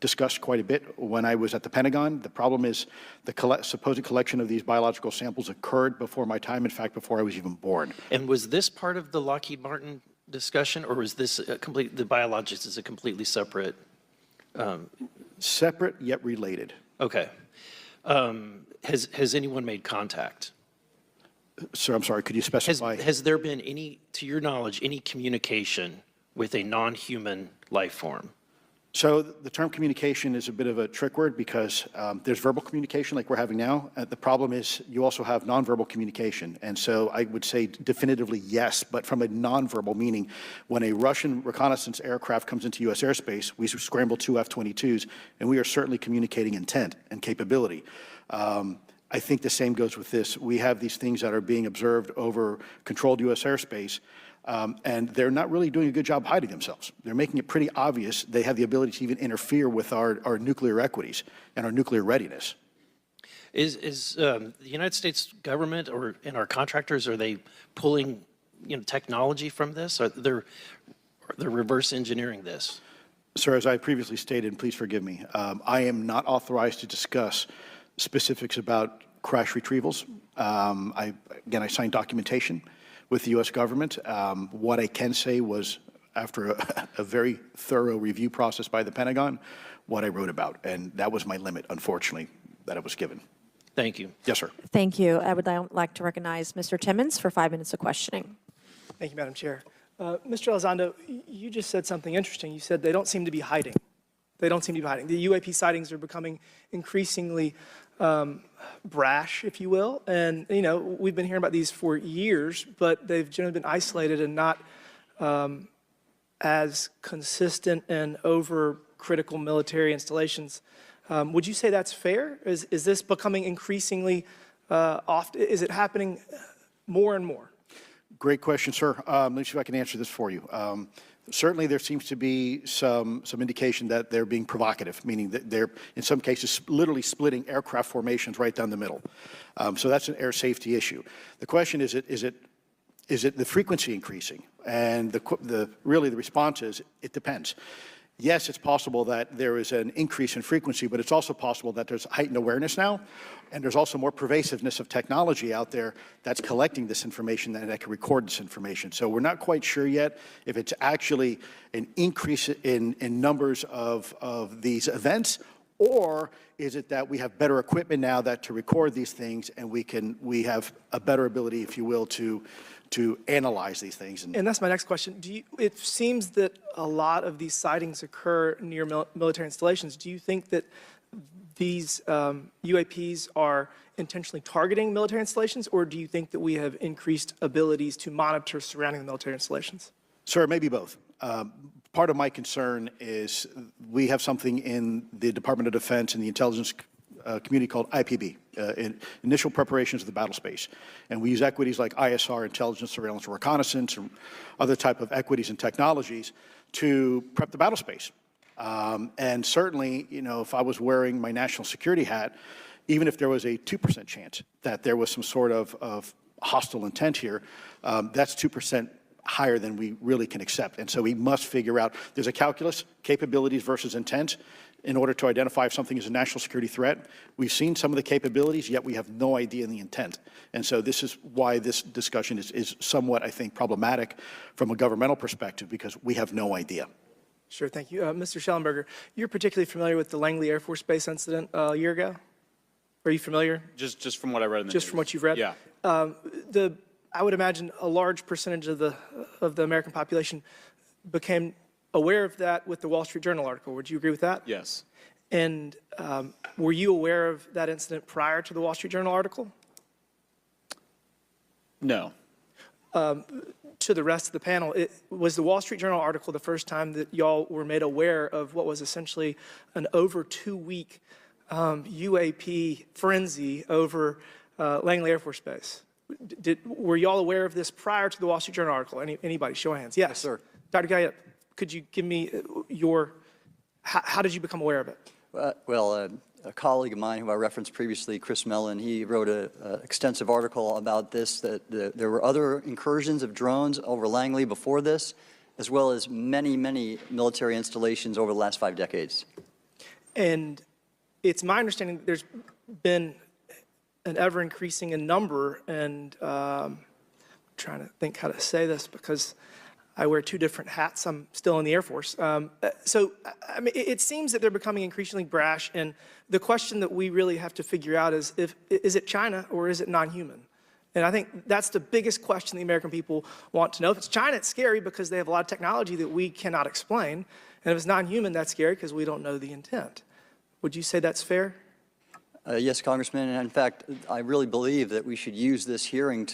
discussed quite a bit when I was at the Pentagon. The problem is the supposed collection of these biological samples occurred before my time, in fact, before I was even born. And was this part of the Lockheed Martin discussion, or was this the biologics is a completely separate? Separate yet related. Okay. Has anyone made contact? Sir, I'm sorry, could you specify? Has there been any, to your knowledge, any communication with a non-human life form? So the term communication is a bit of a trick word because there's verbal communication like we're having now. The problem is you also have nonverbal communication. And so I would say definitively yes, but from a nonverbal meaning, when a Russian reconnaissance aircraft comes into U.S. airspace, we scramble 2 F-22s, and we are certainly communicating intent and capability. I think the same goes with this. We have these things that are being observed over controlled U.S. airspace, and they're not really doing a good job hiding themselves. They're making it pretty obvious they have the ability to even interfere with our nuclear equities and our nuclear readiness. Is the United States government and our contractors, are they pulling technology from this? Are they're reverse engineering this? Sir, as I previously stated, and please forgive me, I am not authorized to discuss specifics about crash retrievals. I signed documentation with the U.S. government. What I can say was, after a very thorough review process by the Pentagon, what I wrote about, and that was my limit, unfortunately, that I was given. Thank you. Yes, sir. Thank you. I would like to recognize Mr. Timmons for 5 minutes of questioning. Thank you, Madam Chair. Mr. Elizondo, you just said something interesting. You said they don't seem to be hiding. They don't seem to be hiding. The UAP sightings are becoming increasingly brash, if you will. And, we've been hearing about these for years, but they've generally been isolated and not as consistent and over critical military installations. Would you say that's fair? Is this becoming increasingly often? Is it happening more and more? Great question, sir. Let me see if I can answer this for you. Certainly, there seems to be some indication that they're being provocative, meaning that they're, in some cases, literally splitting aircraft formations right down the middle. So that's an air safety issue. The question is it the frequency increasing? And really the response is it depends. Yes, it's possible that there is an increase in frequency, but it's also possible that there's heightened awareness now, and there's also more pervasiveness of technology out there that's collecting this information and that can record this information. So we're not quite sure yet if it's actually an increase in numbers of these events, or is it that we have better equipment now that to record these things, and we have a better ability, if you will, to analyze these things. And that's my next question. It seems that a lot of these sightings occur near military installations. Do you think that these UAPs are intentionally targeting military installations, or do you think that we have increased abilities to monitor surrounding the military installations? Sir, maybe both. Part of my concern is we have something in the Department of Defense and the intelligence community called IPB, Initial Preparations of the Battle Space. And we use equities like ISR, intelligence, surveillance, reconnaissance, and other type of equities and technologies to prep the battle space. And certainly, if I was wearing my national security hat, even if there was a 2% chance that there was some sort of hostile intent here, that's 2% higher than we really can accept. And so we must figure out, there's a calculus, capabilities versus intent, in order to identify if something is a national security threat. We've seen some of the capabilities, yet we have no idea in the intent. And so this is why this discussion is somewhat, I think, problematic from a governmental perspective, because we have no idea. Sure, thank you. Mr. Schellenberger, you're particularly familiar with the Langley Air Force Base incident a year ago? Are you familiar? Just from what I read in the Just news. from what you've read? Yeah. I would imagine a large percentage of the American population became aware of that with the Wall Street Journal article. Would you agree with that? Yes. And were you aware of that incident prior to the Wall Street Journal article? No. To the rest of the panel, was the Wall Street Journal article the first time that y'all were made aware of what was essentially an over 2-week UAP frenzy over Langley Air Force Base? Were y'all aware of this prior to the Wall Street Journal article? Anybody? Show of hands. Yes, sir. Dr. Guyette, could you give me how did you become aware of it? A colleague of mine who I referenced previously, Chris Mellon, he wrote an extensive article about this, that there were other incursions of drones over Langley before this, as well as many, many military installations over the last 5 decades. And it's my understanding that there's been an ever-increasing in number, and I'm trying to think how to say this because I wear 2 different hats. I'm still in the Air Force. So, I mean, it seems that they're becoming increasingly brash, and the question that we really have to figure out is is it China or is it non-human? And I think that's the biggest question the American people want to know. If it's China, it's scary because they have a lot of technology that we cannot explain. And if it's non-human, that's scary because we don't know the intent. Would you say that's fair? Yes, Congressman. And in fact, I really believe that we should use this hearing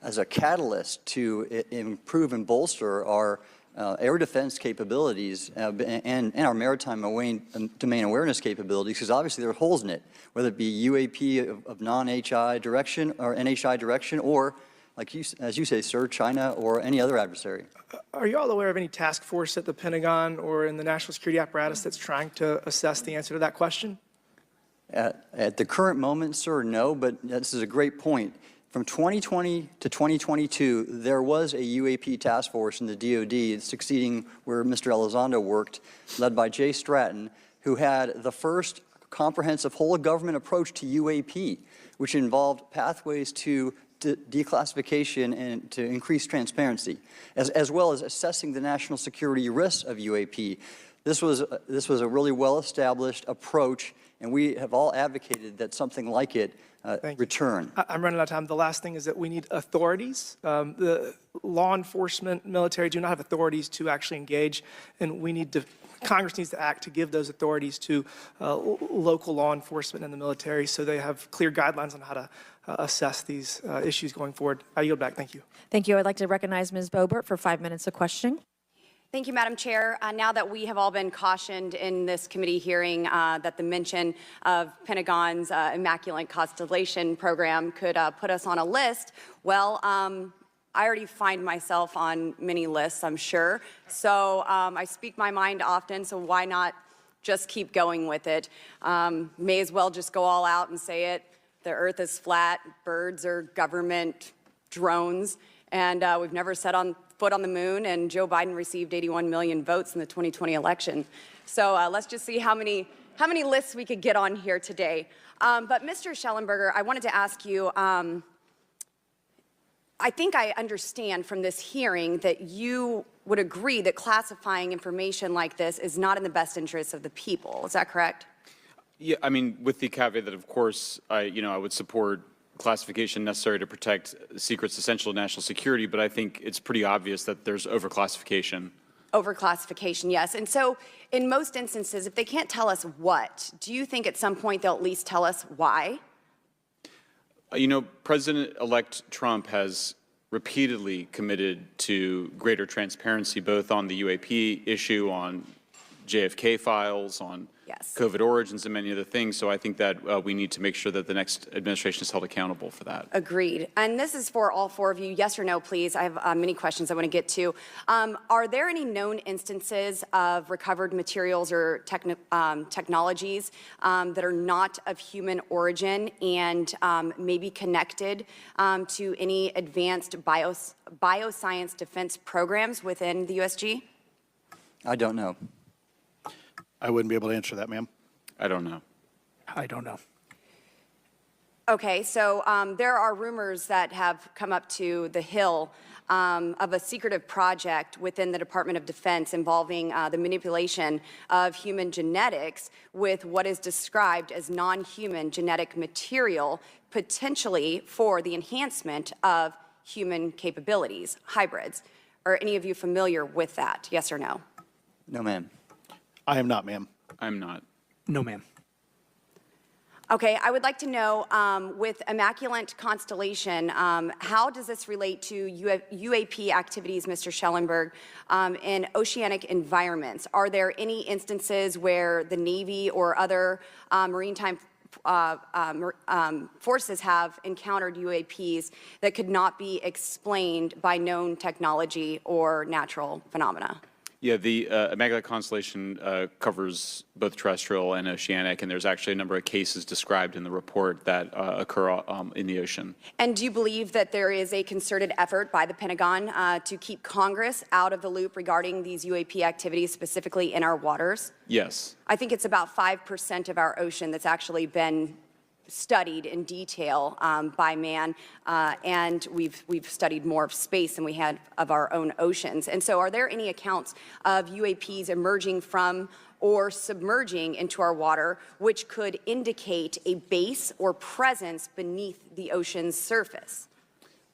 as a catalyst to improve and bolster our air defense capabilities and our maritime domain awareness capabilities, because obviously there are holes in it, whether it be UAP of non-HI direction or NHI direction, or, like as you say, sir, China or any other adversary. Are you all aware of any task force at the Pentagon or in the national security apparatus that's trying to assess the answer to that question? At the current moment, sir, no, but this is a great point. From 2020 to 2022, there was a UAP task force in the DoD succeeding where Mr. Elizondo worked, led by Jay Stratton, who had the first comprehensive whole-of-government approach to UAP, which involved pathways to declassification and to increase transparency, as well as assessing the national security risks of UAP. This was a really well-established approach, and we have all advocated that something like it return. I'm running out of time. The last thing is that we need authorities. The law enforcement, military do not have authorities to actually engage, and Congress needs to act to give those authorities to local law enforcement and the military so they have clear guidelines on how to assess these issues going forward. I yield back. Thank you. Thank you. I'd like to recognize Ms. Boebert for 5 minutes of questioning. Thank you, Madam Chair. Now that we have all been cautioned in this committee hearing that the mention of Pentagon's Immaculate Constellation program could put us on a list, well, I already find myself on many lists, I'm sure. So I speak my mind often, so why not just keep going with it? May as well just go all out and say it. The Earth is flat, birds are government drones, and we've never set foot on the moon, and Joe Biden received 81 million votes in the 2020 election. So let's just see how many lists we could get on here today. But Mr. Schellenberger, I wanted to ask you, I think I understand from this hearing that you would agree that classifying information like this is not in the best interest of the people. Is that correct? Yeah, I mean, with the caveat that, of course, I would support classification necessary to protect secrets essential to national security, but I think it's pretty obvious that there's overclassification. Overclassification, yes. And so in most instances, if they can't tell us what, do you think at some point they'll at least tell us why? President-elect Trump has repeatedly committed to greater transparency, both on the UAP issue, on JFK files, on COVID origins, and many other things. So I think that we need to make sure that the next administration is held accountable for that. Agreed. And this is for all four of you. Yes or no, please. I have many questions I want to get to. Are there any known instances of recovered materials or technologies that are not of human origin and maybe connected to any advanced bioscience defense programs within the USG? I don't know. I wouldn't be able to answer that, ma'am. I don't know. I don't know. Okay, so there are rumors that have come up to the Hill of a secretive project within the Department of Defense involving the manipulation of human genetics with what is described as non-human genetic material, potentially for the enhancement of human capabilities, hybrids. Are any of you familiar with that? Yes or no? No, ma'am. I am not, ma'am. I'm not. No, ma'am. Okay, I would like to know, with Immaculate Constellation, how does this relate to UAP activities, Mr. Schellenberg, in oceanic environments? Are there any instances where the Navy or other maritime forces have encountered UAPs that could not be explained by known technology or natural phenomena? Yeah, the Immaculate Constellation covers both terrestrial and oceanic, and there's actually a number of cases described in the report that occur in the ocean. And do you believe that there is a concerted effort by the Pentagon to keep Congress out of the loop regarding these UAP activities, specifically in our waters? Yes. I think it's about 5% of our ocean that's actually been studied in detail by man, and we've studied more of space than we had of our own oceans. And so are there any accounts of UAPs emerging from or submerging into our water which could indicate a base or presence beneath the ocean's surface?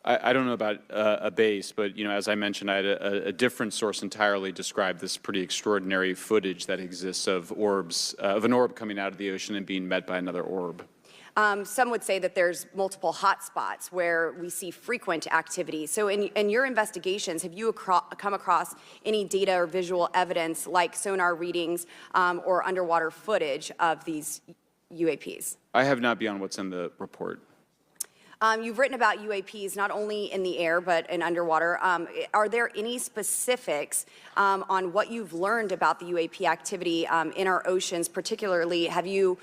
I don't know about a base, but, as I mentioned, I had a different source entirely describe this pretty extraordinary footage that exists of orbs, of an orb coming out of the ocean and being met by another orb. Some would say that there's multiple hotspots where we see frequent activity. So in your investigations, have you come across any data or visual evidence like sonar readings or underwater footage of these UAPs? I have not beyond what's in the report. You've written about UAPs not only in the air but in underwater. Are there any specifics on what you've learned about the UAP activity in our oceans? Particularly, have you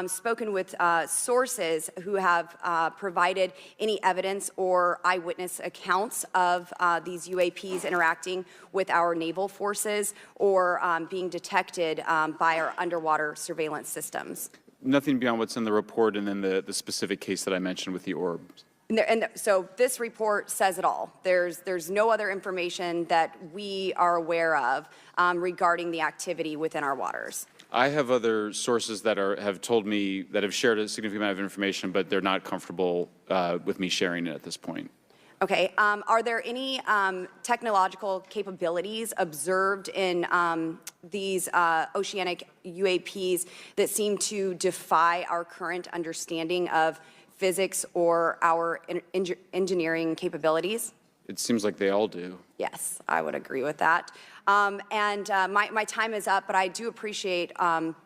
spoken with sources who have provided any evidence or eyewitness accounts of these UAPs interacting with our naval forces or being detected by our underwater surveillance systems? Nothing beyond what's in the report and then the specific case that I mentioned with the orbs. So this report says it all. There's no other information that we are aware of regarding the activity within our waters. I have other sources that have told me that have shared a significant amount of information, but they're not comfortable with me sharing it at this point. Okay. Are there any technological capabilities observed in these oceanic UAPs that seem to defy our current understanding of physics or our engineering capabilities? It seems like they all do. Yes, I would agree with that. My time is up, but I do appreciate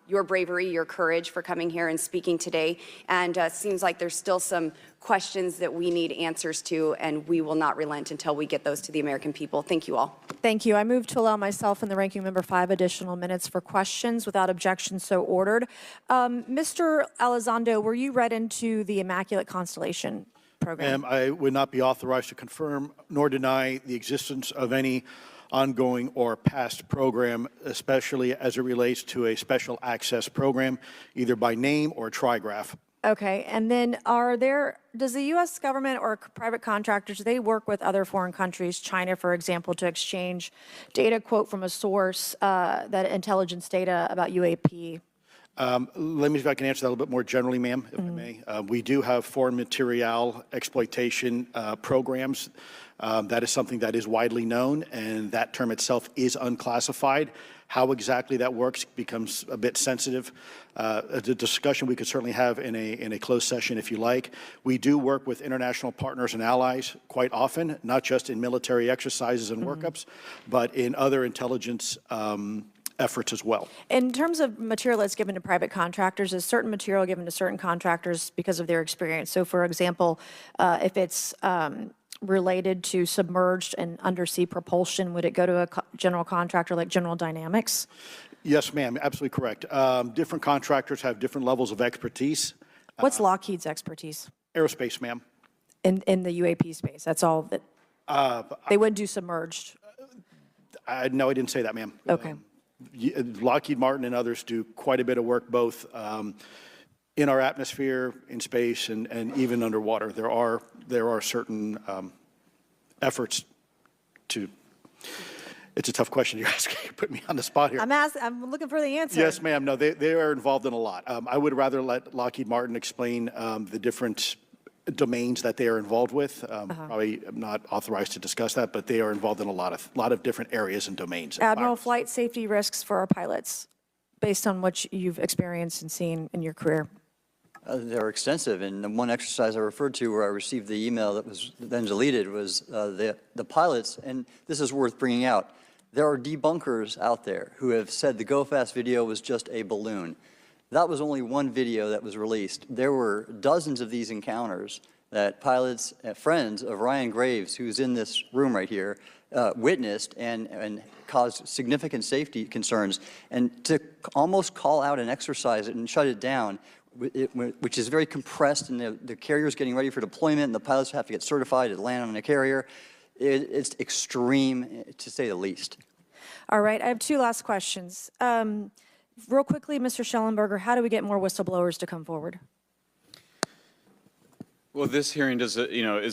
your bravery, your courage for coming here and speaking today. And it seems like there's still some questions that we need answers to, and we will not relent until we get those to the American people. Thank you all. Thank you. I move to allow myself and the ranking member 5 additional minutes for questions without objection, so ordered. Mr. Elizondo, were you read into the Immaculate Constellation program? Ma'am, I would not be authorized to confirm nor deny the existence of any ongoing or past program, especially as it relates to a special access program, either by name or trigraph. Okay, and then does the U.S. government or private contractors, do they work with other foreign countries, China, for example, to exchange data, quote from a source, that intelligence data about UAP? Let me see if I can answer that a little bit more generally, ma'am, if I may. We do have foreign material exploitation programs. That is something that is widely known, and that term itself is unclassified. How exactly that works becomes a bit sensitive. A discussion we could certainly have in a closed session if you like. We do work with international partners and allies quite often, not just in military exercises and workups, but in other intelligence efforts as well. In terms of material that's given to private contractors, is certain material given to certain contractors because of their experience? So, for example, if it's related to submerged and undersea propulsion, would it go to a general contractor like General Dynamics? Yes, ma'am, absolutely correct. Different contractors have different levels of expertise. What's Lockheed's expertise? Aerospace, ma'am. In the UAP space, that's all that, they wouldn't do submerged? No, I didn't say that, ma'am. Okay. Lockheed Martin and others do quite a bit of work both in our atmosphere, in space, and even underwater. There are certain efforts to. It's a tough question you're asking. You put me on the spot here. I'm looking for the answer. Yes, ma'am. No, they are involved in a lot. I would rather let Lockheed Martin explain the different domains that they are involved with. Probably am not authorized to discuss that, but they are involved in a lot of different areas and domains. Admiral, flight safety risks for our pilots, based on what you've experienced and seen in your career. They're extensive, and the one exercise I referred to where I received the email that was then deleted was the pilots, and this is worth bringing out. There are debunkers out there who have said the Go Fast video was just a balloon. That was only one video that was released. There were dozens of these encounters that pilots, friends of Ryan Graves, who's in this room right here, witnessed and caused significant safety concerns. And to almost call out an exercise and shut it down, which is very compressed, and the carrier's getting ready for deployment, and the pilots have to get certified to land on a carrier, it's extreme, to say the least. All right, I have two last questions. Real quickly, Mr. Schellenberger, how do we get more whistleblowers to come forward? Well, this hearing is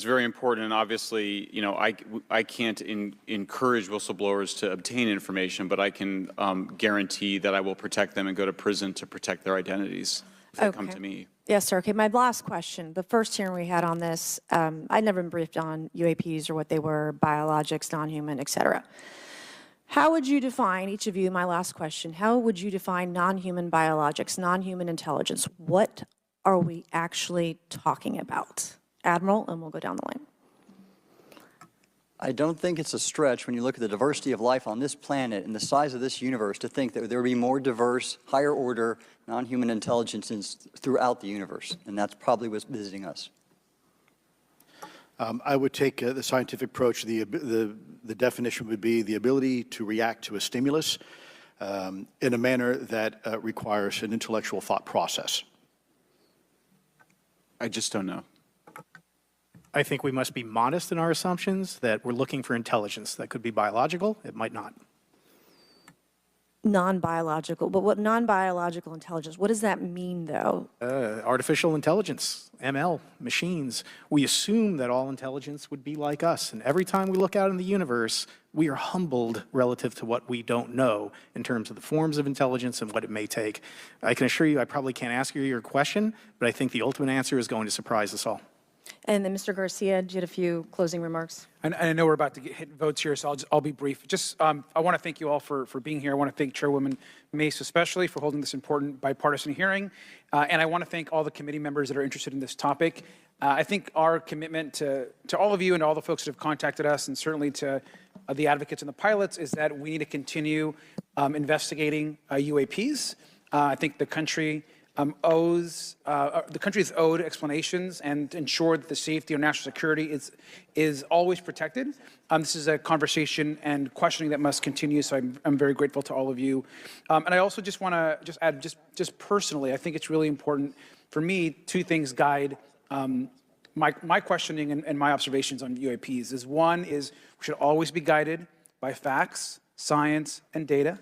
very important, and obviously, I can't encourage whistleblowers to obtain information, but I can guarantee that I will protect them and go to prison to protect their identities if they come to me. Yes, sir. Okay, my last question. The first hearing we had on this, I'd never been briefed on UAPs or what they were, biologics, non-human, et cetera. How would you define, each of you, my last question, how would you define non-human biologics, non-human intelligence? What are we actually talking about? Admiral, and we'll go down the line. I don't think it's a stretch when you look at the diversity of life on this planet and the size of this universe to think that there would be more diverse, higher order, non-human intelligences throughout the universe, and that's probably what's visiting us. I would take the scientific approach. The definition would be the ability to react to a stimulus in a manner that requires an intellectual thought process. I just don't know. I think we must be modest in our assumptions that we're looking for intelligence. That could be biological, it might not. Non-biological, but what non-biological intelligence, what does that mean, though? Artificial intelligence, ML, machines. We assume that all intelligence would be like us, and every time we look out in the universe, we are humbled relative to what we don't know in terms of the forms of intelligence and what it may take. I can assure you I probably can't ask you your question, but I think the ultimate answer is going to surprise us all. And then Mr. Garcia, you had a few closing remarks. And I know we're about to hit votes here, so I'll be brief. Just, I want to thank you all for being here. I want to thank Chairwoman Mace especially for holding this important bipartisan hearing. And I want to thank all the committee members that are interested in this topic. I think our commitment to all of you and all the folks that have contacted us, and certainly to the advocates and the pilots, is that we need to continue investigating UAPs. I think the country the country is owed explanations and ensure that the safety of national security is always protected. This is a conversation and questioning that must continue, so I'm very grateful to all of you. And I also just want to add, just personally, I think it's really important for me, two things guide my questioning and my observations on UAPs. One is we should always be guided by facts, science, and data,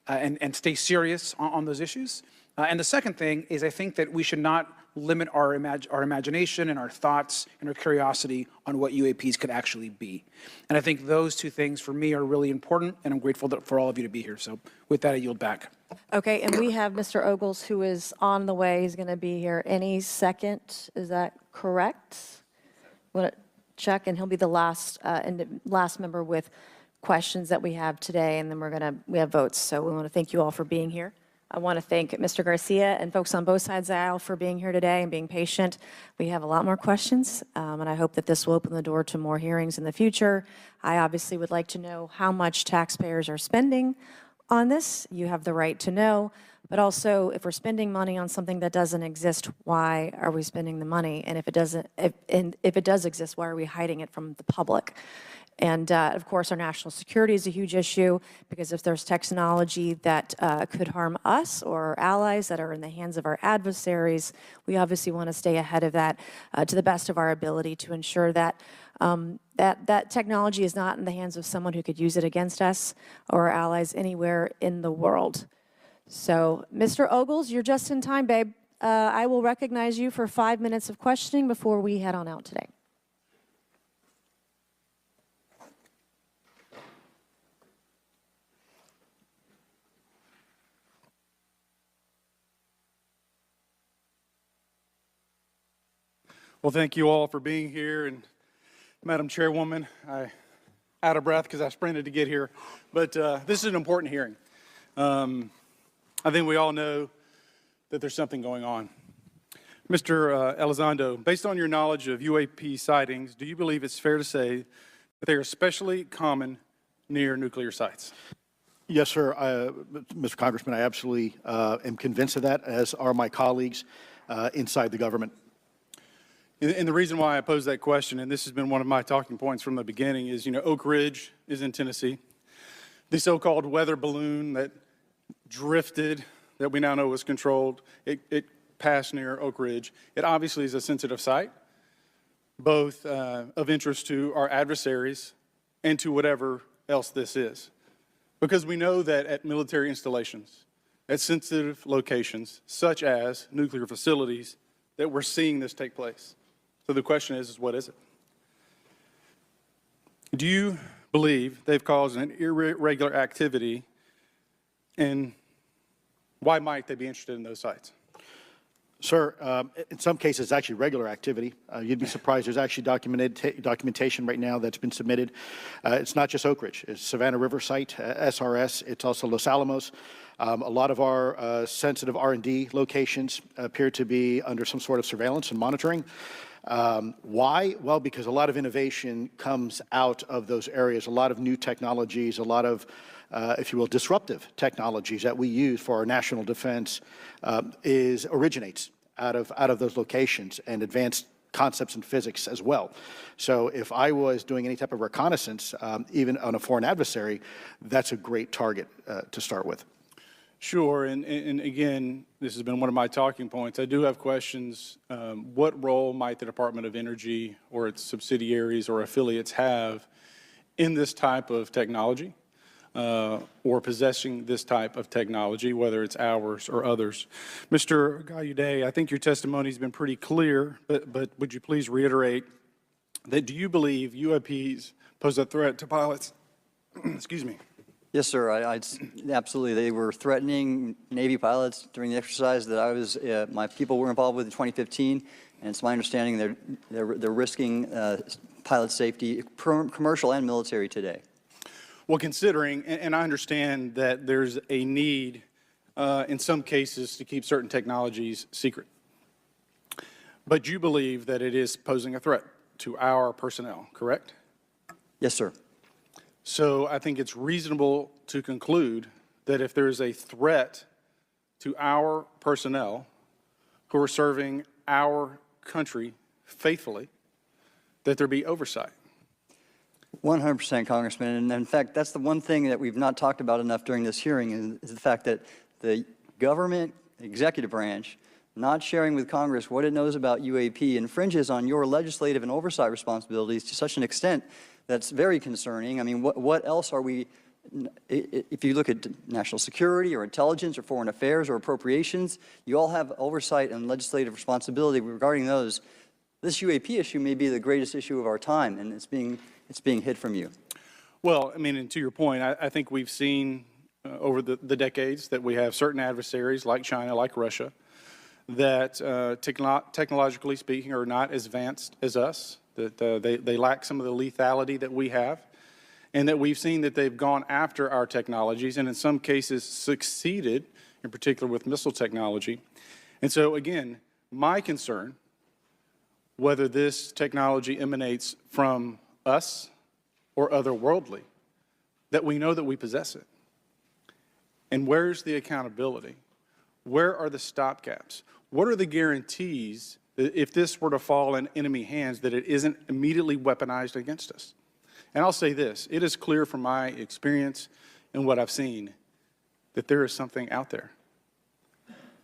and stay serious on those issues. And the second thing is I think that we should not limit our imagination and our thoughts and our curiosity on what UAPs could actually be. And I think those two things for me are really important, and I'm grateful for all of you to be here. So with that, I yield back. Okay, and we have Mr. Ogles, who is on the way. He's going to be here any second. Is that correct? Want to check, and he'll be the last member with questions that we have today, and then we have votes. So we want to thank you all for being here. I want to thank Mr. Garcia and folks on both sides of the aisle for being here today and being patient. We have a lot more questions, and I hope that this will open the door to more hearings in the future. I obviously would like to know how much taxpayers are spending on this. You have the right to know, but also if we're spending money on something that doesn't exist, why are we spending the money? And if it does exist, why are we hiding it from the public? And of course, our national security is a huge issue, because if there's technology that could harm us or our allies that are in the hands of our adversaries, we obviously want to stay ahead of that to the best of our ability to ensure that that technology is not in the hands of someone who could use it against us or our allies anywhere in the world. So, Mr. Ogles, you're just in time, babe. I will recognize you for 5 minutes of questioning before we head on out today. Well, thank you all for being here, and Madam Chairwoman, I'm out of breath because I sprinted to get here, but this is an important hearing. I think we all know that there's something going on. Mr. Elizondo, based on your knowledge of UAP sightings, do you believe it's fair to say that they are especially common near nuclear sites? Yes, sir. Mr. Congressman, I absolutely am convinced of that, as are my colleagues inside the government. And the reason why I pose that question, and this has been one of my talking points from the beginning, is, Oak Ridge is in Tennessee. The so-called weather balloon that drifted, that we now know was controlled, it passed near Oak Ridge. It obviously is a sensitive site, both of interest to our adversaries and to whatever else this is. Because we know that at military installations, at sensitive locations, such as nuclear facilities, that we're seeing this take place. So the question is what is it? Do you believe they've caused an irregular activity, and why might they be interested in those sites? Sir, in some cases, it's actually regular activity. You'd be surprised. There's actually documentation right now that's been submitted. It's not just Oak Ridge. It's Savannah River Site, SRS. It's also Los Alamos. A lot of our sensitive R&D locations appear to be under some sort of surveillance and monitoring. Why? Well, because a lot of innovation comes out of those areas, a lot of new technologies, a lot of, if you will, disruptive technologies that we use for our national defense originates out of those locations, and advanced concepts in physics as well. So if I was doing any type of reconnaissance, even on a foreign adversary, that's a great target to start with. Sure, and again, this has been one of my talking points. I do have questions. What role might the Department of Energy or its subsidiaries or affiliates have in this type of technology or possessing this type of technology, whether it's ours or others? Mr. Gallaudet, I think your testimony has been pretty clear, but would you please reiterate that do you believe UAPs pose a threat to pilots? Excuse me. Yes, sir. Absolutely. They were threatening Navy pilots during the exercise that I was, my people were involved with in 2015, and it's my understanding they're risking pilot safety, commercial and military today. Well, considering, and I understand that there's a need in some cases to keep certain technologies secret, but you believe that it is posing a threat to our personnel, correct? Yes, sir. So I think it's reasonable to conclude that if there is a threat to our personnel who are serving our country faithfully, that there be oversight. 100%, Congressman. And in fact, that's the one thing that we've not talked about enough during this hearing is the fact that the government executive branch not sharing with Congress what it knows about UAP infringes on your legislative and oversight responsibilities to such an extent that's very concerning. I mean, what else are we, if you look at national security or intelligence or foreign affairs or appropriations, you all have oversight and legislative responsibility regarding those. This UAP issue may be the greatest issue of our time, and it's being hid from you. Well, I mean, and to your point, I think we've seen over the decades that we have certain adversaries like China, like Russia, that technologically speaking are not as advanced as us, that they lack some of the lethality that we have, and that we've seen that they've gone after our technologies and in some cases succeeded, in particular with missile technology. And so again, my concern, whether this technology emanates from us or otherworldly, that we know that we possess it. And where's the accountability? Where are the stopgaps? What are the guarantees that if this were to fall in enemy hands, that it isn't immediately weaponized against us? And I'll say this, it is clear from my experience and what I've seen that there is something out there.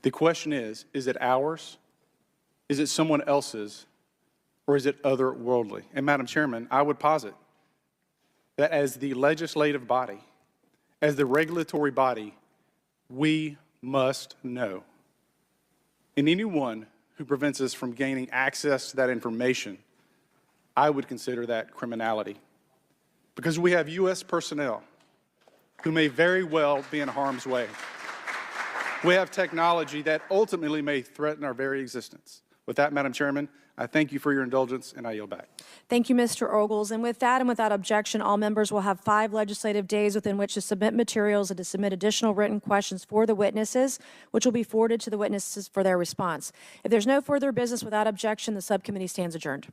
The question is it ours? Is it someone else's? Or is it otherworldly? And Madam Chairman, I would posit that as the legislative body, as the regulatory body, we must know. And anyone who prevents us from gaining access to that information, I would consider that criminality. Because we have U.S. personnel who may very well be in harm's way. We have technology that ultimately may threaten our very existence. With that, Madam Chairman, I thank you for your indulgence, and I yield back. Thank you, Mr. Ogles. And with that and without objection, all members will have 5 legislative days within which to submit materials and to submit additional written questions for the witnesses, which will be forwarded to the witnesses for their response. If there's no further business without objection, the subcommittee stands adjourned.